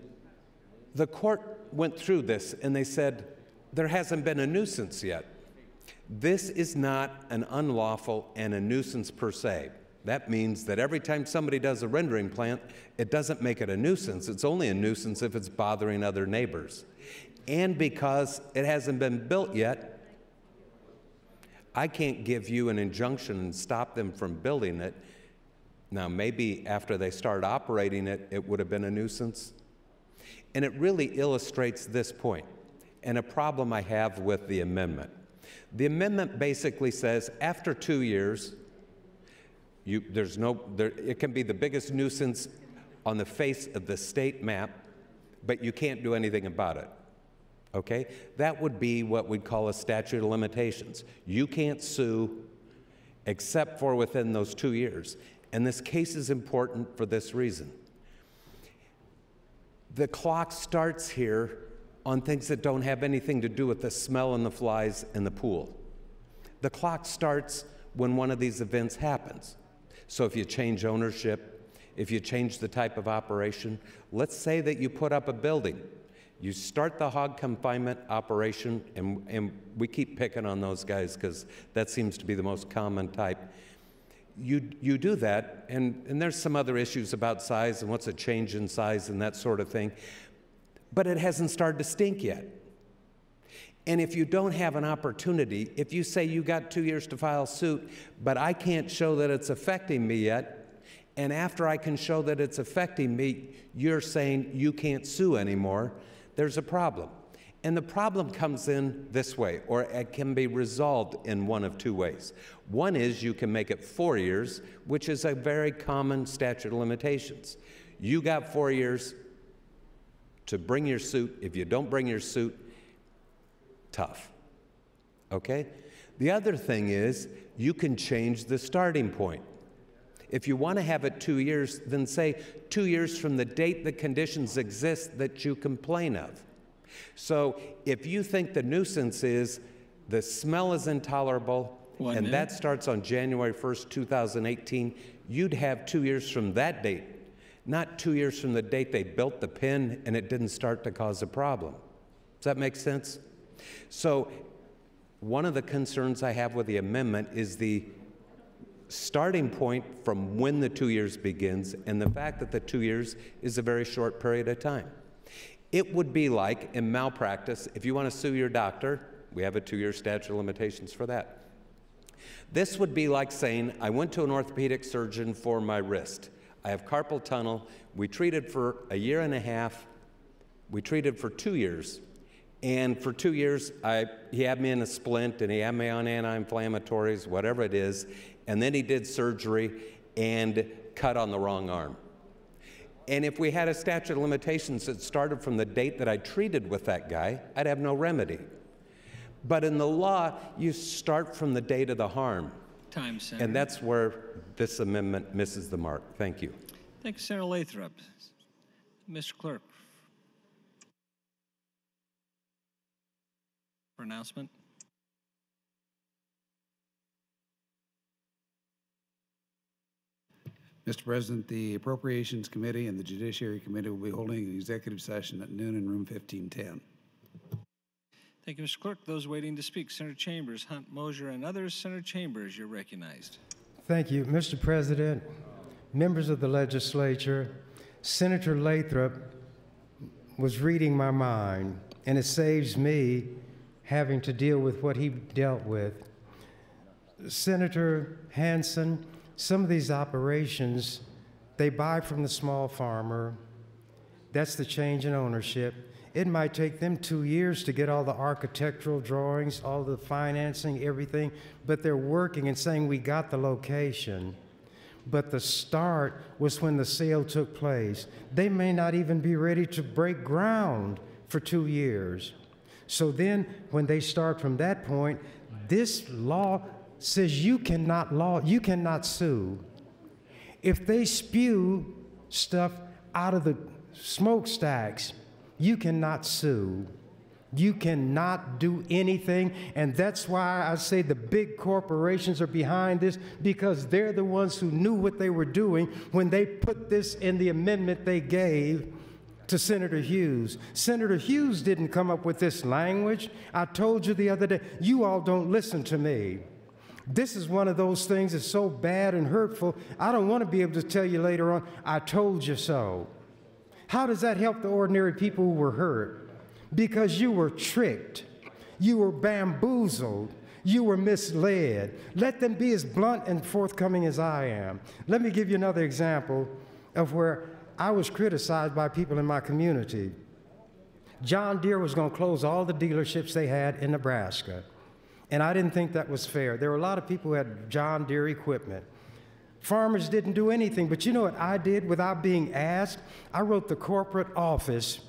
the court went through this and they said, there hasn't been a nuisance yet. This is not an unlawful and a nuisance per se. That means that every time somebody does a rendering plant, it doesn't make it a nuisance. It's only a nuisance if it's bothering other neighbors. And because it hasn't been built yet, I can't give you an injunction and stop them from building it. Now, maybe after they start operating it, it would have been a nuisance. And it really illustrates this point and a problem I have with the amendment. The amendment basically says after 2 years, it can be the biggest nuisance on the face of the state map, but you can't do anything about it. Okay? That would be what we'd call a statute of limitations. You can't sue except for within those 2 years. And this case is important for this reason. The clock starts here on things that don't have anything to do with the smell and the flies in the pool. The clock starts when one of these events happens. So if you change ownership, if you change the type of operation, let's say that you put up a building. You start the hog confinement operation, and we keep picking on those guys because that seems to be the most common type. You do that, and there's some other issues about size and what's a change in size and that sort of thing, but it hasn't started to stink yet. And if you don't have an opportunity, if you say you got 2 years to file suit, but I can't show that it's affecting me yet, and after I can show that it's affecting me, you're saying you can't sue anymore, there's a problem. And the problem comes in this way, or it can be resolved in one of two ways. One is you can make it 4 years, which is a very common statute of limitations. You got 4 years to bring your suit. If you don't bring your suit, tough. Okay? The other thing is you can change the starting point. If you want to have it 2 years, then say 2 years from the date the conditions exist that you complain of. So if you think the nuisance is the smell is intolerable, and that starts on January 1st, 2018, you'd have 2 years from that date, not 2 years from the date they built the pen and it didn't start to cause a problem. Does that make sense? So one of the concerns I have with the amendment is the starting point from when the 2 years begins and the fact that the 2 years is a very short period of time. It would be like in malpractice, if you want to sue your doctor, we have a 2-year statute of limitations for that. This would be like saying, I went to an orthopedic surgeon for my wrist. I have carpal tunnel. We treated for a year and a half. We treated for 2 years. And for 2 years, he had me in a splint, and he had me on anti-inflammatories, whatever it is. And then he did surgery and cut on the wrong arm. And if we had a statute of limitations that started from the date that I treated with that guy, I'd have no remedy. But in the law, you start from the date of the harm. Time, Senator. And that's where this amendment misses the mark. Thank you. Thank you, Senator Lathrop. Mr. Clerk. For announcement. Mr. President, the Appropriations Committee and the Judiciary Committee will be holding an executive session at noon in room 1510. Thank you, Mr. Clerk. Those waiting to speak, Senator Chambers, Hunt, Mosier, and others. Senator Chambers, you're recognized. Thank you, Mr. President, members of the legislature. Senator Lathrop was reading my mind, and it saves me having to deal with what he dealt with. Senator Hansen, some of these operations, they buy from the small farmer. That's the change in ownership. It might take them 2 years to get all the architectural drawings, all the financing, everything, but they're working and saying we got the location. But the start was when the sale took place. They may not even be ready to break ground for 2 years. So then when they start from that point, this law says you cannot sue. If they spew stuff out of the smokestacks, you cannot sue. You cannot do anything, and that's why I say the big corporations are behind this, because they're the ones who knew what they were doing when they put this in the amendment they gave to Senator Hughes. Senator Hughes didn't come up with this language. I told you the other day, you all don't listen to me. This is one of those things that's so bad and hurtful, I don't want to be able to tell you later on, I told you so. How does that help the ordinary people who were hurt? Because you were tricked, you were bamboozled, you were misled. Let them be as blunt and forthcoming as I am. Let me give you another example of where I was criticized by people in my community. John Deere was going to close all the dealerships they had in Nebraska, and I didn't think that was fair. There were a lot of people who had John Deere equipment. Farmers didn't do anything, but you know what I did without being asked? I wrote the corporate office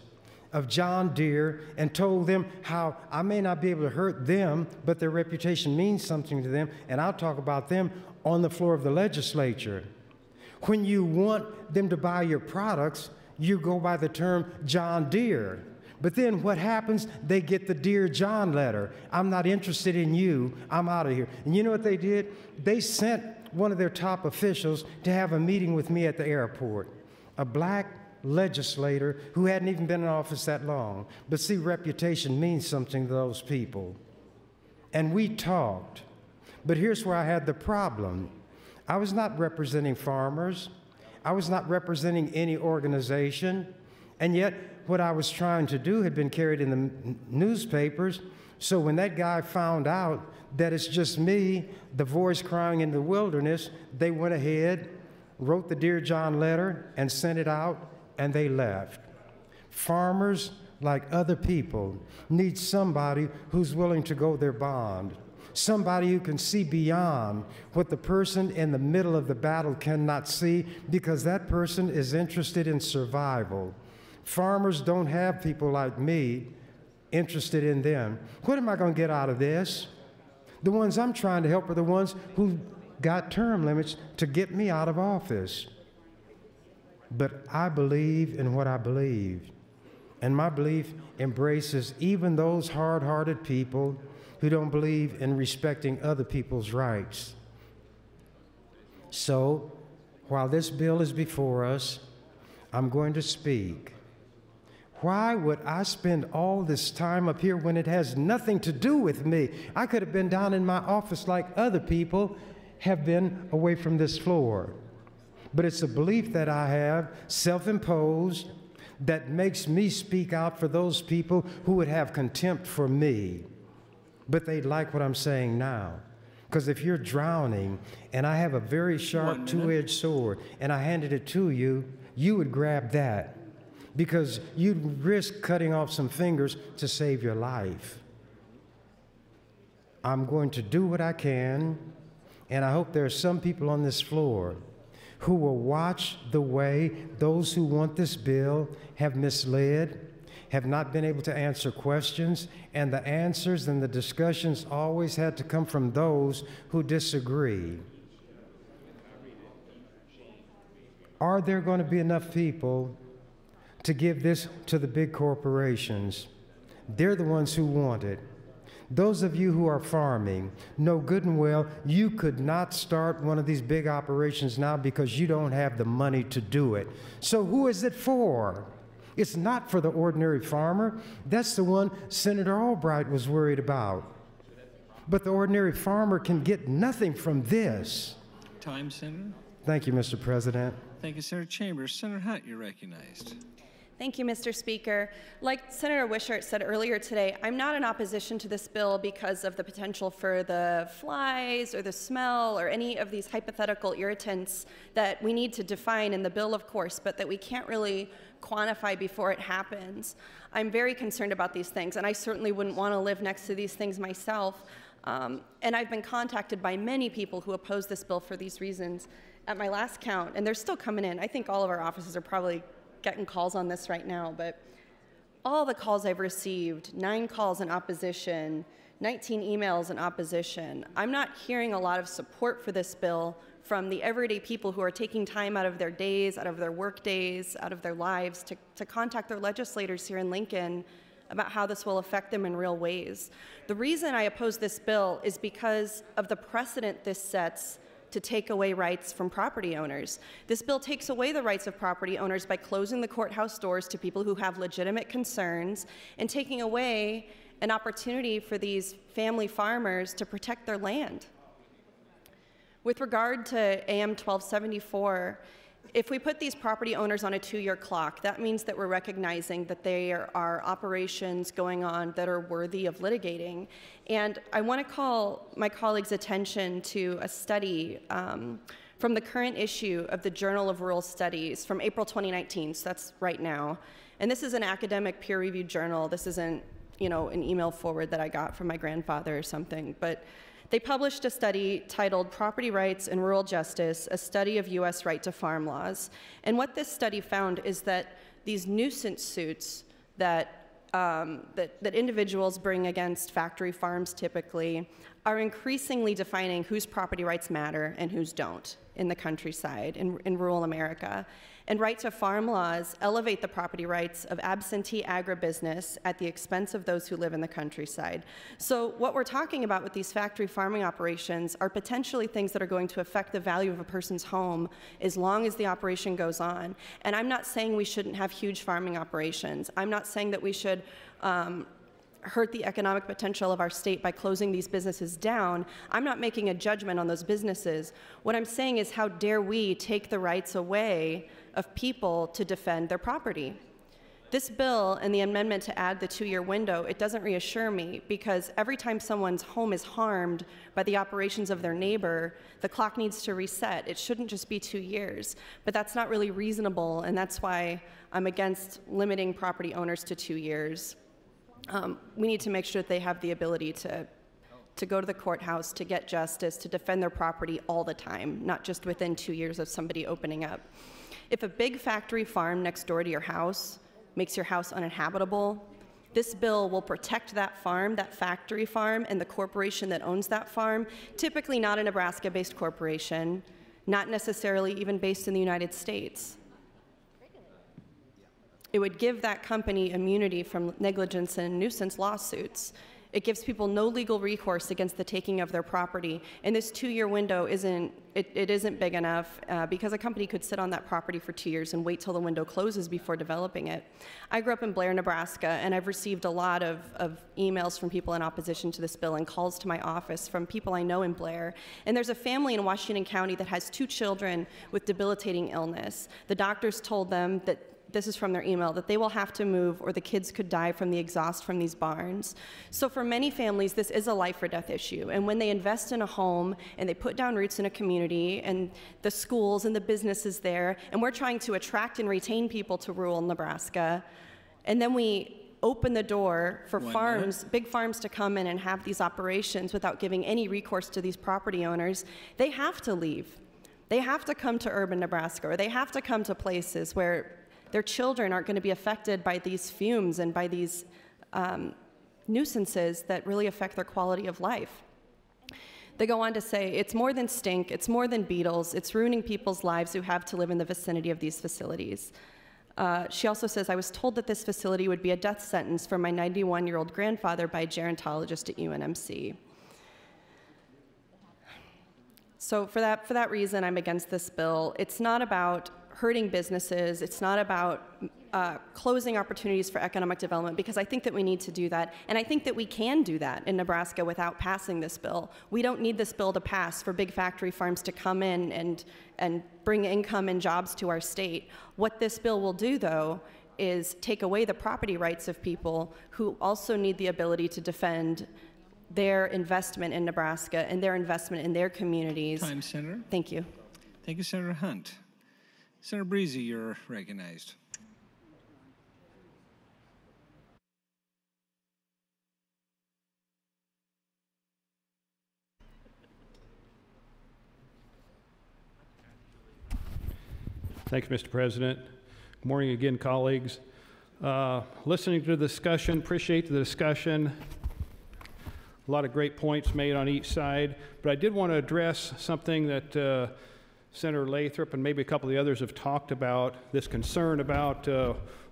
of John Deere and told them how I may not be able to hurt them, but their reputation means something to them, and I'll talk about them on the floor of the legislature. When you want them to buy your products, you go by the term John Deere. But then what happens? They get the Dear John letter. I'm not interested in you. I'm out of here. And you know what they did? They sent one of their top officials to have a meeting with me at the airport, a black legislator who hadn't even been in office that long. But see, reputation means something to those people. And we talked. But here's where I had the problem. I was not representing farmers. I was not representing any organization. And yet, what I was trying to do had been carried in the newspapers. So when that guy found out that it's just me, the voice crying in the wilderness, they went ahead, wrote the Dear John letter, and sent it out, and they left. Farmers, like other people, need somebody who's willing to go their bond, somebody who can see beyond what the person in the middle of the battle cannot see, because that person is interested in survival. Farmers don't have people like me interested in them. What am I going to get out of this? The ones I'm trying to help are the ones who got term limits to get me out of office. But I believe in what I believe. And my belief embraces even those hard-hearted people who don't believe in respecting other people's rights. So, while this bill is before us, I'm going to speak. Why would I spend all this time up here when it has nothing to do with me? I could have been down in my office like other people have been away from this floor. But it's a belief that I have, self-imposed, that makes me speak out for those people who would have contempt for me. But they like what I'm saying now. Because if you're drowning and I have a very sharp two-edged sword and I handed it to you, you would grab that because you'd risk cutting off some fingers to save your life. I'm going to do what I can, and I hope there are some people on this floor who will watch the way those who want this bill have misled, have not been able to answer questions, and the answers and the discussions always had to come from those who disagree. Are there going to be enough people to give this to the big corporations? They're the ones who want it. Those of you who are farming know good and well you could not start one of these big operations now because you don't have the money to do it. So who is it for? It's not for the ordinary farmer. That's the one Senator Albright was worried about. But the ordinary farmer can get nothing from this. Time, Senator. Thank you, Mr. President. Thank you, Senator Chambers. Senator Hunt, you're recognized. Thank you, Mr. Speaker. Like Senator Wishart said earlier today, I'm not in opposition to this bill because of the potential for the flies or the smell or any of these hypothetical irritants that we need to define in the bill, of course, but that we can't really quantify before it happens. I'm very concerned about these things, and I certainly wouldn't want to live next to these things myself. And I've been contacted by many people who oppose this bill for these reasons at my last count, and they're still coming in. I think all of our offices are probably getting calls on this right now, but all the calls I've received, 9 calls in opposition, 19 emails in opposition, I'm not hearing a lot of support for this bill from the everyday people who are taking time out of their days, out of their work days, out of their lives to contact their legislators here in Lincoln about how this will affect them in real ways. The reason I oppose this bill is because of the precedent this sets to take away rights from property owners. This bill takes away the rights of property owners by closing the courthouse doors to people who have legitimate concerns and taking away an opportunity for these family farmers to protect their land. With regard to AM 1274, if we put these property owners on a 2-year clock, that means that we're recognizing that there are operations going on that are worthy of litigating. And I want to call my colleagues' attention to a study from the current issue of the Journal of Rural Studies from April 2019, so that's right now. And this is an academic peer-reviewed journal. This isn't, you know, an email forward that I got from my grandfather or something, but they published a study titled Property Rights and Rural Justice, a Study of U.S. Right to Farm Laws. And what this study found is that these nuisance suits that individuals bring against factory farms typically are increasingly defining whose property rights matter and whose don't in the countryside, in rural America. And right to farm laws elevate the property rights of absentee agribusiness at the expense of those who live in the countryside. So what we're talking about with these factory farming operations are potentially things that are going to affect the value of a person's home as long as the operation goes on. And I'm not saying we shouldn't have huge farming operations. I'm not saying that we should hurt the economic potential of our state by closing these businesses down. I'm not making a judgment on those businesses. What I'm saying is, how dare we take the rights away of people to defend their property? This bill and the amendment to add the 2-year window, it doesn't reassure me, because every time someone's home is harmed by the operations of their neighbor, the clock needs to reset. It shouldn't just be 2 years, but that's not really reasonable, and that's why I'm against limiting property owners to 2 years. We need to make sure that they have the ability to go to the courthouse, to get justice, to defend their property all the time, not just within 2 years of somebody opening up. If a big factory farm next door to your house makes your house uninhabitable, this bill will protect that farm, that factory farm, and the corporation that owns that farm, typically not a Nebraska-based corporation, not necessarily even based in the United States. It would give that company immunity from negligence and nuisance lawsuits. It gives people no legal recourse against the taking of their property. And this 2-year window isn't big enough because a company could sit on that property for 2 years and wait till the window closes before developing it. I grew up in Blair, Nebraska, and I've received a lot of emails from people in opposition to this bill and calls to my office from people I know in Blair. And there's a family in Washington County that has 2 children with debilitating illness. The doctors told them that, this is from their email, that they will have to move or the kids could die from the exhaust from these barns. So for many families, this is a life or death issue. And when they invest in a home and they put down roots in a community and the schools and the businesses there, and we're trying to attract and retain people to rural Nebraska, and then we open the door for big farms to come in and have these operations without giving any recourse to these property owners, they have to leave. They have to come to urban Nebraska, or they have to come to places where their children aren't going to be affected by these fumes and by these nuisances that really affect their quality of life. They go on to say, it's more than stink, it's more than beetles, it's ruining people's lives who have to live in the vicinity of these facilities. She also says, I was told that this facility would be a death sentence for my 91-year-old grandfather by a gerontologist at UNMC. So for that reason, I'm against this bill. It's not about hurting businesses. It's not about closing opportunities for economic development, because I think that we need to do that. And I think that we can do that in Nebraska without passing this bill. We don't need this bill to pass for big factory farms to come in and bring income and jobs to our state. What this bill will do, though, is take away the property rights of people who also need the ability to defend their investment in Nebraska and their investment in their communities. Time, Senator. Thank you. Thank you, Senator Hunt. Senator Breezy, you're recognized. Thank you, Mr. President. Good morning again, colleagues. Listening to the discussion, appreciate the discussion. A lot of great points made on each side, but I did want to address something that Senator Lathrop and maybe a couple of the others have talked about, this concern about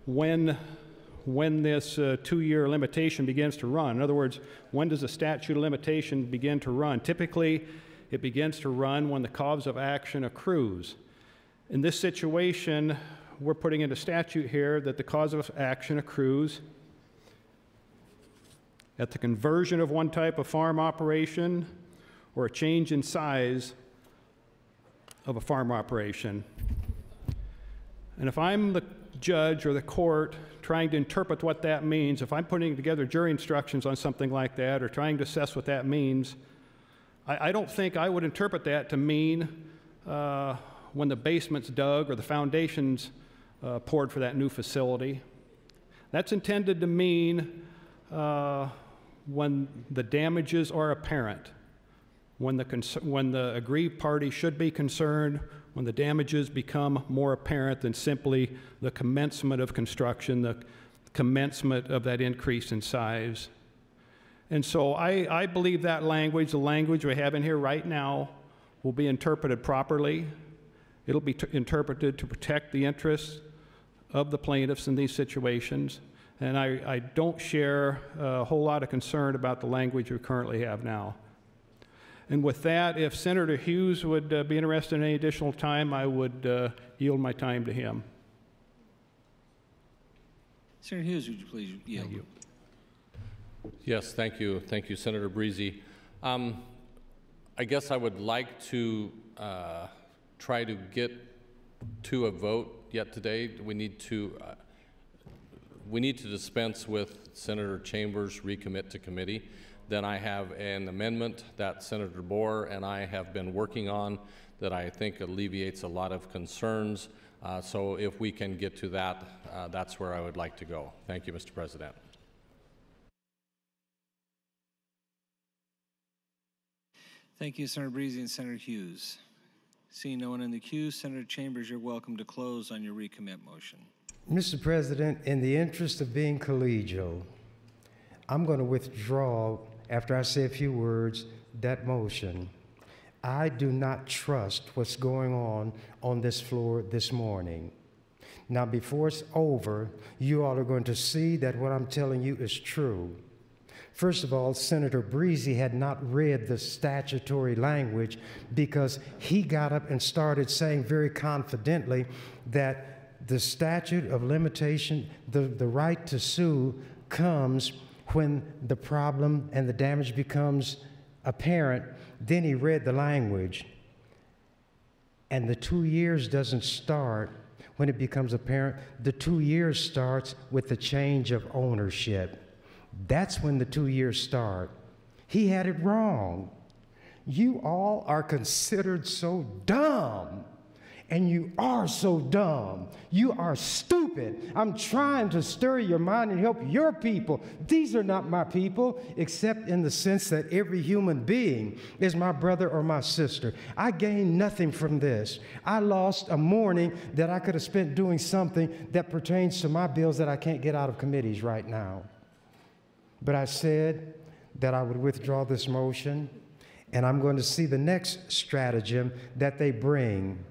when this 2-year limitation begins to run. In other words, when does the statute of limitation begin to run? Typically, it begins to run when the cause of action accrues. In this situation, we're putting into statute here that the cause of action accrues at the conversion of one type of farm operation or a change in size of a farm operation. And if I'm the judge or the court trying to interpret what that means, if I'm putting together jury instructions on something like that or trying to assess what that means, I don't think I would interpret that to mean when the basement's dug or the foundation's poured for that new facility. That's intended to mean when the damages are apparent, when the aggrieved party should be concerned, when the damages become more apparent than simply the commencement of construction, the commencement of that increase in size. And so I believe that language, the language we have in here right now, will be interpreted properly. It'll be interpreted to protect the interests of the plaintiffs in these situations. And I don't share a whole lot of concern about the language we currently have now. And with that, if Senator Hughes would be interested in any additional time, I would yield my time to him. Senator Hughes, would you please yield? Thank you. Yes, thank you. Thank you, Senator Breezy. I guess I would like to try to get to a vote yet today. We need to dispense with Senator Chambers' recommit to committee. Then I have an amendment that Senator Boer and I have been working on that I think alleviates a lot of concerns. So if we can get to that, that's where I would like to go. Thank you, Mr. President. Thank you, Senator Breezy and Senator Hughes. Seeing no one in the queue, Senator Chambers, you're welcome to close on your recommit motion. Mr. President, in the interest of being collegial, I'm going to withdraw, after I say a few words, that motion. I do not trust what's going on this floor this morning. Now, before it's over, you all are going to see that what I'm telling you is true. First of all, Senator Breezy had not read the statutory language because he got up and started saying very confidently that the statute of limitation, the right to sue comes when the problem and the damage becomes apparent. Then he read the language. And the 2 years doesn't start when it becomes apparent. The 2 years starts with the change of ownership. That's when the 2 years start. He had it wrong. You all are considered so dumb. And you are so dumb. You are stupid. I'm trying to stir your mind and help your people. These are not my people, except in the sense that every human being is my brother or my sister. I gained nothing from this. I lost a morning that I could have spent doing something that pertains to my bills that I can't get out of committees right now. But I said that I would withdraw this motion, and I'm going to see the next stratagem that they bring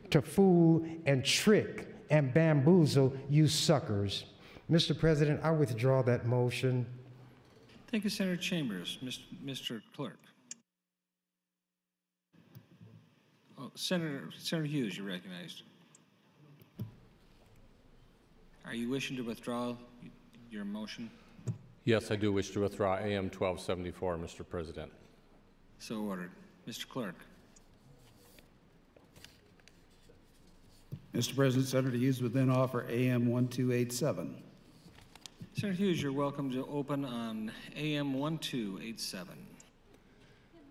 to fool and trick and bamboozle you suckers. Mr. President, I withdraw that motion. Thank you, Senator Chambers. Mr. Clerk. Oh, Senator Hughes, you're recognized. Are you wishing to withdraw your motion? Yes, I do wish to withdraw AM 1274, Mr. President. So ordered. Mr. Clerk. Mr. President, Senator Hughes would then offer AM 1287. Senator Hughes, you're welcome to open on AM 1287.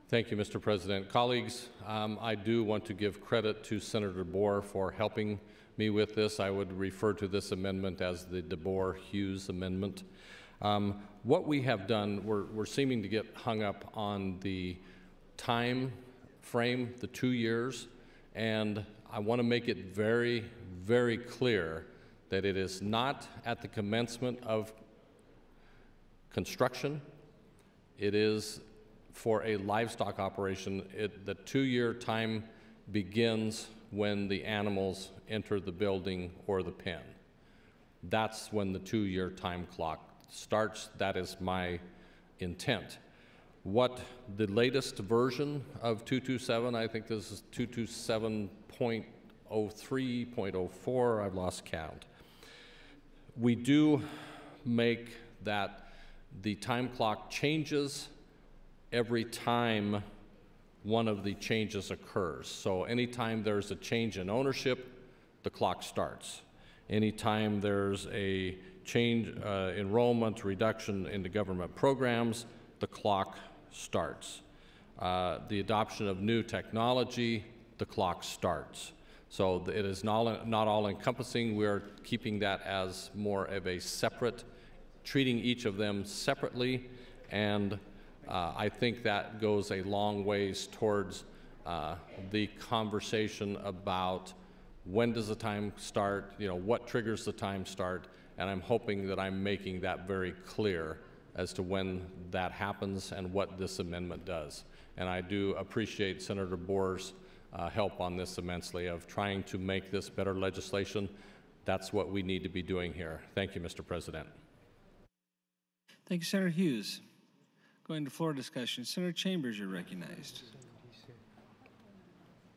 Thank you, Mr. President. Colleagues, I do want to give credit to Senator Bohr for helping me with this. I would refer to this amendment as the DeBoer-Hughes amendment. What we have done, we're seeming to get hung up on the time frame, the 2 years, and I want to make it very, very clear that it is not at the commencement of construction. It is for a livestock operation. The 2-year time begins when the animals enter the building or the pen. That's when the 2-year time clock starts. That is my intent. What the latest version of 227, I think this is 227.03, 0.04, I've lost count. We do make that the time clock changes every time one of the changes occurs. So anytime there's a change in ownership, the clock starts. Anytime there's a change, enrollment, reduction into government programs, the clock starts. The adoption of new technology, the clock starts. So it is not all encompassing. We're keeping that as more of a separate, treating each of them separately, and I think that goes a long ways towards the conversation about when does the time start, what triggers the time start, and I'm hoping that I'm making that very clear as to when that happens and what this amendment does. And I do appreciate Senator Bohr's help on this immensely of trying to make this better legislation. That's what we need to be doing here. Thank you, Mr. President. Thank you, Senator Hughes. Going to floor discussion. Senator Chambers, you're recognized.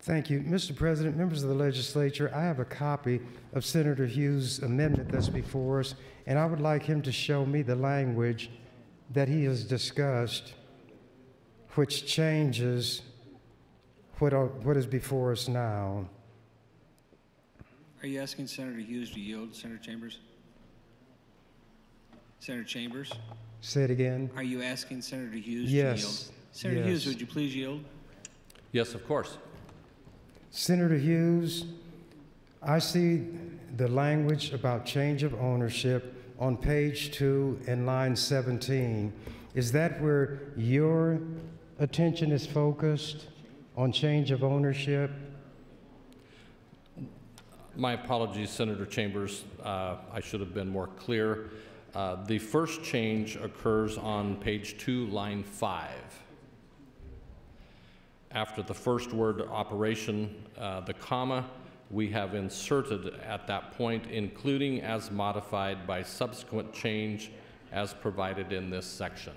Thank you. Mr. President, members of the legislature, I have a copy of Senator Hughes' amendment that's before us, and I would like him to show me the language that he has discussed, which changes what is before us now. Are you asking Senator Hughes to yield, Senator Chambers? Senator Chambers? Say it again. Are you asking Senator Hughes to Yes. yield? Senator Yes. Hughes, would you please yield? Yes, of course. Senator Hughes, I see the language about change of ownership on page 2 and line 17. Is that where your attention is focused, on change of ownership? My apologies, Senator Chambers. I should have been more clear. The first change occurs on page 2, line 5. After the first word operation, the comma, we have inserted at that point, including as modified by subsequent change as provided in this section.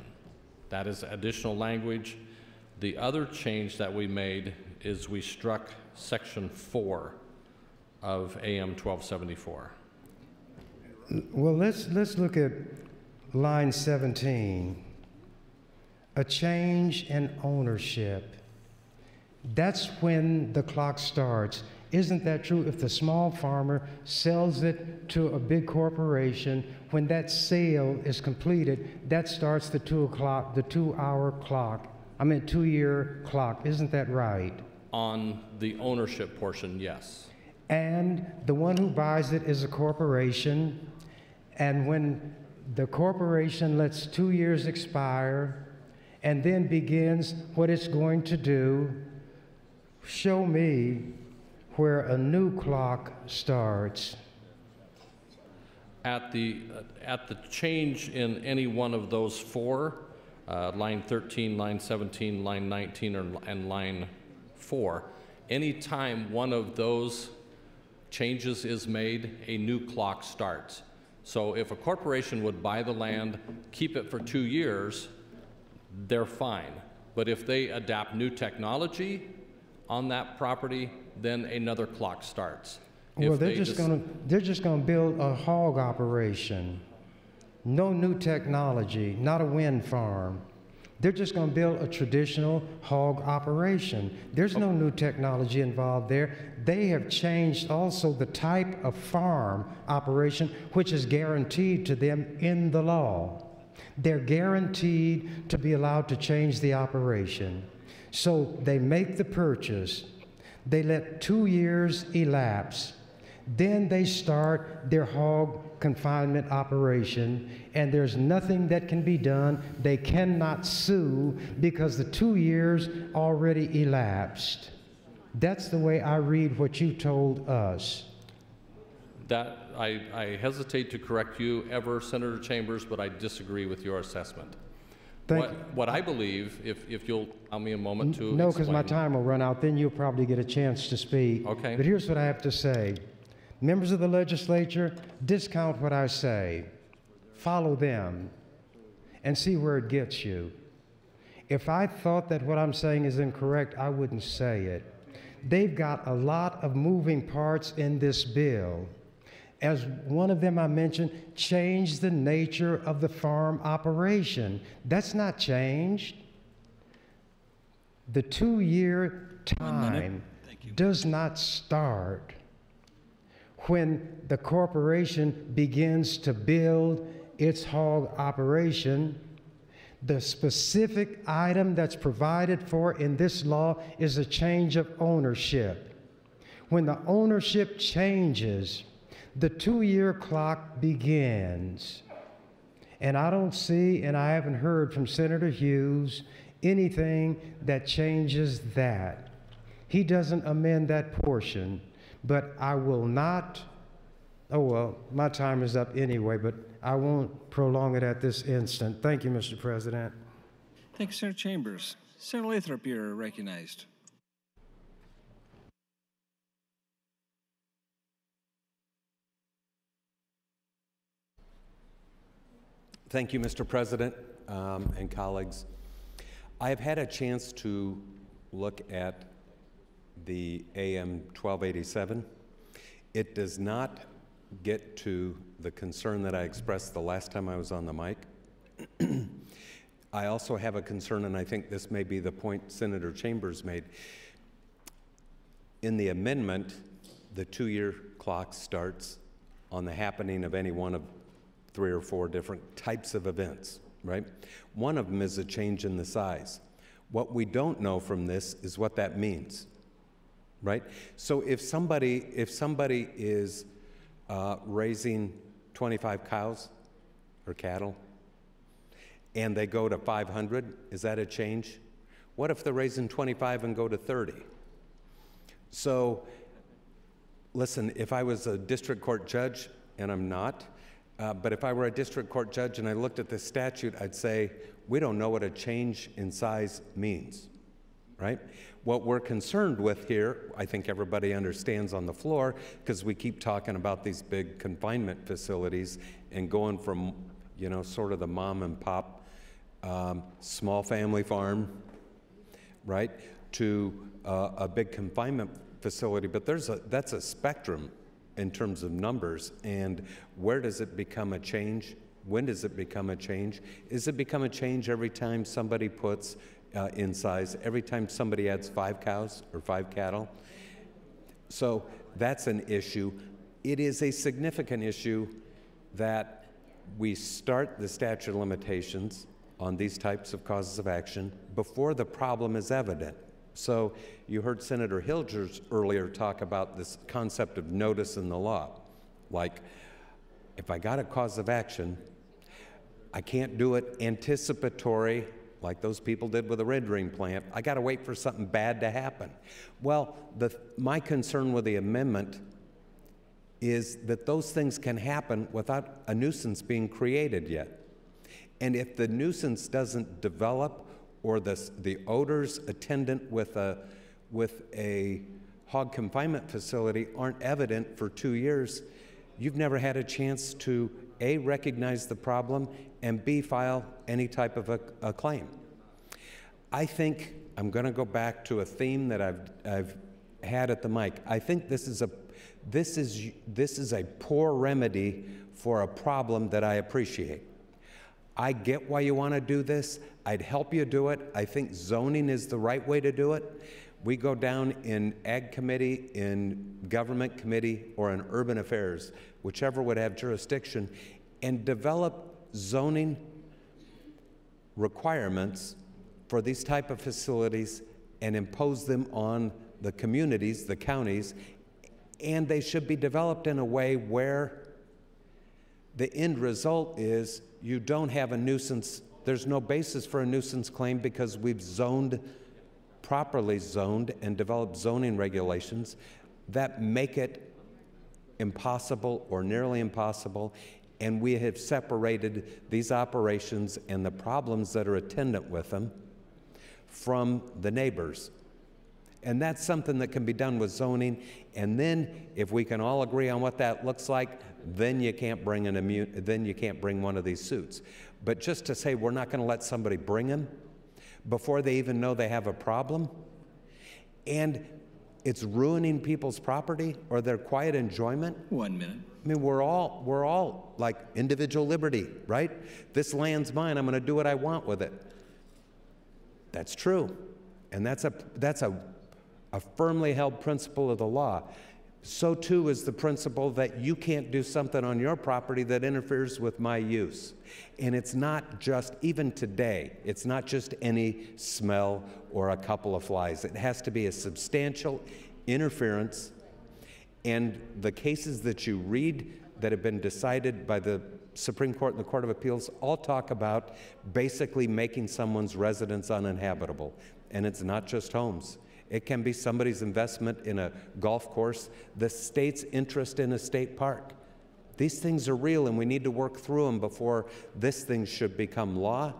That is additional language. The other change that we made is we struck section 4 of AM 1274. Well, let's look at line 17. A change in ownership. That's when the clock starts. Isn't that true? If the small farmer sells it to a big corporation, when that sale is completed, that starts the 2-hour clock. I mean, 2-year clock. Isn't that right? On the ownership portion, yes. And the one who buys it is a corporation. And when the corporation lets 2 years expire and then begins what it's going to do, show me where a new clock starts. At the change in any one of those 4, line 13, line 17, line 19, and line 4, anytime one of those changes is made, a new clock starts. So if a corporation would buy the land, keep it for 2 years, they're fine. But if they adapt new technology on that property, then another clock starts. Well, they're just going to build a hog operation. No new technology, not a wind farm. They're just going to build a traditional hog operation. There's no new technology involved there. They have changed also the type of farm operation, which is guaranteed to them in the law. They're guaranteed to be allowed to change the operation. So they make the purchase. They let 2 years elapse. Then they start their hog confinement operation, and there's nothing that can be done. They cannot sue because the 2 years already elapsed. That's the way I read what you told us. That I hesitate to correct you ever, Senator Chambers, but I disagree with your assessment. What I believe, if you'll allow me a moment to No, because my time will run out. Then you'll probably get a chance to speak. Okay. But here's what I have to say. Members of the legislature, discount what I say. Follow them and see where it gets you. If I thought that what I'm saying is incorrect, I wouldn't say it. They've got a lot of moving parts in this bill. As one of them I mentioned, change the nature of the farm operation. That's not changed. The 2-year time does not start when the corporation begins to build its hog operation. The specific item that's provided for in this law is a change of ownership. When the ownership changes, the 2-year clock begins. And I don't see, and I haven't heard from Senator Hughes, anything that changes that. He doesn't amend that portion, but I will not, oh well, my time is up anyway, but I won't prolong it at this instant. Thank you, Mr. President. Thank you, Senator Chambers. Senator Lathrop, you're recognized. Thank you, Mr. President and colleagues. I have had a chance to look at the AM 1287. It does not get to the concern that I expressed the last time I was on the mic. I also have a concern, and I think this may be the point Senator Chambers made. In the amendment, the 2-year clock starts on the happening of any one of 3 or 4 different types of events, right? One of them is a change in the size. What we don't know from this is what that means, right? So if somebody is raising 25 cows or cattle and they go to 500, is that a change? What if they're raising 25 and go to 30? So listen, if I was a district court judge, and I'm not, but if I were a district court judge and I looked at this statute, I'd say, we don't know what a change in size means, right? What we're concerned with here, I think everybody understands on the floor, because we keep talking about these big confinement facilities and going from you know, sort of the mom and pop small family farm, right, to a big confinement facility. But that's a spectrum in terms of numbers. And where does it become a change? When does it become a change? Is it become a change every time somebody puts in size, every time somebody adds 5 cows or 5 cattle? So that's an issue. It is a significant issue that we start the statute of limitations on these types of causes of action before the problem is evident. So you heard Senator Hilgers earlier talk about this concept of notice in the law. Like, if I got a cause of action, I can't do it anticipatory like those people did with the rendering plant. I got to wait for something bad to happen. Well, my concern with the amendment is that those things can happen without a nuisance being created yet. And if the nuisance doesn't develop, or the odors attendant with a hog confinement facility aren't evident for 2 years, you've never had a chance to A, recognize the problem, and B, file any type of a claim. I think I'm going to go back to a theme that I've had at the mic. I think this is a poor remedy for a problem that I appreciate. I get why you want to do this. I'd help you do it. I think zoning is the right way to do it. We go down in Ag Committee, in Government Committee, or in Urban Affairs, whichever would have jurisdiction, and develop zoning requirements for these type of facilities and impose them on the communities, the counties, and they should be developed in a way where the end result is you don't have a nuisance. There's no basis for a nuisance claim because we've properly zoned and developed zoning regulations that make it impossible or nearly impossible, and we have separated these operations and the problems that are attendant with them from the neighbors. And that's something that can be done with zoning, and then if we can all agree on what that looks like, then you can't bring one of these suits. But just to say we're not going to let somebody bring them before they even know they have a problem, and it's ruining people's property or their quiet enjoyment. 1 minute. I mean, we're all like individual liberty, right? This land's mine. I'm going to do what I want with it. That's true, and that's a firmly held principle of the law. So too is the principle that you can't do something on your property that interferes with my use. And it's not just, even today, it's not just any smell or a couple of flies. It has to be a substantial interference. And the cases that you read that have been decided by the Supreme Court and the Court of Appeals all talk about basically making someone's residence uninhabitable. And it's not just homes. It can be somebody's investment in a golf course, the state's interest in a state park. These things are real, and we need to work through them before this thing should become law.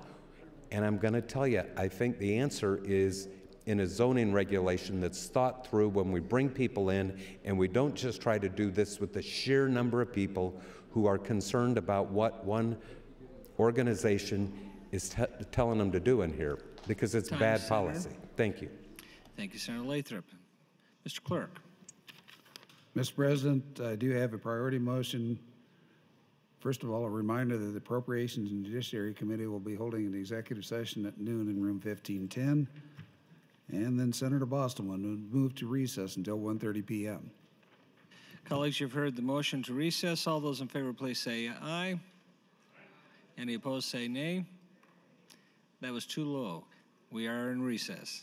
And I'm going to tell you, I think the answer is in a zoning regulation that's thought through when we bring people in, and we don't just try to do this with the sheer number of people who are concerned about what one organization is telling them to do in here, because it's bad policy. Thank you. Thank you, Senator Lathrop. Mr. Clerk. Mr. President, I do have a priority motion. First of all, a reminder that the Appropriations and Judiciary Committee will be holding an executive session at noon in room 1510. And then Senator Boston will move to recess until 1:30 p.m. Colleagues, you've heard the motion to recess. All those in favor, please say aye. Any opposed, say nay. That was too low. We are in recess.